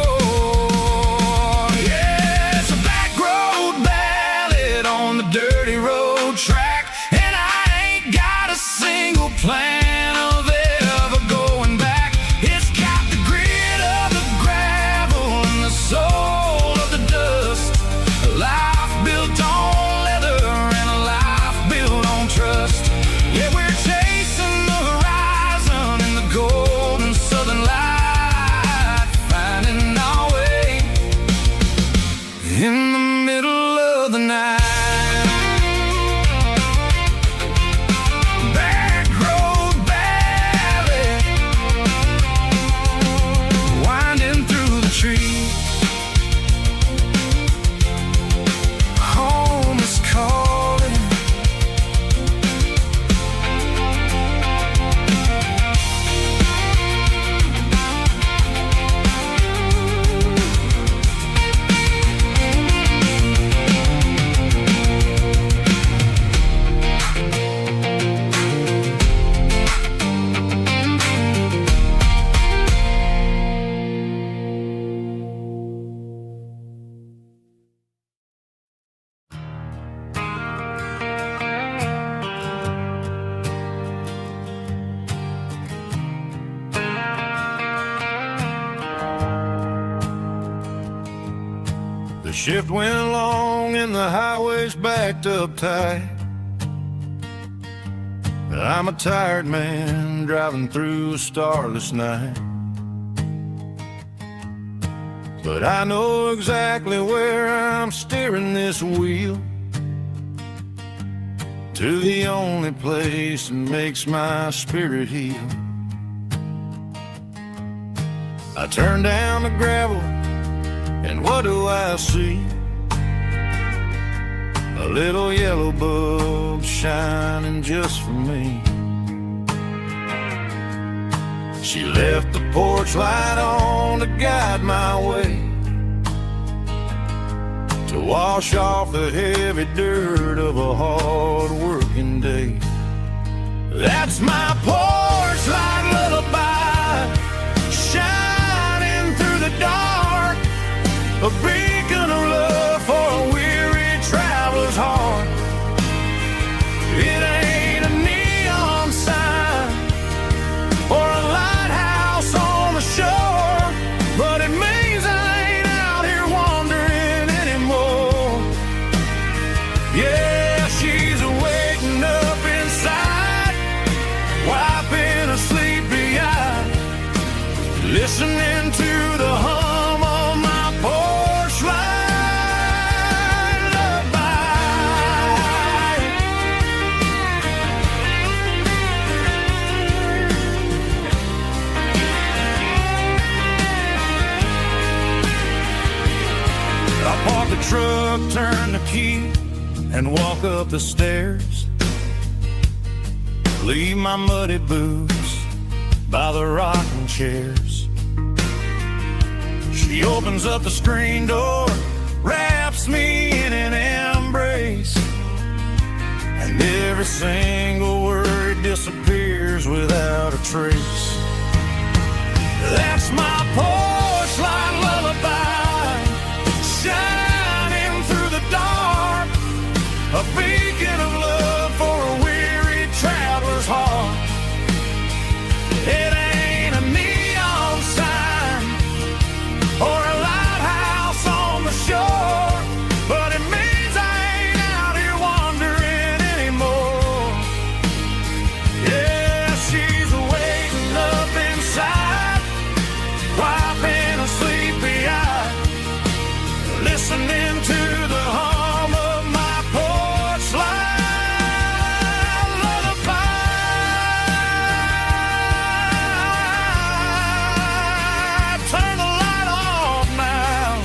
Yeah, it's a back road ballad on the dirty road track, and I ain't got a single plan of ever going back. It's got the grit of the gravel and the soul of the dust, a life built on leather and a life built on trust. Yeah, we're chasing the horizon in the golden southern light, finding our way in the middle of the night. Back road ballad, winding through the trees. Home is calling. The shift went along and the highway's backed up tight. I'm a tired man driving through a starless night, but I know exactly where I'm steering this wheel, to the only place that makes my spirit heal. I turn down the gravel, and what do I see? a little yellow bulb shining just for me. She left the porch light on to guide my way, to wash off the heavy dirt of a hard-working day. That's my porch light lullaby, shining through the dark, a beacon of love for a weary traveler's heart. It ain't a neon sign or a lighthouse on the shore, but it means I ain't out here wandering anymore. Yeah, she's waking up inside, wiping a sleepy eye, listening to the hum of my porch light lullaby. I park the truck, turn the key, and walk up the stairs. Leave my muddy boots by the rocking chairs. She opens up the screen door, wraps me in an embrace, and every single word disappears without a trace. That's my porch light lullaby, shining through the dark, a beacon of love for a weary traveler's heart. It ain't a neon sign or a lighthouse on the shore, but it means I ain't out here wandering anymore. Yeah, she's waiting up inside, wiping a sleepy eye, listening to the hum of my porch light lullaby. Turn the light off now.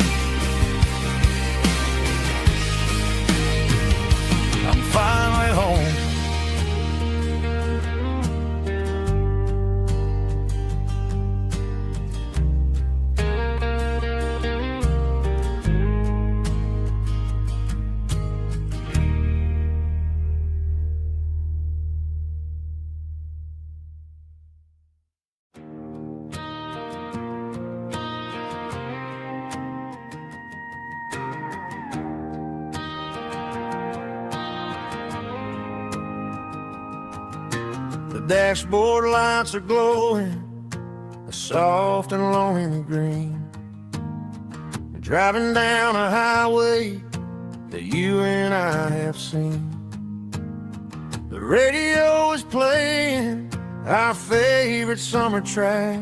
I'm finally home. The dashboard lights are glowing, a soft and lonely green. You're driving down a highway that you and I have seen. The radio is playing our favorite summer track,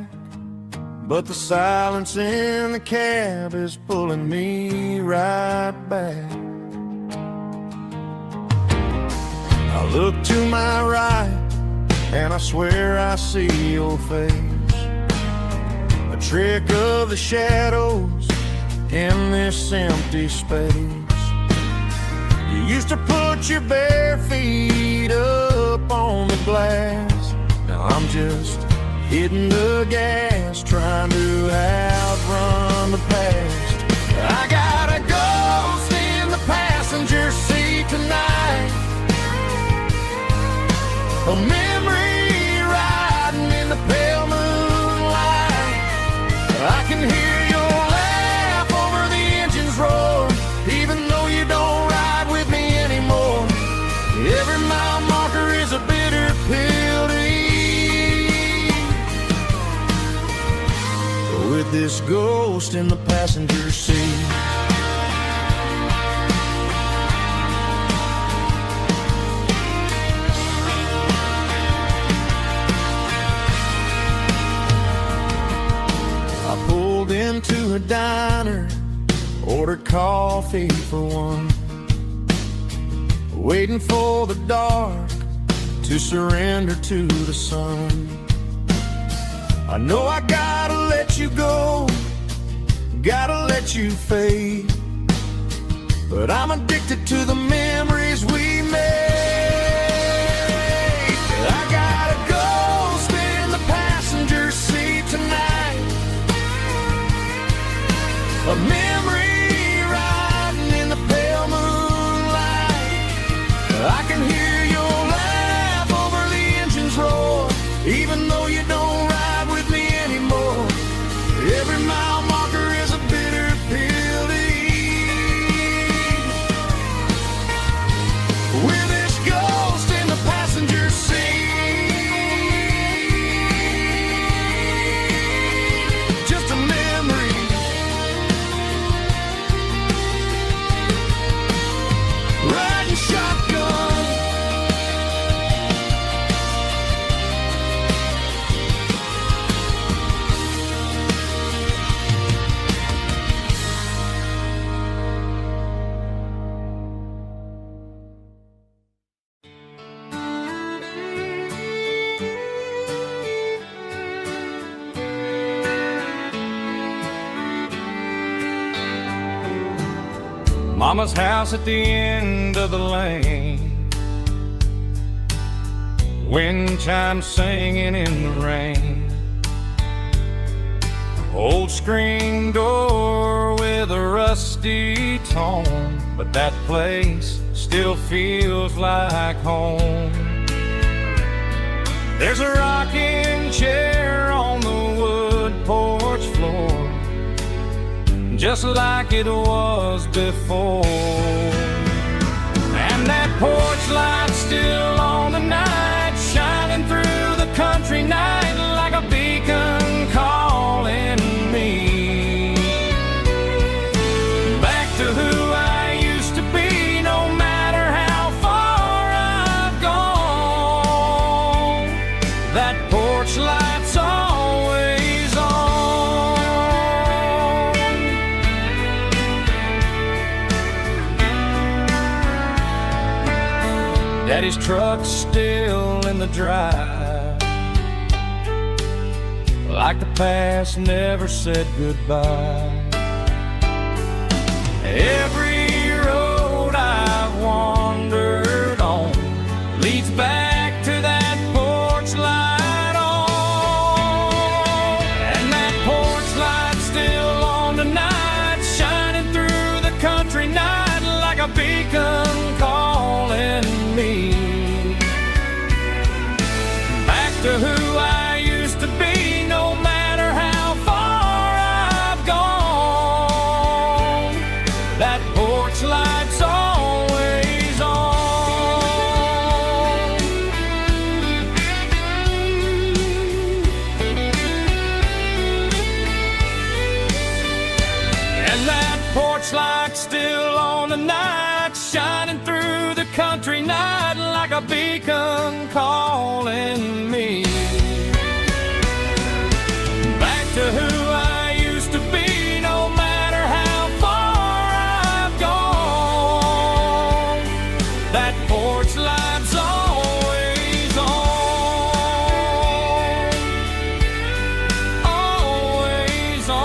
but the silence in the cab is pulling me right back. I look to my right, and I swear I see your face, a trick of the shadows in this empty space. You used to put your bare feet up on the glass. Now I'm just hitting the gas, trying to outrun the past. I got a ghost in the passenger seat tonight, a memory riding in the pale moonlight. I can hear your laugh over the engine's roar, even though you don't ride with me anymore. Every mile marker is a bitter pill to eat, with this ghost in the passenger seat. Into a diner, ordered coffee for one, waiting for the dark to surrender to the sun. I know I gotta let you go, gotta let you fade, but I'm addicted to the memories we made. I got a ghost in the passenger seat tonight, a memory riding in the pale moonlight. I can hear your laugh over the engine's roar, even though you don't ride with me anymore. Every mile marker is a bitter pill to eat. With this ghost in the passenger seat, just a memory. Riding shotgun. Mama's house at the end of the lane, wind chimes singing in the rain. Old screen door with a rusty tone, but that place still feels like home. There's a rocking chair on the wood porch floor, just like it was before. And that porch light still on the night, shining through the country night like a beacon calling me back to who I used to be. No matter how far I've gone, that porch light's always on. Daddy's truck's still in the drive, like the past never said goodbye. Every road I've wandered on leads back to that porch light on. And that porch light's still on tonight, shining through the country night like a beacon calling me back to who I used to be. No matter how far I've gone, that porch light's always on. And that porch light's still on tonight, shining through the country night like a beacon calling me back to who I used to be. No matter how far I've gone, that porch light's always on, always on.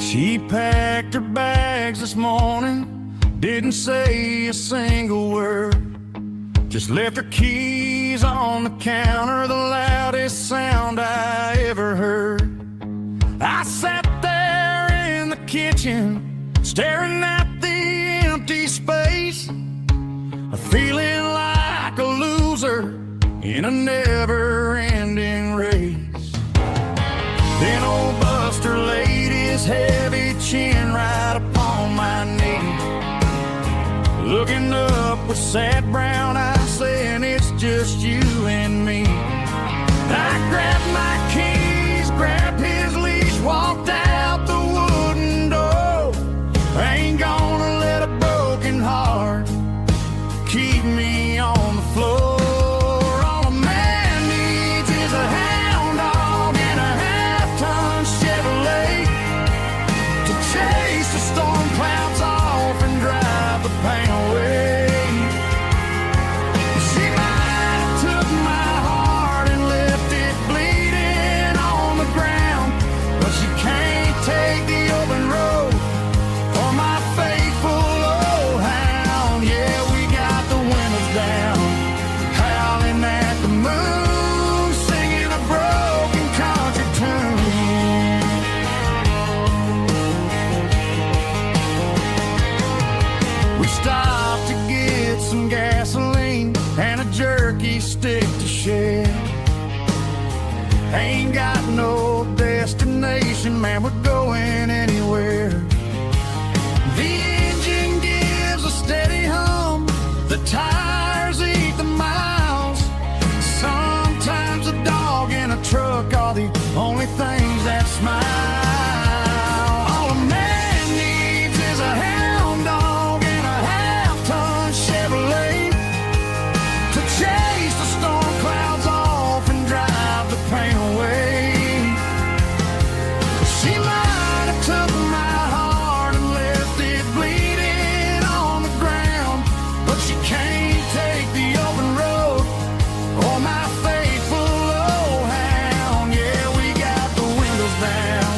She packed her bags this morning, didn't say a single word, just left her keys on the counter, the loudest sound I ever heard. I sat there in the kitchen, staring at the empty space, feeling like a loser in a never-ending race. Then old Buster laid his heavy chin right upon my knee, looking up with sad brown eyes, saying it's just you and me. I grabbed my keys, grabbed his leash, walked out the wooden door. I ain't gonna let a broken heart keep me on the floor. On a We stopped to get some gasoline and a jerky stick to share. Ain't got no destination, man, we're going anywhere. The engine gives a steady hum, the tires eat the miles. Sometimes a dog in a truck are the only things that smile. All a man needs is a hound dog and a half-ton Chevrolet to chase the storm clouds off and drive the pain away. She might have took my heart and left it bleeding on the ground, but she can't take the open road or my faithful old hound. Yeah, we got the windows down,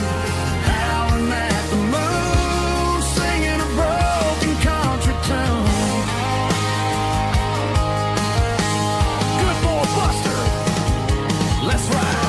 howling at the moon, singing a broken country tune. Good boy Buster, let's ride.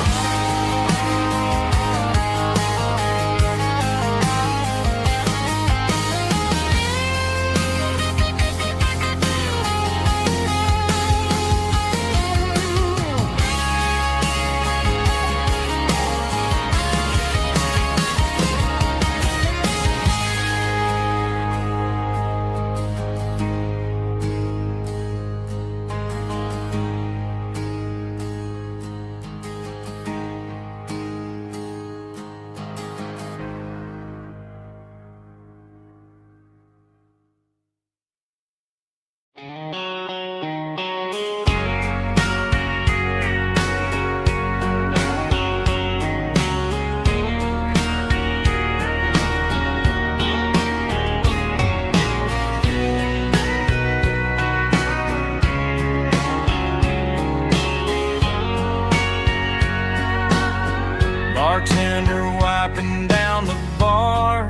Bartender wiping down the bar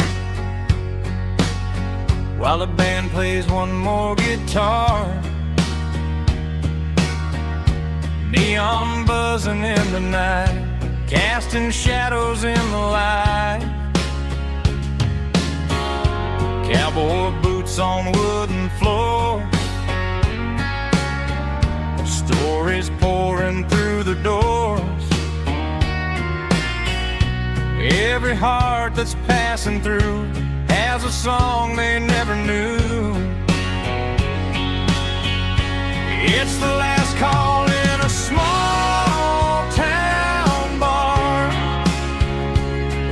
while the band plays one more guitar. Neon buzzing in the night, casting shadows in the light. Cowboy boots on wooden floors, stories pouring through the doors. Every heart that's passing through has a song they never knew. It's the last call in a small town bar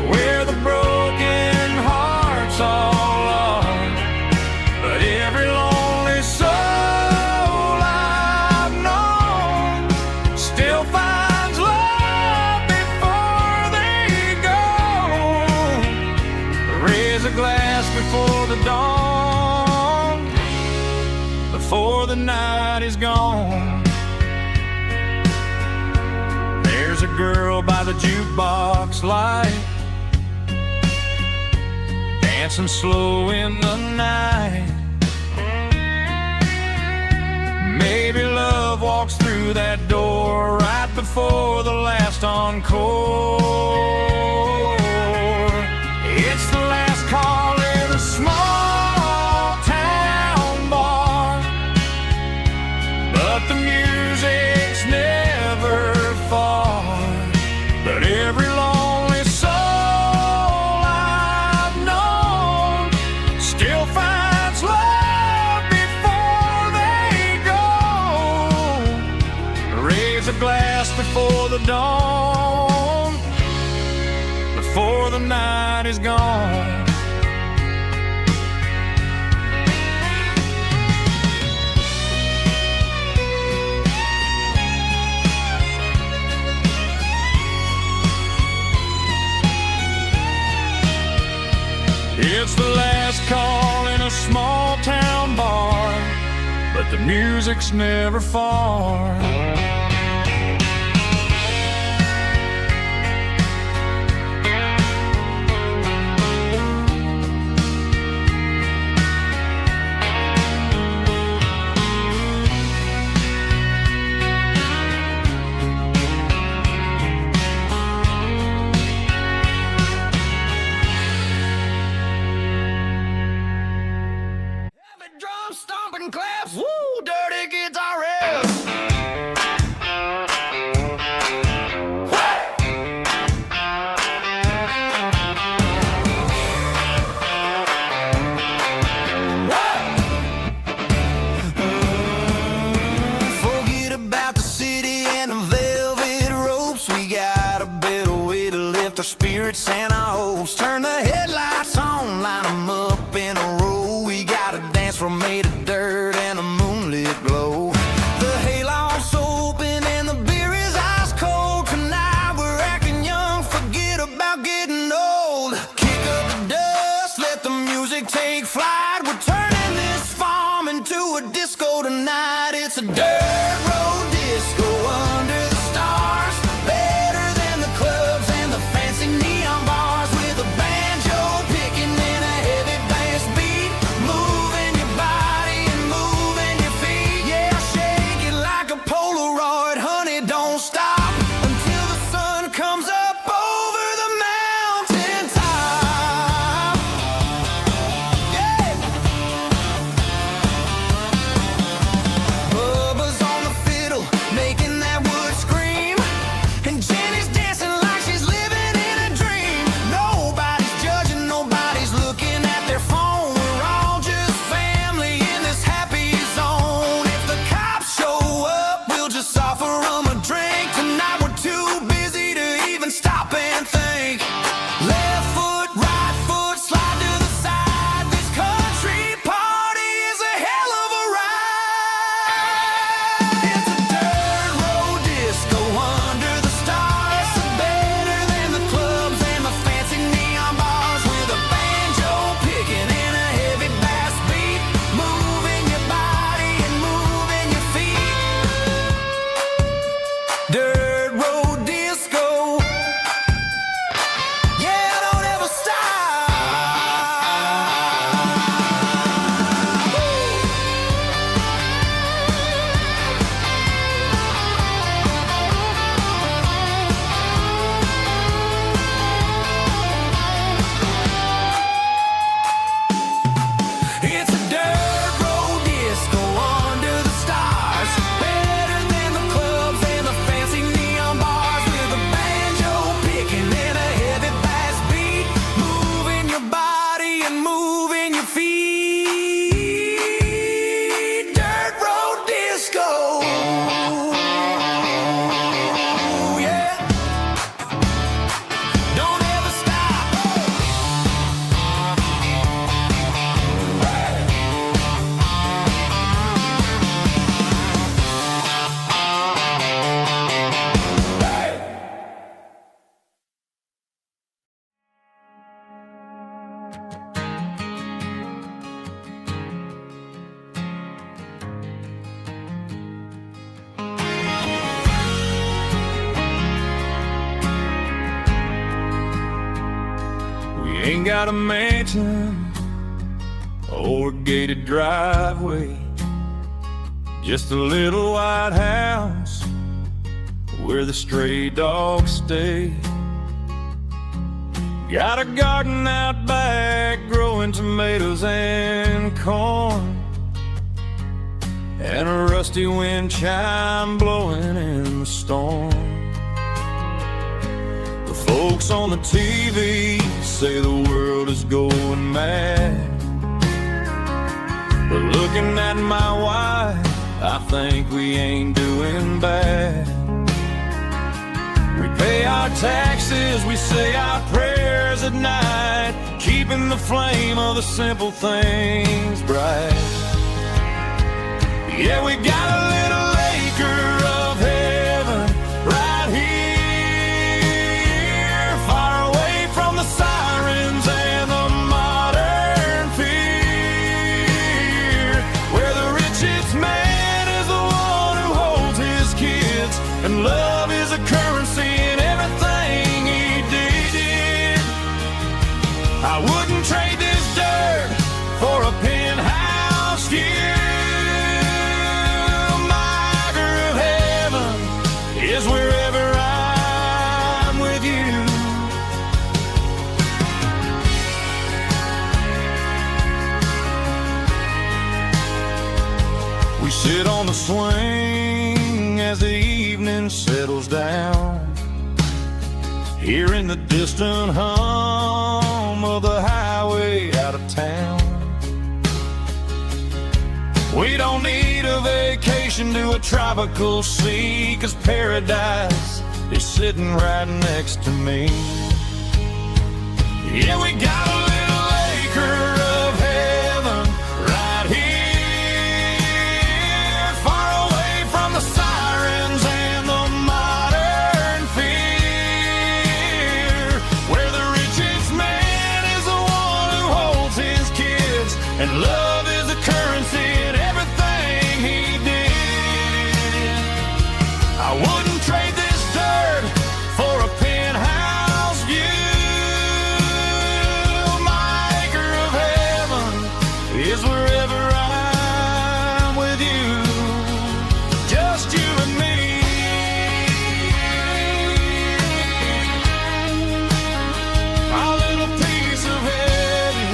where the broken hearts all are. But every lonely soul I've known still finds love before they go. Raise a glass before the dawn, before the night is gone. There's a girl by the jukebox light, dancing slow in the night. Maybe love walks through that door right before the last encore. It's the last call in a small town bar, but the music's never far. But every lonely soul I've known still finds love before they go. Raise a glass before the dawn, before the night is gone. It's the last call in a small town bar, but the music's never far. stomp, stomping claps. Woo, dirty guitar riffs. Forget about the city and the velvet ropes. We got a better way to lift our spirits and our hopes. Turn the headlights on, line them up in a row. We got a dance floor made of dirt and a moonlit glow. The hayloft's open and the beer is ice cold. Tonight we're acting young, forget about getting old. Kick up the dust, let the music take flight. We're turning this farm into a disco tonight. It's a dirt road disco under the stars. Better than the clubs and the fancy neon bars. With a banjo picking and a heavy bass beat. Moving your body and moving your feet. Yeah, shake it like a Polaroid, honey, don't stop until the sun comes up over the mountain top. Yeah. Bubba's on the fiddle, making that wood scream. And Jenny's dancing like she's living in a dream. Nobody's judging, nobody's looking at their phone. We're all just family in this happy zone. If the cops show up, we'll just offer them a drink. Tonight we're too busy to even stop and think. Left foot, right foot, slide to the side. This country party is a hell of a ride. It's a dirt road disco under the stars. Better than the clubs and the fancy neon bars. With a banjo picking and a heavy bass beat. Moving your body and moving your feet. Dirt road disco. Yeah, don't ever stop. It's a dirt road disco under the stars. Better than the clubs and the fancy neon bars. With a banjo picking and a heavy bass beat. Moving your body and moving your feet. Dirt road disco. Yeah. Don't ever stop. We ain't got a mansion or a gated driveway, just a little white house where the stray dogs stay. Got a garden out back growing tomatoes and corn, and a rusty wind chime blowing in the storm. The folks on the TV say the world is going mad, but looking at my wife, I think we ain't doing bad. We pay our taxes, we say our prayers at night, keeping the flame of the simple things bright. Yeah, we got a little acre of heaven right here, far away from the sirens and the modern fear, where the richest man is the one who holds his kids, and love is a currency in everything he did. I wouldn't trade this dirt for a penthouse view. We sit on the swing as the evening settles down, hearing the distant hum of the highway out of town. We don't need a vacation to a tropical sea, 'cause paradise is sitting right next to me. Yeah, we got a little acre of heaven right here, far away from the sirens and the modern fear, where the richest man is the one who holds his kids, and love is the currency in everything he did. I wouldn't trade this dirt for a penthouse view. My acre of heaven is wherever I'm with you, just you and me. Our little piece of heaven.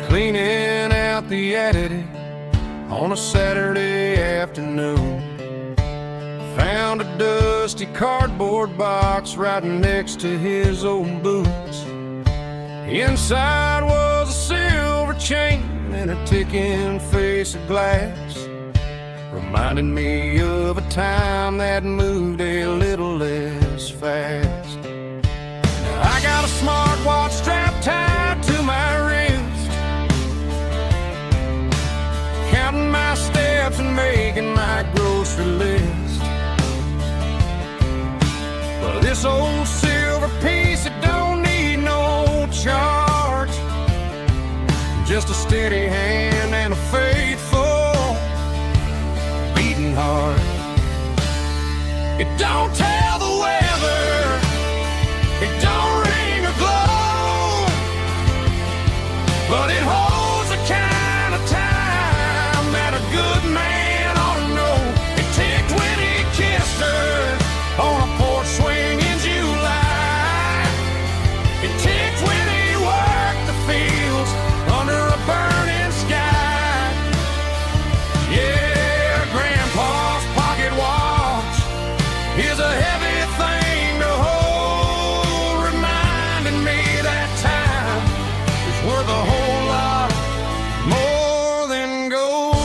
Cleaning out the attic on a Saturday afternoon, found a dusty cardboard box right next to his old boots. Inside was a silver chain and a ticking face of glass, reminding me of a time that moved a little less fast. Now I got a smartwatch strapped tied to my wrist, counting my steps and making my grocery list. But this old silver piece, it don't need no charge, just a steady hand and a faithful beating heart. It don't tell the weather, it don't ring or glow, but it holds the kind of time that a good man ought to know. It ticked when he kissed her on a porch swing in July. It ticked when he worked the fields under a burning sky. Yeah, Grandpa's pocket watch is a heavy thing to hold, reminding me that time is worth a whole lot more than gold.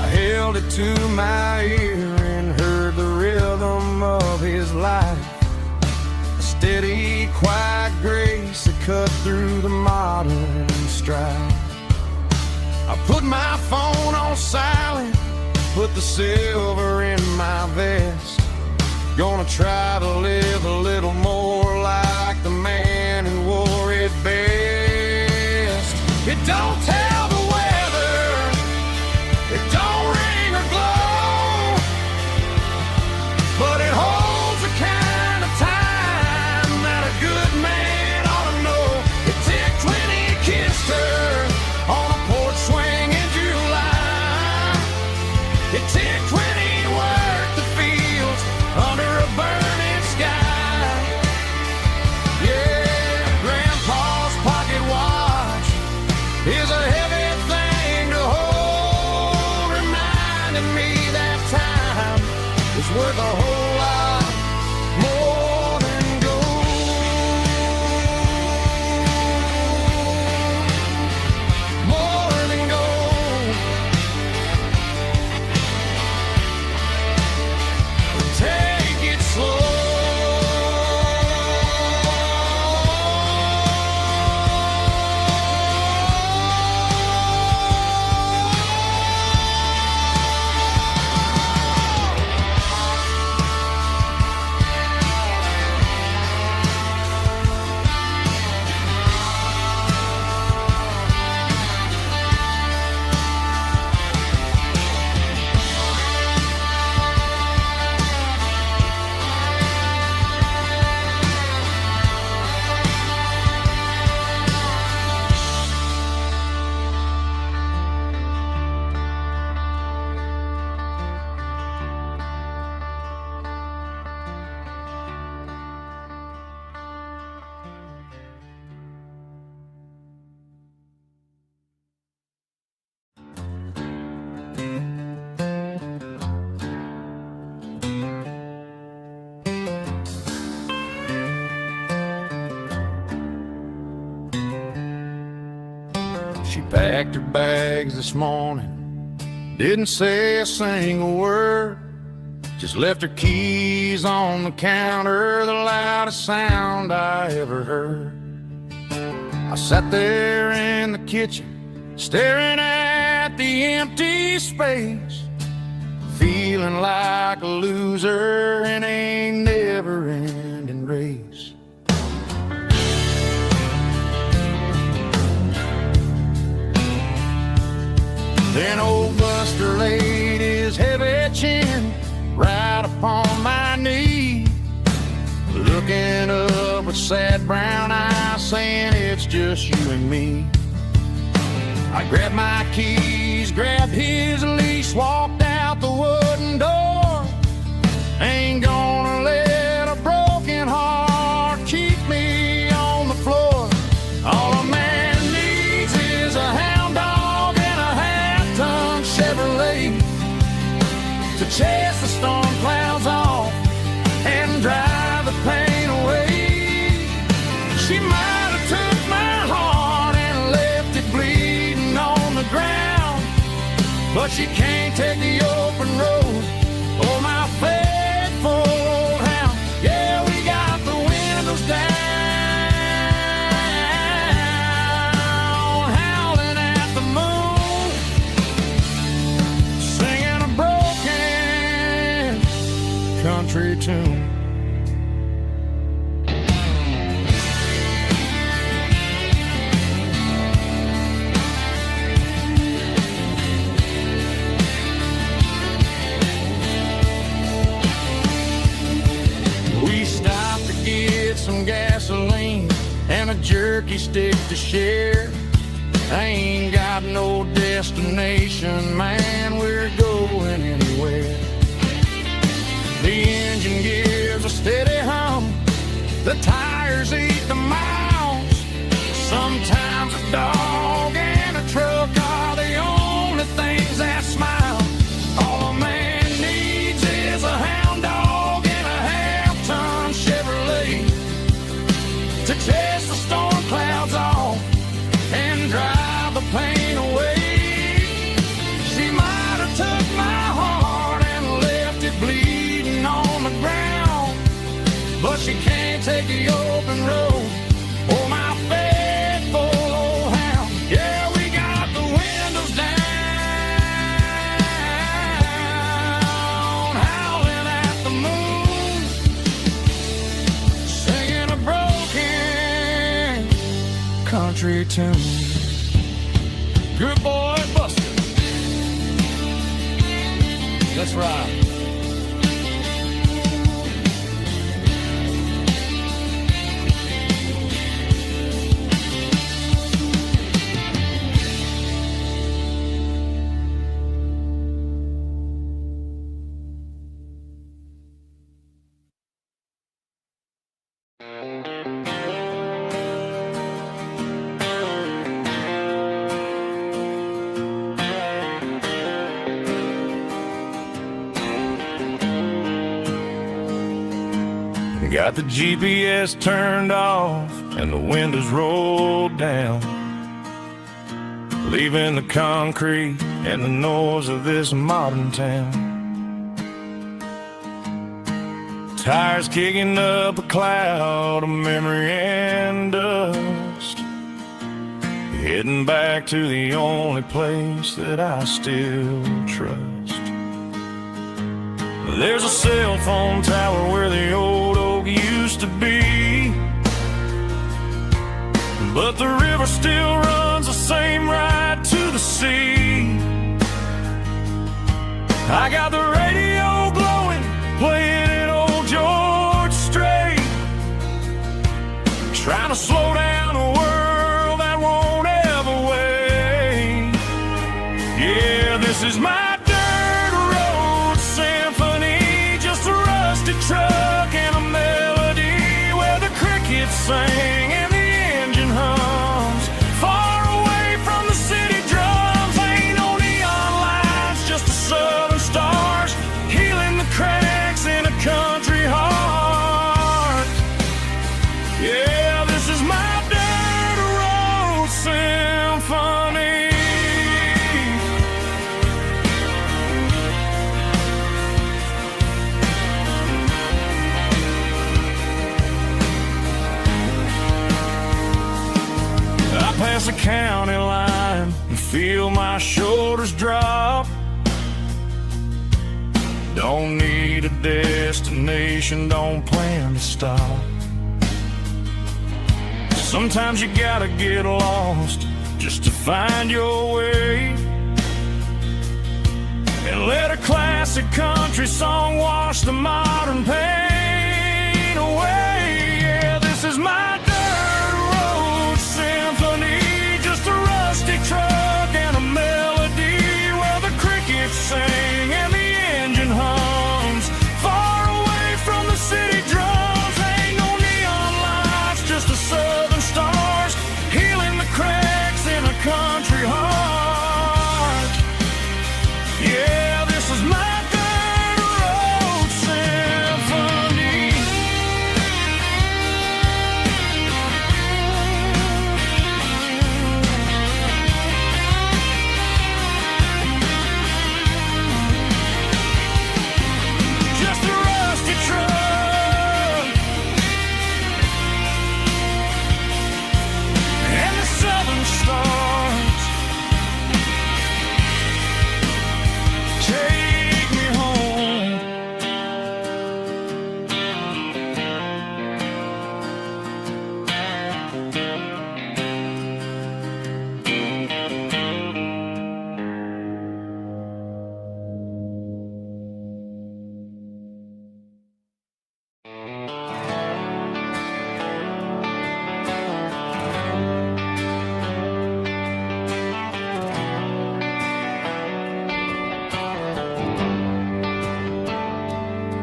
I held it to my ear and heard the rhythm of his life, a steady, quiet grace that cut through the modern strife. I put my phone on silent, put the silver in my vest, gonna try to live a little more like the man who wore it best. It don't tell the weather, it don't ring or glow, but it holds the kind of time that a good man ought to know. It ticked when he kissed her on a porch swing in July. It ticked when he worked the fields under a burning sky. Yeah, Grandpa's pocket watch is a heavy thing to hold, reminding me that time is worth a whole lot more than gold. More than gold. Take it slow. packed her bags this morning, didn't say a single word, just left her keys on the counter, the loudest sound I ever heard. I sat there in the kitchen, staring at the empty space, feeling like a loser in a never-ending race. Then old Buster laid his heavy chin right upon my knee, looking up with sad brown eyes, saying it's just you and me. I grabbed my keys, grabbed his leash, walked out the wooden door. Ain't gonna let a broken heart keep me on the floor. All a man needs is a hound dog and a half-ton Chevrolet to chase the storm clouds off and drive the pain away. She might have took my heart and left it bleeding on the ground, but she can't take the open road or my faithful old hound. Yeah, we got the windows down, howling at the moon, singing a broken country tune. We stopped to get some gasoline and a jerky stick to share. I ain't got no destination, man, we're going anywhere. The engine gives a steady hum, the tires eat the miles. Sometimes a dog and a truck are the only things that smile. All a man needs is a hound dog and a half-ton Chevrolet to chase the storm clouds off and drive the pain away. She might have took my heart and left it bleeding on the ground, but she can't take the open road or my faithful old hound. Yeah, we got the windows down, howling at the moon, singing a broken country tune. Good boy, Buster. Let's ride. Got the GPS turned off and the windows rolled down, leaving the concrete and the noise of this modern town. Tires kicking up a cloud of memory and dust, heading back to the only place that I still trust. There's a cell phone tower where the old oak used to be, but the river still runs the same right to the sea. I got the radio glowing, playing it old George Strait, trying to slow down a world that won't ever wait. Yeah, this is my dirt road symphony, just a rusted truck and a melody where the crickets sing and the engine hums. Far away from the city drums, ain't no neon lights, just the southern stars healing the cracks in a country heart. Yeah, this is my dirt road symphony. shoulders drop. Don't need a destination, don't plan to stop. Sometimes you gotta get lost just to find your way, and let a classic country song wash the modern pain away. Yeah, this is my dirt road symphony, just a rusty truck and a melody where the crickets sing and the engine hums, far away from the city drums. Ain't no neon lights, just the southern stars healing the cracks in a country heart. Yeah, this is my dirt road symphony. Just a rusty truck and the southern stars. Take me home.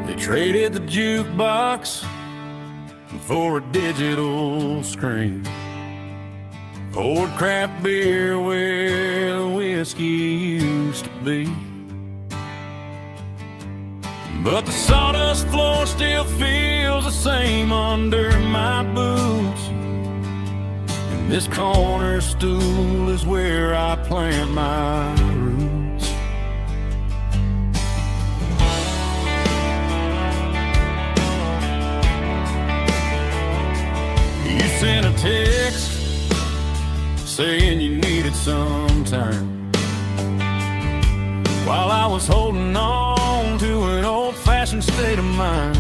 They traded the jukebox for a digital screen, poured craft beer where the whiskey used to be. But the sawdust floor still feels the same under my boots, and this corner stool is where I plant my roots. You sent a text saying you needed some time, while I was holding on to an old-fashioned state of mind.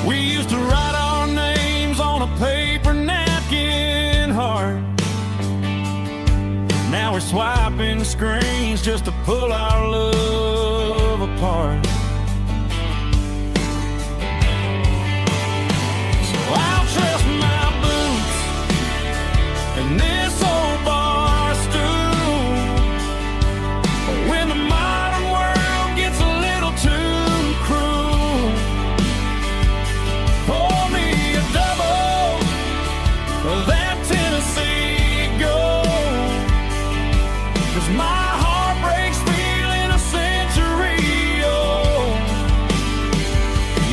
We used to write our names on a paper napkin heart. Now we're swiping screens just to pull our love apart. So I'll trust my boots and this old bar stool. When the modern world gets a little too cruel, pour me a double of that Tennessee Gold, 'cause my heart breaks feeling a century old.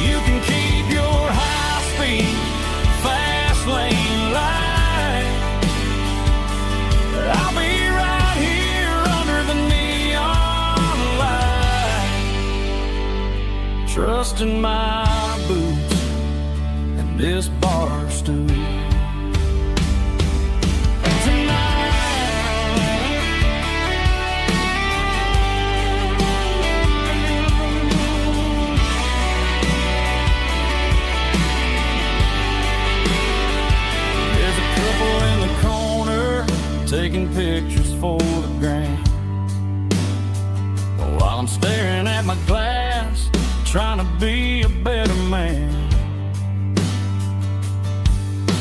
You can keep your high-speed, fast lane light. I'll be right here under the neon light, trusting my boots and this bar stool. There's a couple in the corner taking pictures for the gram, while I'm staring at my glass, trying to be a better man.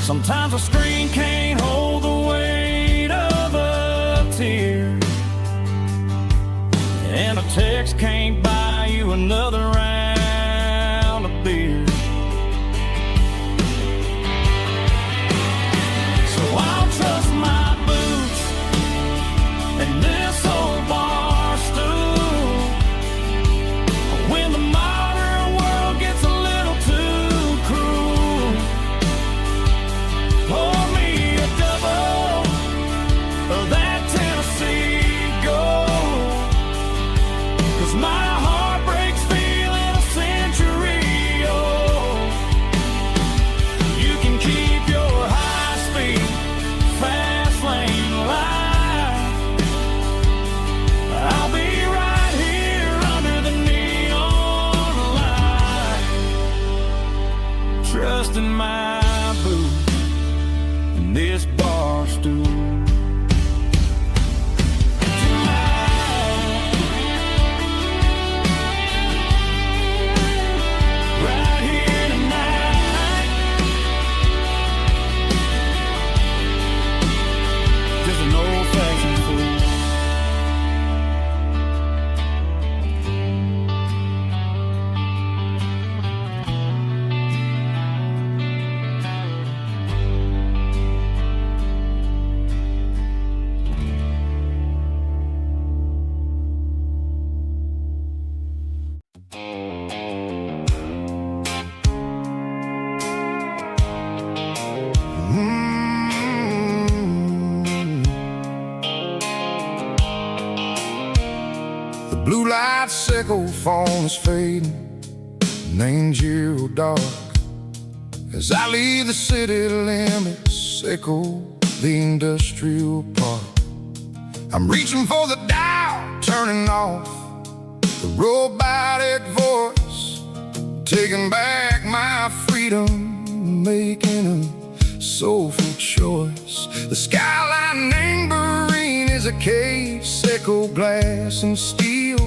Sometimes a screen can't hold the weight of a tear, and a text can't buy you another round of beer. So I'll trust my boots and this old bar stool. When the modern world gets a little too cruel, pour me a double of that Tennessee Gold, 'cause my heart breaks feeling The blue light sickle phone is fading, named Giro dark. As I leave the city limits, echo the industrial park. I'm reaching for the dial, turning off the robotic voice, taking back my freedom, making a soulful choice. The skyline named Marine is a case, echo glass and steel,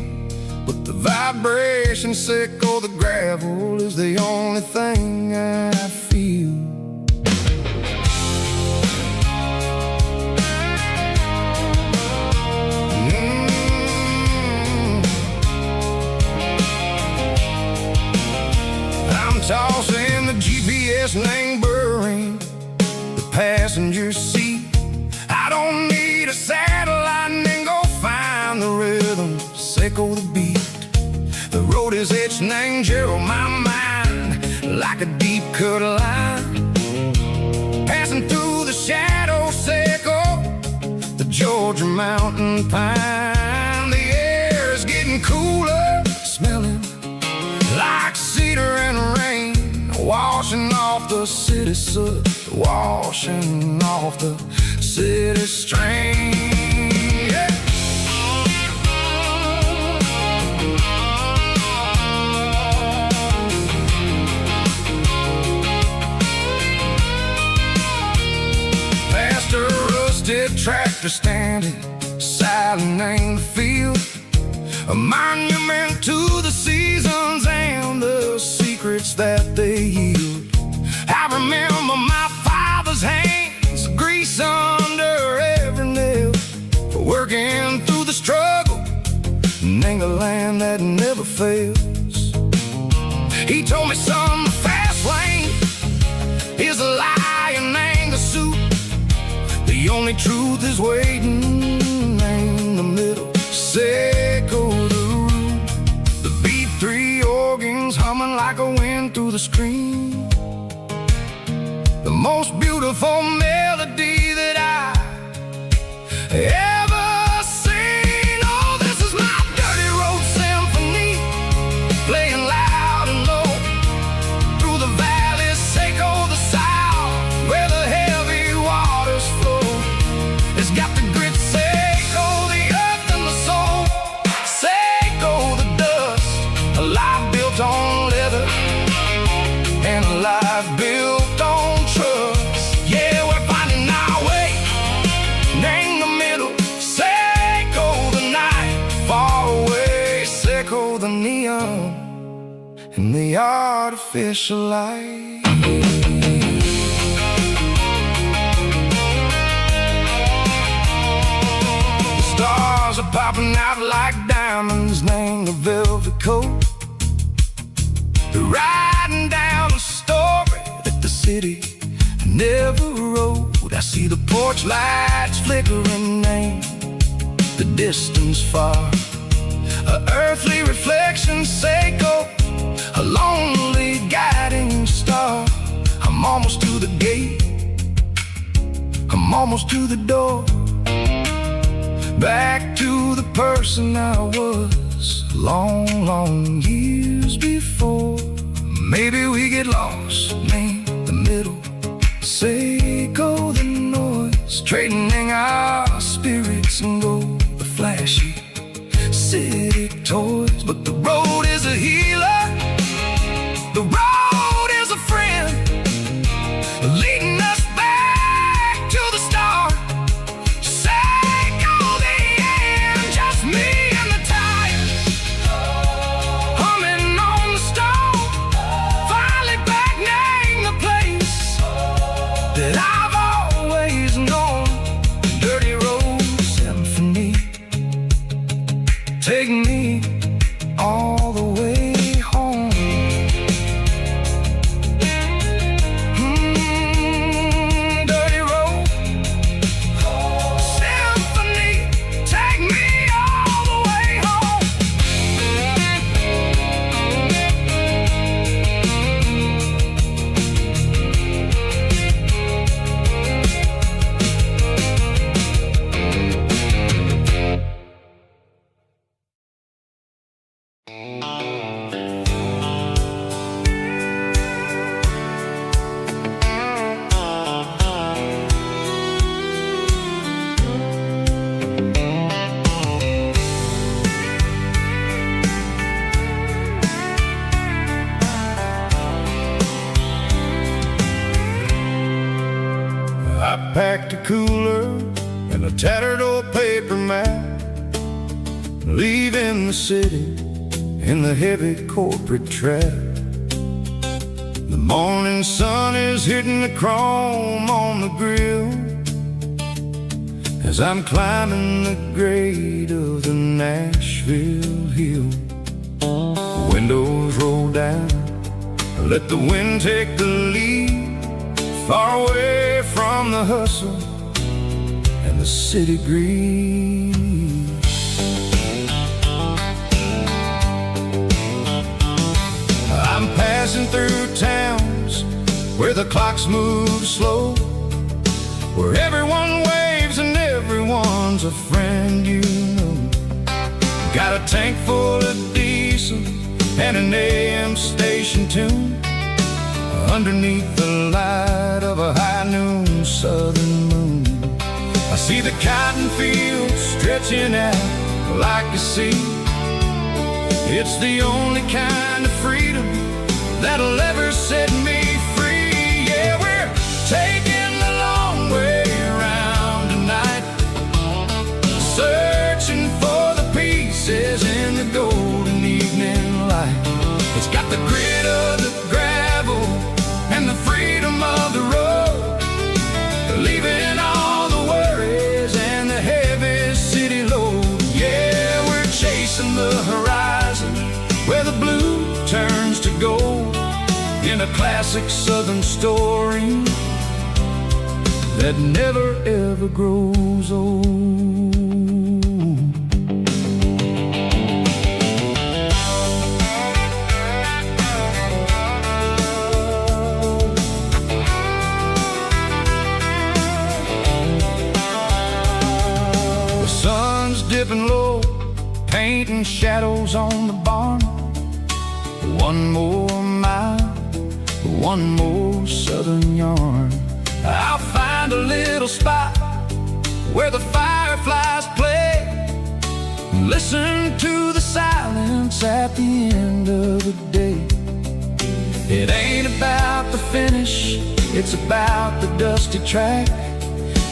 but the vibration sickle, the gravel is the only thing I feel. I'm tossing the GPS neighboring the passenger seat. I don't need a satellite and go find the rhythm, sickle the beat. The road is etched named Gerald, my mind, like a deep cut line. Passing through the shadow sickle, the Georgia mountain pine. The air is getting cooler, smelling like cedar and rain, washing off the city soot, washing off the city strain. Yeah. Past a rusted tractor standing silent in the field, a monument to the seasons and the secrets that they yield. I remember my father's hands, grease under every nail, for working through the struggle, in the land that never fails. He told me, son, the fast lane is a lie and ain't a suit. The only truth is waiting in the middle, sickle the root. The B3 organs humming like a wind through the screen, the most beautiful melody that I ever seen. Oh, this is my dirty road symphony, playing loud and low through the valleys, sickle the south, where the heavy waters flow. It's got the grit, sickle the earth and the soul, sickle the dust, a life built on leather and a life built on trust. Yeah, we're finding our way, name the middle, sickle the night, far away, sickle the neon and the artificial light. The stars are popping out like diamonds, named the velvet coat. They're riding down a story that the city never wrote. I see the porch lights flickering, name the distance far, a earthly reflection, sickle, a lonely guiding star. I'm almost to the gate, I'm almost to the door, back to the person I was long, long years before. Maybe we get lost, name the middle, sickle the noise, trading our spirits and go the flashy city toys. But the road is a healer, the road is a friend, leading us back to the start. Sickle the end, just me and the tires, humming on the stove, finally back, name the place that I've always known. Dirty road symphony, take me all the way home. Dirty road symphony, take me all the way home. I packed a cooler and a tattered old paper map, leaving the city in the heavy corporate trap. The morning sun is hitting the chrome on the grill as I'm climbing the grade of the Nashville hill. Windows roll down, let the wind take the lead, far away from the hustle and the city breeze. I'm passing through towns where the clocks move slow, where everyone waves and everyone's a friend you know. Got a tank full of diesel and an AM station tune underneath the light of a high noon southern moon. I see the cotton fields stretching out like a sea. It's the only kind of freedom that'll ever set me free. Yeah, we're taking the long way around tonight, searching for the pieces in the golden evening light. It's got the grit of the gravel and the freedom of the road, leaving all the worries and the heavy city load. Yeah, we're chasing the horizon where the blue turns to gold, in a classic southern story that never ever grows old. Dipping low, painting shadows on the barn. One more mile, one more southern yarn. I'll find a little spot where the fireflies play, listen to the silence at the end of the day. It ain't about the finish, it's about the dusty track.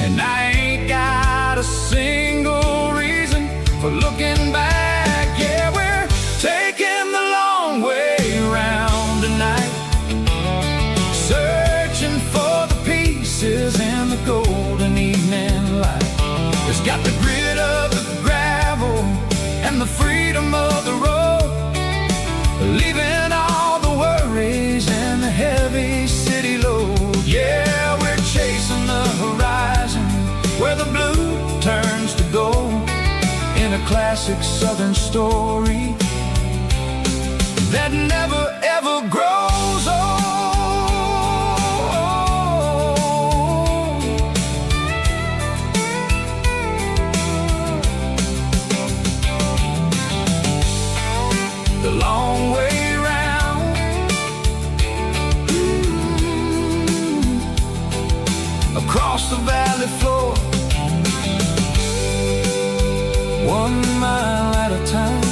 And I ain't got a single reason for looking back. Yeah, we're taking the long way around tonight, searching for the pieces in the golden evening light. It's got the grit of the gravel and the freedom of the road, leaving all the worries and the heavy city load. Yeah, we're chasing the horizon where the blue turns to gold, in a classic southern story that never ever grows old. The long way round, across the valley floor, 1 mile at a time.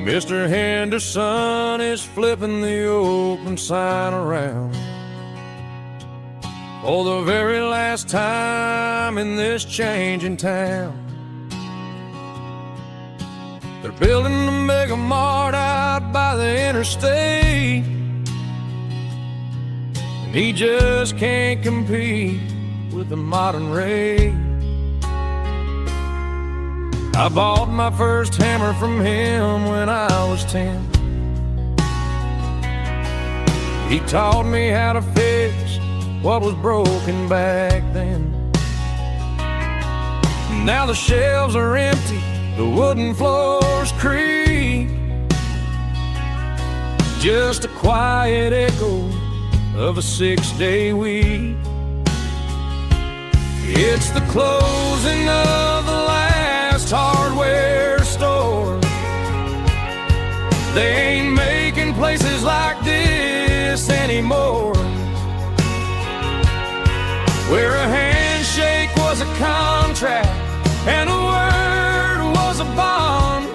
Mr. Henderson is flipping the open sign around for the very last time in this changing town. They're building a mega mart out by the interstate, and He just can't compete with the modern race. I bought my first hammer from him when I was 10. He taught me how to fix what was broken back then. Now the shelves are empty, the wooden floors creak, just a quiet echo of a 6-day week. It's the closing of the last hardware store. They ain't making places like this anymore, where a handshake was a contract and a word was a bond.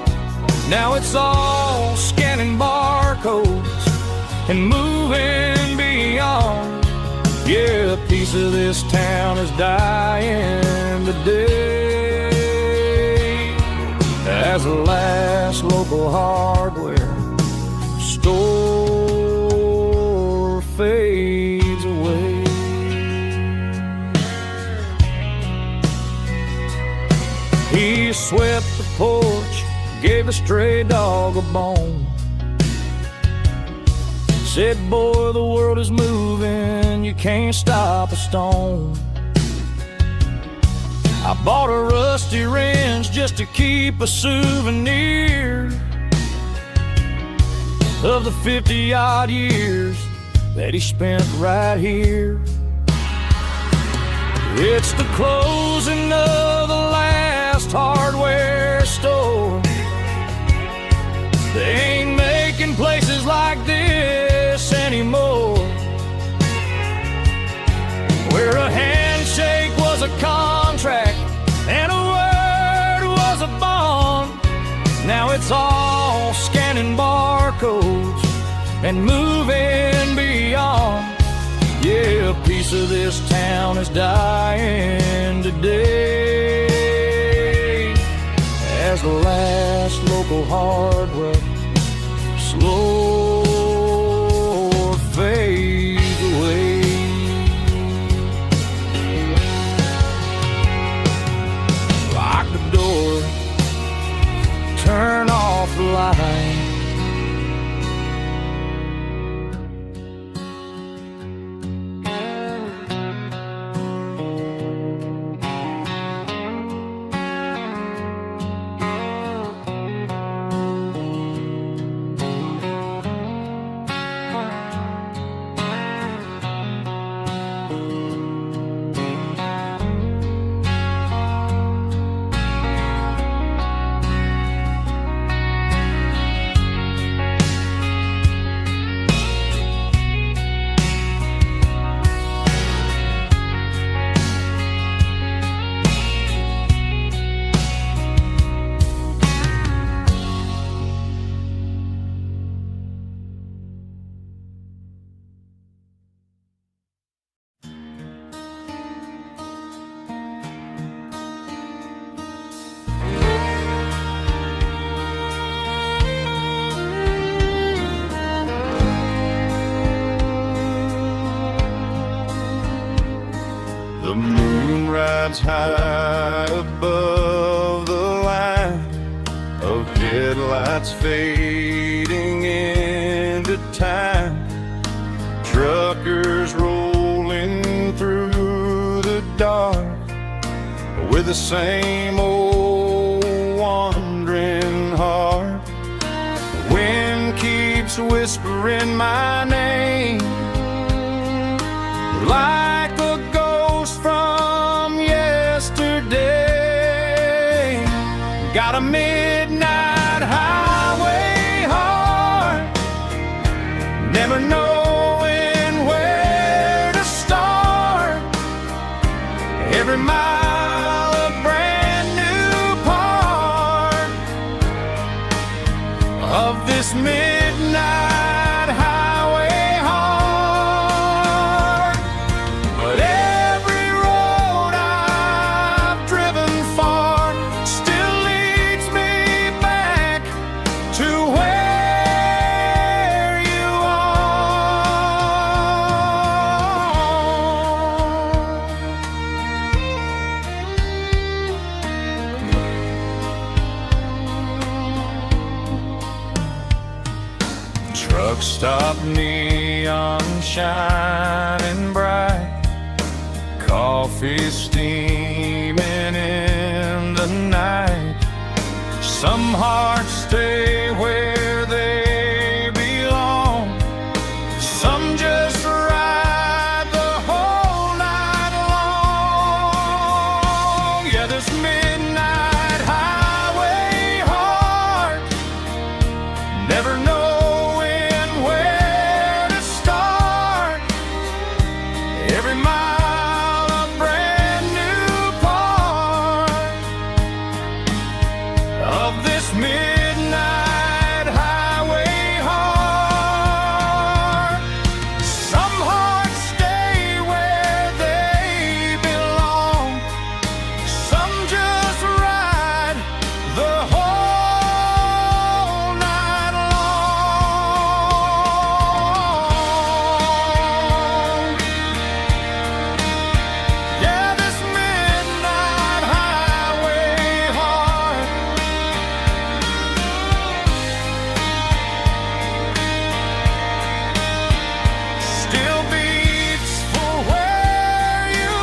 Now it's all scanning barcodes and moving beyond. Yeah, a piece of this town is dying today as the last local hardware store fades away. He swept the porch, gave the stray dog a bone, said, boy, the world is moving, you can't stop a stone. I bought a rusty wrench just to keep a souvenir of the 50-odd years that he spent right here. It's the closing of the last hardware store. They ain't making places like this anymore, where a handshake was a contract and a word was a bond. Now it's all scanning barcodes and moving beyond. Yeah, a piece of this town is dying today as the last local hardware slow fades away. Lock the door, turn off the light. The moon rides high above the line of headlights fading into time. Truckers rolling through the dark with the same old wandering heart. The wind keeps whispering my name like a ghost from yesterday. Got a midnight highway heart, never knowing where to start. Every mile a brand new part of this midnight highway heart. But every road I've driven far still leads me back to where you are. Stop neon shining bright, coffee steaming in the night. Some hearts stay where they belong, some just ride the whole night long. Yeah, this midnight highway heart, never knowing where to start. Every mile a brand new part of this midnight highway heart. Some hearts stay where they belong, some just ride the whole night long. Yeah, this midnight highway heart still beats for where you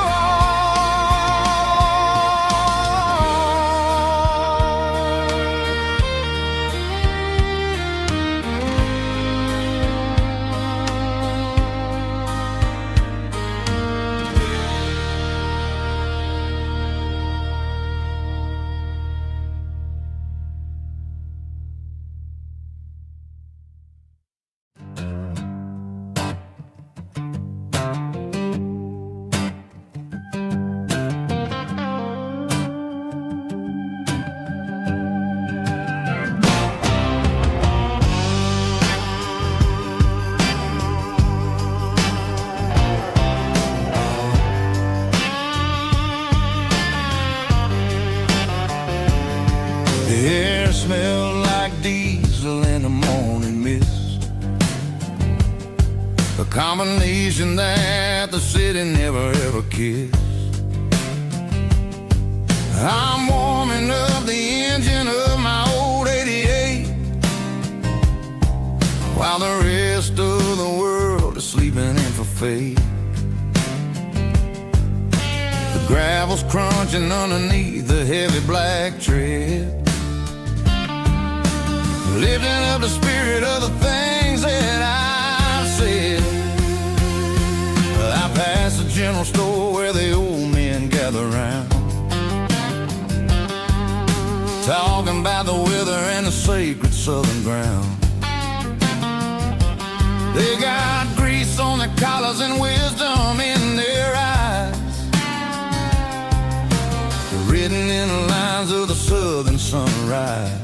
The air smelled like diesel in the morning mist, a combination that the city never ever kissed. I'm warming up the engine of my old 88, while the rest of the world is sleeping in for fate. The gravel's crunching underneath the heavy black tread, lifting up the spirit of the things that I've said. I passed the general store where the old men gather round, talking about the weather and the sacred southern ground. They got grease on their collars and wisdom in their eyes, written in the lines of the southern sunrise.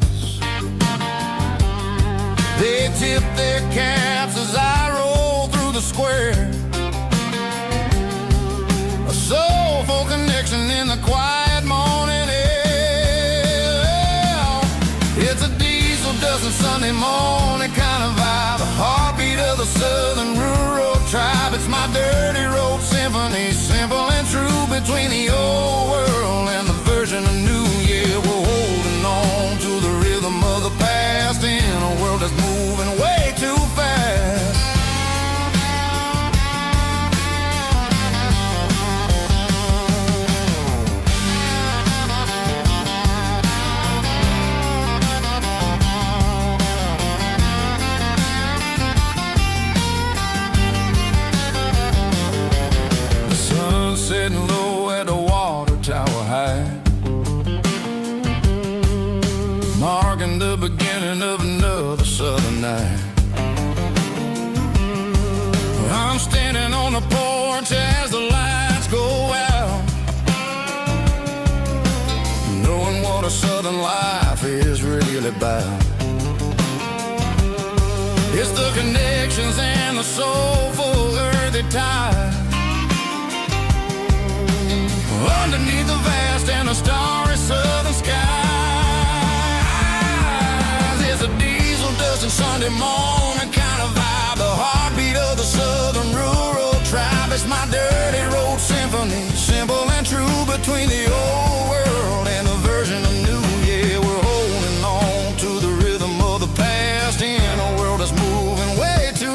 They tip their caps as I roll through the square, a soulful connection in the quiet morning air. It's a diesel dusting Sunday morning kind of vibe, a heartbeat of the southern rural tribe. It's my dirty road symphony, simple and true, between the old world and the version of new. Yeah, we're holding on to the rhythm of the past in a world that's moving way too fast. The sun's setting low at the water tower high, marking the beginning of another southern night. I'm standing on the porch as the lights go out, knowing what a southern life is really about. It's the connections and the soulful earthy tide, underneath the vast and the starry southern skies. It's a diesel dusting Sunday morning kind of vibe, the heartbeat of the southern rural tribe. It's my dirty road symphony, simple and true, between the old world and the version of new. Yeah, we're holding on to the rhythm of the past in a world that's moving way too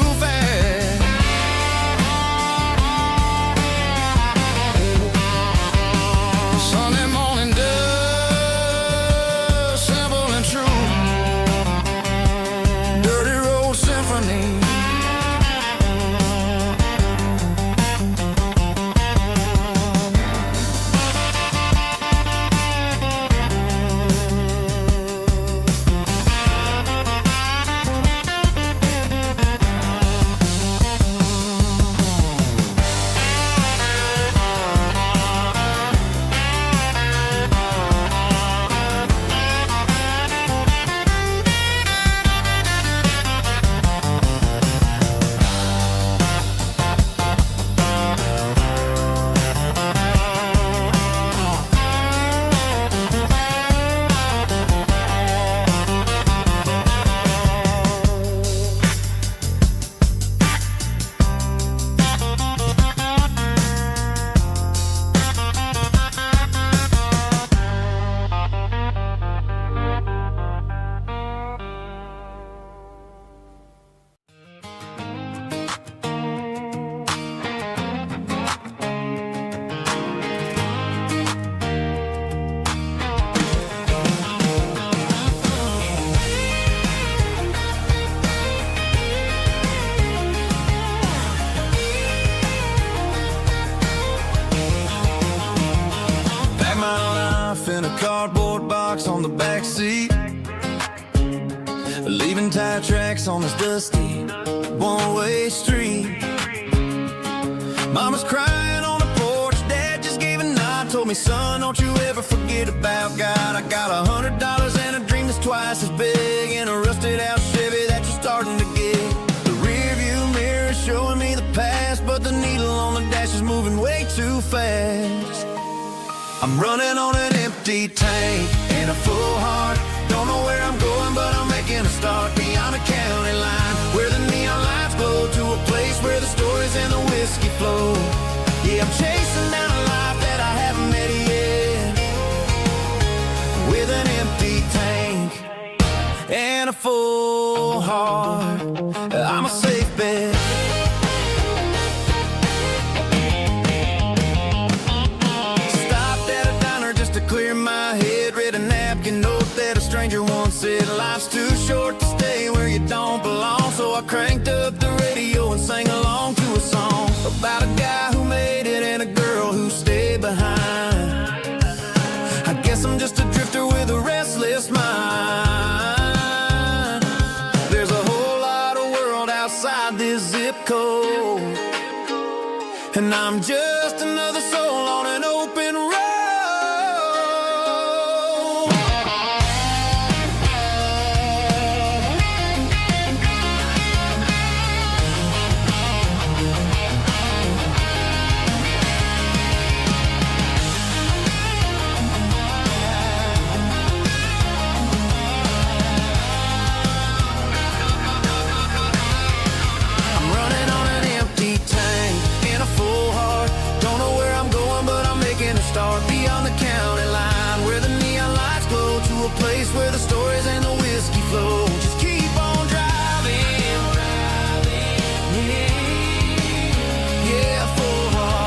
in a cardboard box on the back seat, leaving tire tracks on this dusty one-way street. Mama's crying on the porch, Dad just gave a nod, told me, son, don't you ever forget about God. I got $100 and a dream that's twice as big, and a rusted out Chevy that you're starting to get. The rear view mirror is showing me the past, but the needle on the dash is moving way too fast. I'm running on an empty tank and a full heart. Don't know where I'm going, but I'm making a start beyond a county line, where the neon lights glow, to a place where the stories and the whiskey flow. Yeah, I'm chasing down a life that I haven't met yet, with an empty tank and a full heart. I'm a safe bet. Stopped at a diner just to clear my head, read a napkin note that a stranger once said, life's too short to stay where you don't belong. So I cranked up the radio and sang along to a song about a guy who made it and a girl who stayed behind. I guess I'm just a drifter with a restless mind. There's a whole lot of world outside this zip code, and I'm just another soul on an open road. Start beyond the county line, where the neon lights glow, to a place where the stories and the whiskey flow. Just keep on driving, yeah, full heart.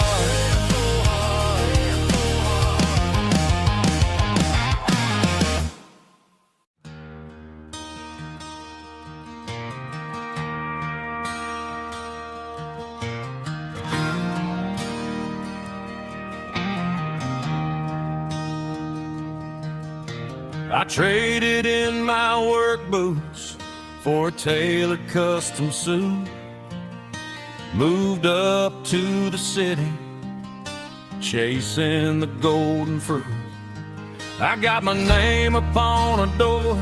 I traded in my work boots for a tailored custom suit, moved up to the city, chasing the golden fruit. I got my name upon a door,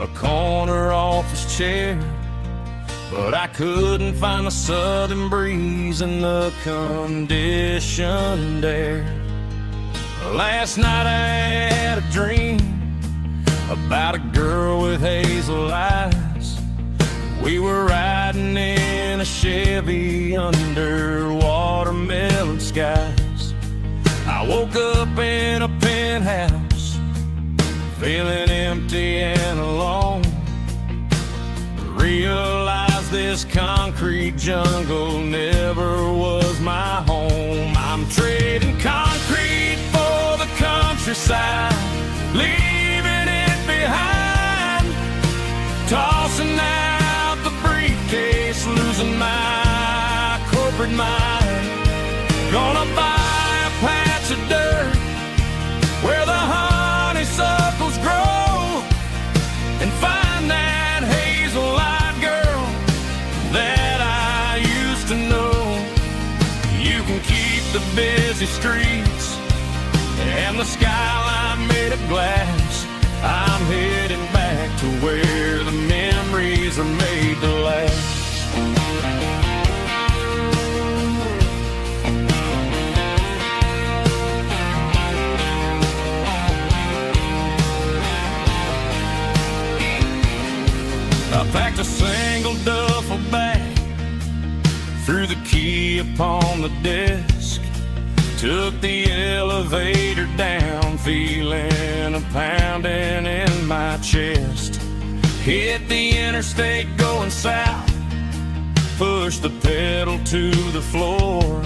a corner office chair, but I couldn't find the southern breeze in the conditioned air. Last night I had a dream about a girl with hazel eyes. We were riding in a Chevy under watermelon skies. I woke up in a penthouse, feeling empty and alone. Realized this concrete jungle never was my home. I'm trading concrete for the countryside, leaving it behind, tossing out the briefcase, losing my corporate mind. Gonna buy a patch of dirt where the honeysuckles grow, and find that hazel-eyed girl that I used to know. You can keep the busy streets and the skyline made of glass. I'm heading back to where the memories are made to last. I packed a single duffel bag, threw the key upon the desk, took the elevator down, feeling a pounding in my chest. Hit the interstate going south, pushed the pedal to the floor.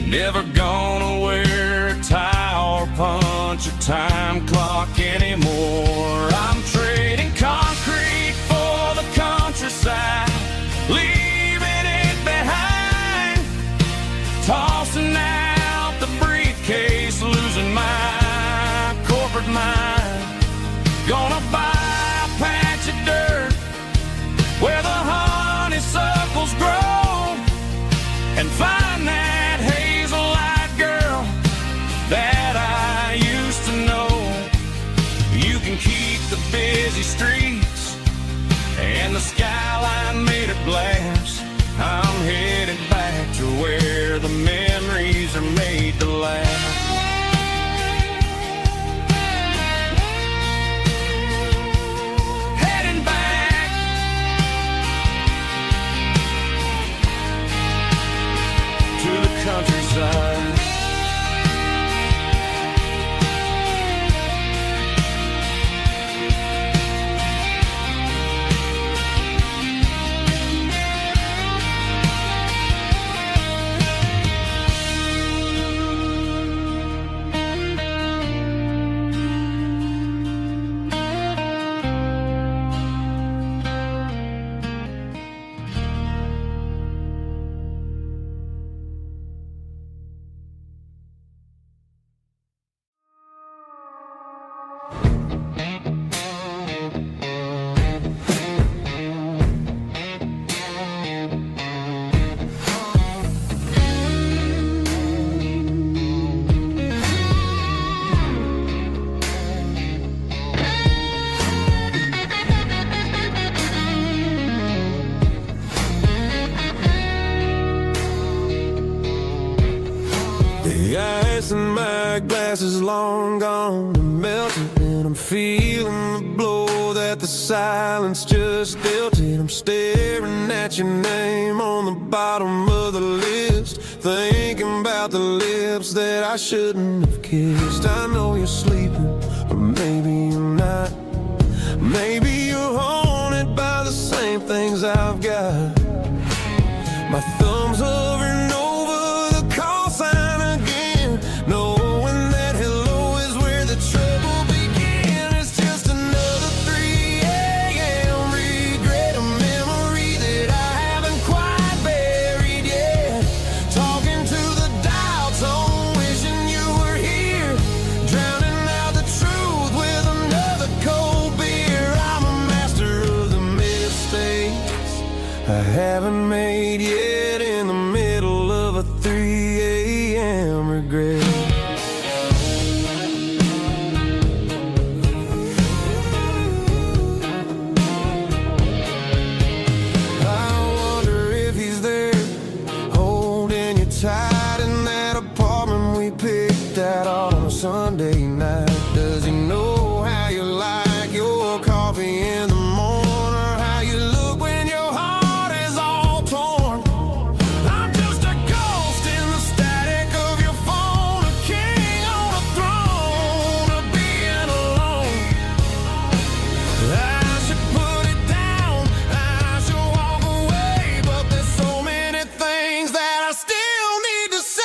Never gonna wear a tie or punch a time clock anymore. I'm trading concrete for the countryside, leaving it behind, tossing out the briefcase, losing my The ice in my glass is long gone and melted, and I'm feeling the blow that the silence just dealt it. I'm staring at your name on the bottom of the list, thinking about the lips that I shouldn't have kissed. I know you're sleeping, but maybe you're not. Maybe you're haunted by the same things I've got. My thumb's hovering over the call sign again, knowing that hello is where the trouble began. It's just another 3 a.m. regret, a memory that I haven't quite buried yet. Talking to the dial tone, wishing you were here, drowning out the truth with another cold beer. I'm a master of the mistakes I haven't made yet, in the middle of a 3 a.m. regret. I wonder if he's there, holding you tight in that apartment we picked out on a Sunday night. Does he know how you like your coffee in the morning, or how you look when your heart is all torn? I'm just a ghost in the static of your phone, a king on a throne of being alone. I should put it down, I should walk away, but there's so many things that I still need to say.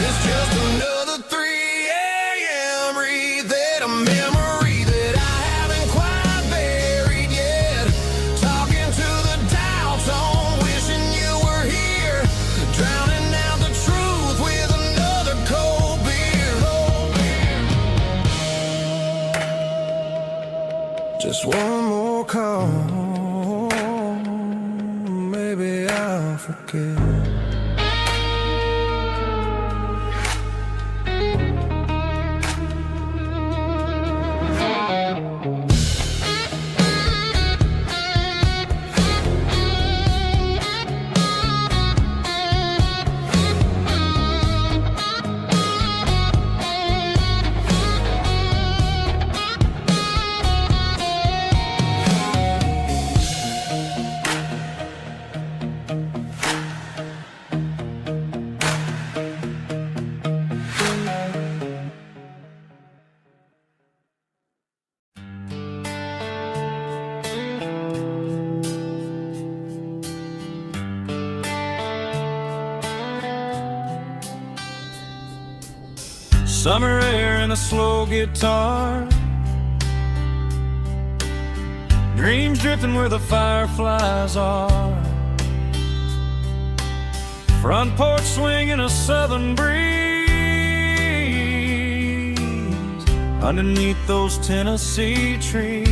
It's just another 3 a.m. read, a memory that I haven't quite buried yet. Talking to the dial tone, wishing you were here, drowning out the truth with another cold beer. Just one more call, maybe I'll forget. Summer air and a slow guitar, dreams drifting where the fireflies are. Front porch swinging a southern breeze underneath those Tennessee trees.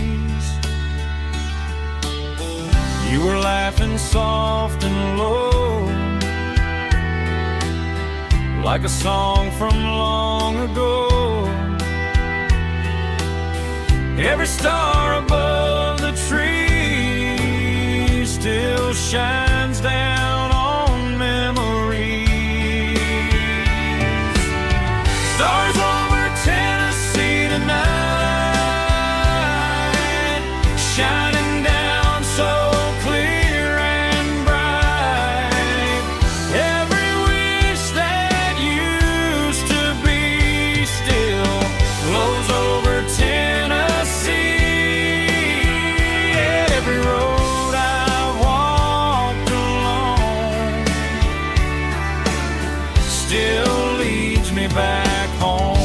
You were laughing soft and low, like a song from long ago. Every star above the tree still shines down on memories. Stars over Tennessee tonight, shining down so clear and bright. Every wish that used to be still glows over Tennessee. Every road I've walked along still leads me back home.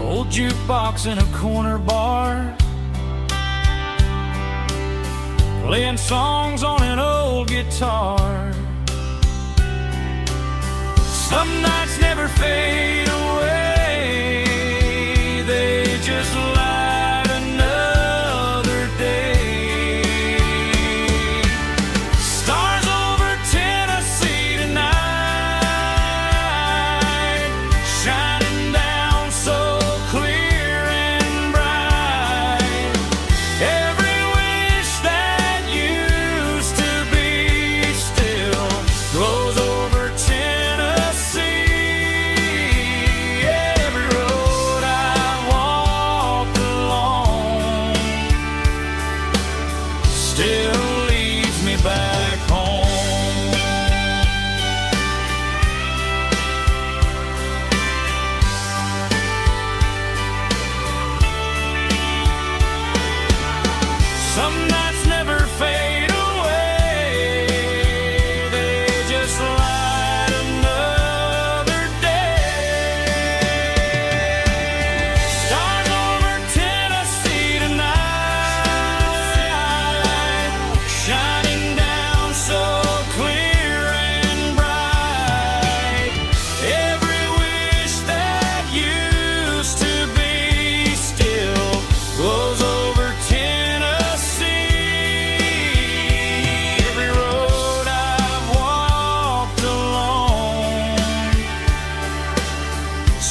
Old jukebox in a corner bar, playing songs on an old guitar. Some nights never fade away,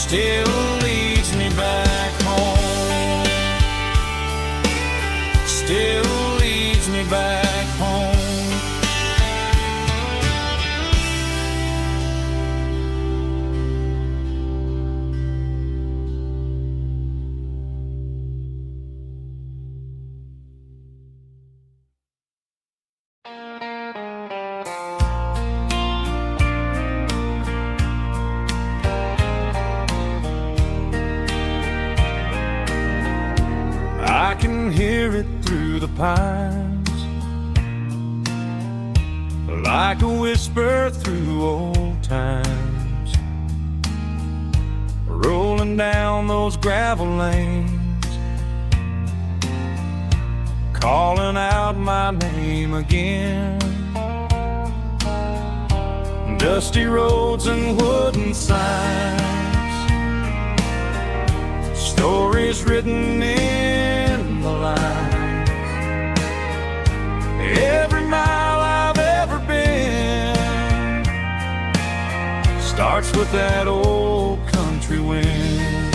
still leads me back home. Still leads me back home. I can hear it through the pines, like a whisper through old times, rolling down those gravel lanes, calling out my name again. Dusty roads and wooden signs, stories written in the lines. Every mile I've ever been starts with that old country wind.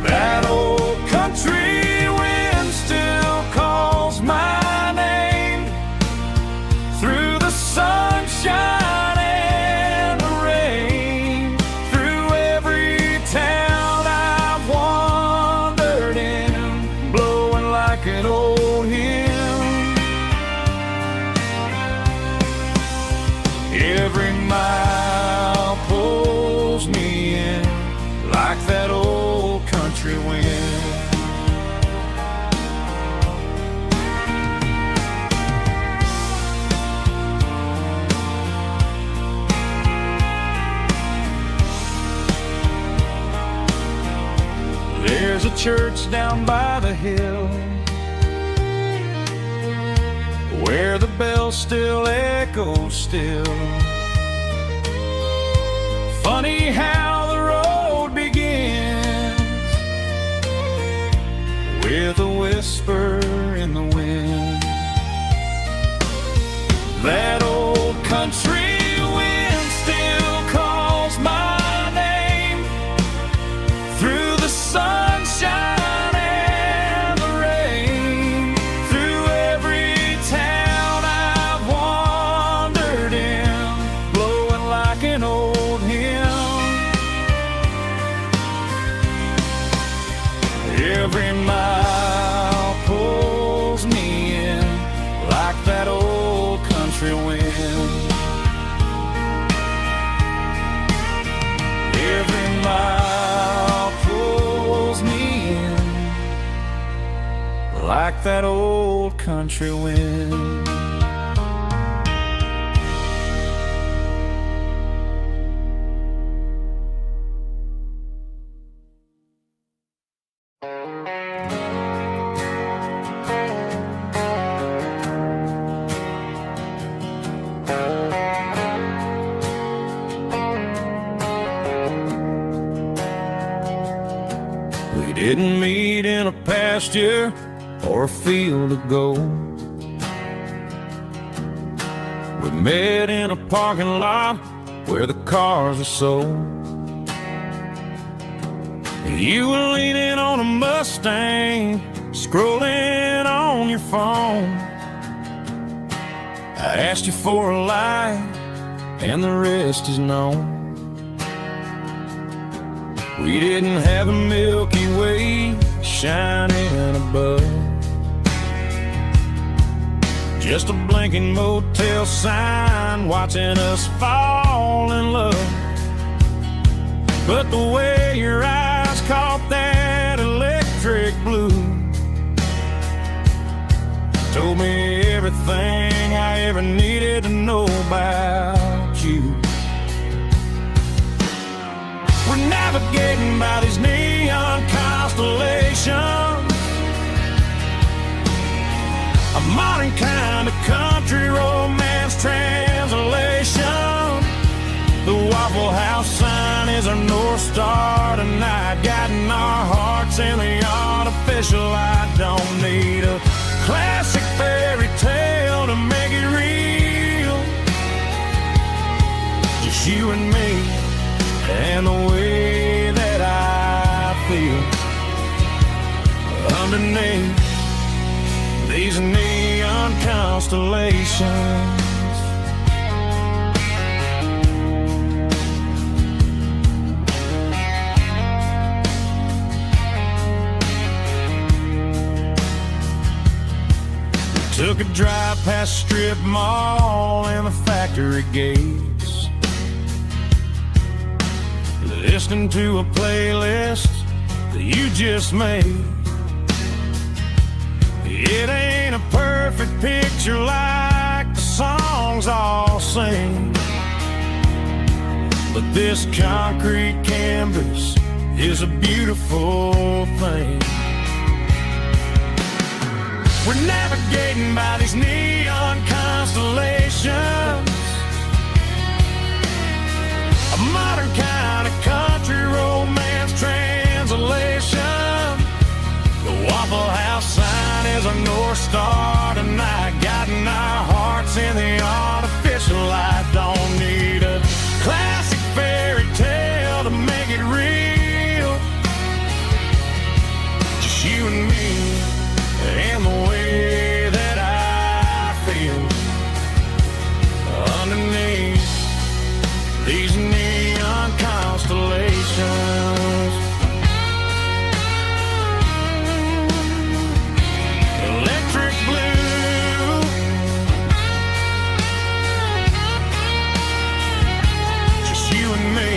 That old country wind still calls my name through the sunshine and the rain, through every town I've wandered in, blowing like an old hymn. Every mile pulls me in like that old country wind. There's a church down by the hill where the bell still echoes still. Funny how the road begins with a whisper in the wind. That old country wind still calls my name through the sunshine and the rain, through every town I've wandered in, blowing like an old hymn. Every mile pulls me in like that old country wind. Every mile pulls me in like that old country wind. We didn't meet in a pasture or a field of gold. We met in a parking lot where the cars are sold. You were leaning on a Mustang, scrolling on your phone. I asked you for a light, and the rest is known. We didn't have a Milky Way shining above, just a blinking motel sign watching us fall in love. But the way your eyes caught that electric blue told me everything I ever needed to know about you. We're navigating by these neon constellations, a modern kind of country romance translation. The Waffle House sign is our North Star tonight, guiding our hearts in the artificial. I don't need a classic fairy tale to make it real. Just you and me, and the way that I feel underneath these neon constellations. Took a drive past Strip Mall and the factory gates, listening to a playlist that you just made. It ain't a perfect picture like the songs all sing, but this concrete canvas is a beautiful thing. We're navigating by these neon constellations, a modern kind of country romance translation. The Waffle House sign is a North Star tonight, guiding our hearts in the artificial light. Don't need a classic fairy tale to make it real, just you and me and the way that I feel underneath these neon constellations. Electric blue, just you and me.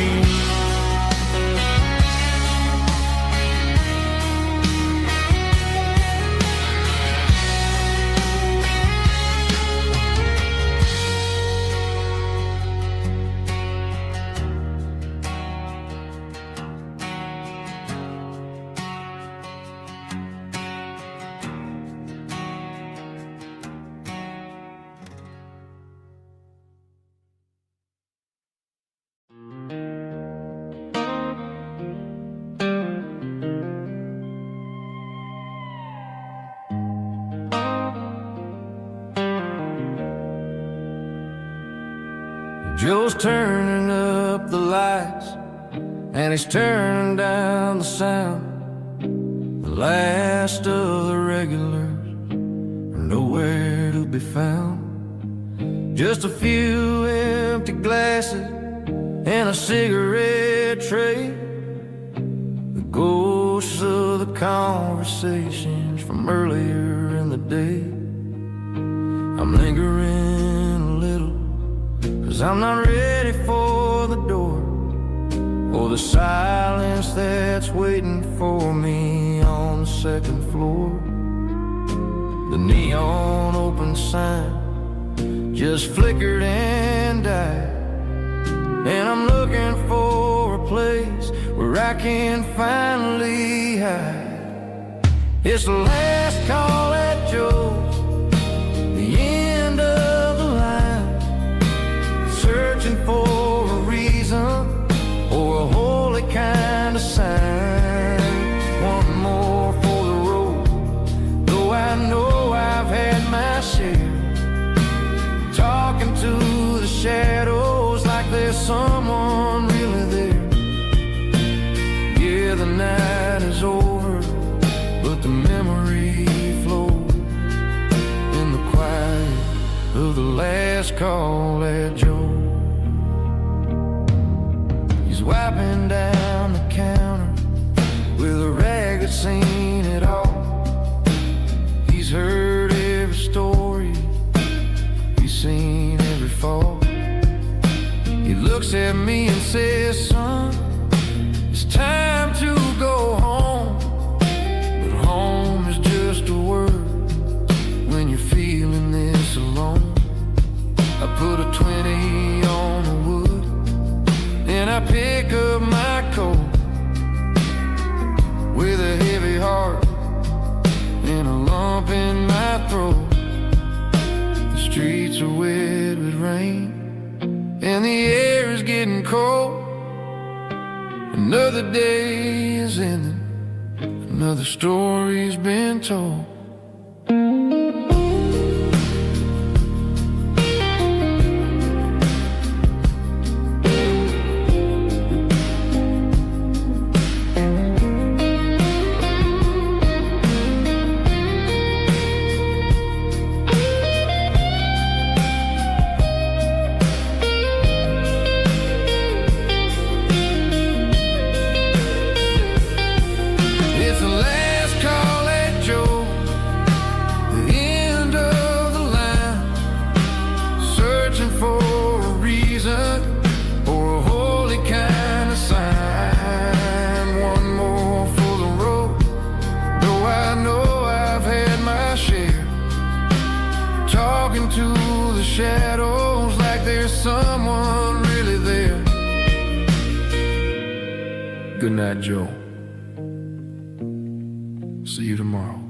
Joe's turning up the lights and he's turning down the sound. The last of the regulars are nowhere to be found. Just a few empty glasses and a cigarette tray, the ghosts of the conversations from earlier in the day. I'm lingering a little, 'cause I'm not ready for the door or the silence that's waiting for me on the second floor. The neon open sign just flickered and died, and I'm looking for a place where I can finally hide. It's the last call at Joe's, the end of the line, searching for a reason or a holy kind of sign. One more for the road, though I know I've had my share, talking to the shadows like there's someone really there. Yeah, the night is over, but the memory flows in the quiet of the last call at Joe. He's wiping down the counter with a rag that's seen it all. He's heard every story, he's seen every fall. He looks at me and says, son, it's time to go home. But home is just a word when you're feeling this alone. I put a 20 on the wood and I pick up my coat with a heavy heart and a lump in my throat. The streets are wet with rain and the air is getting cold. Another day is ending, another story's been told. Good night, Joe. See you tomorrow.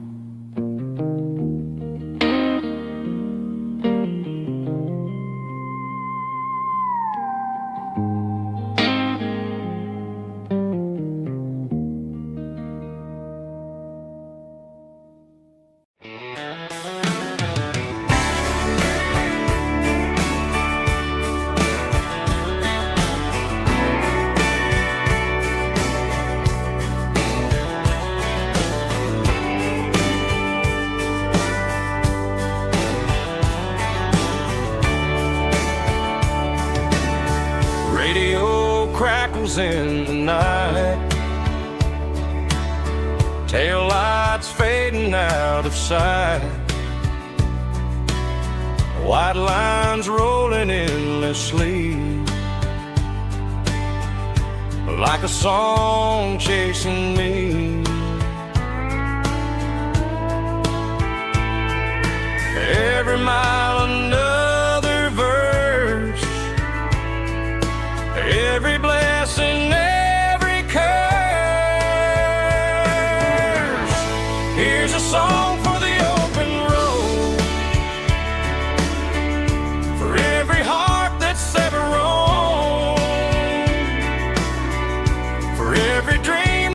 Radio crackles in the night, tail lights fading out of sight, white lines rolling endlessly, like a song chasing me. Every mile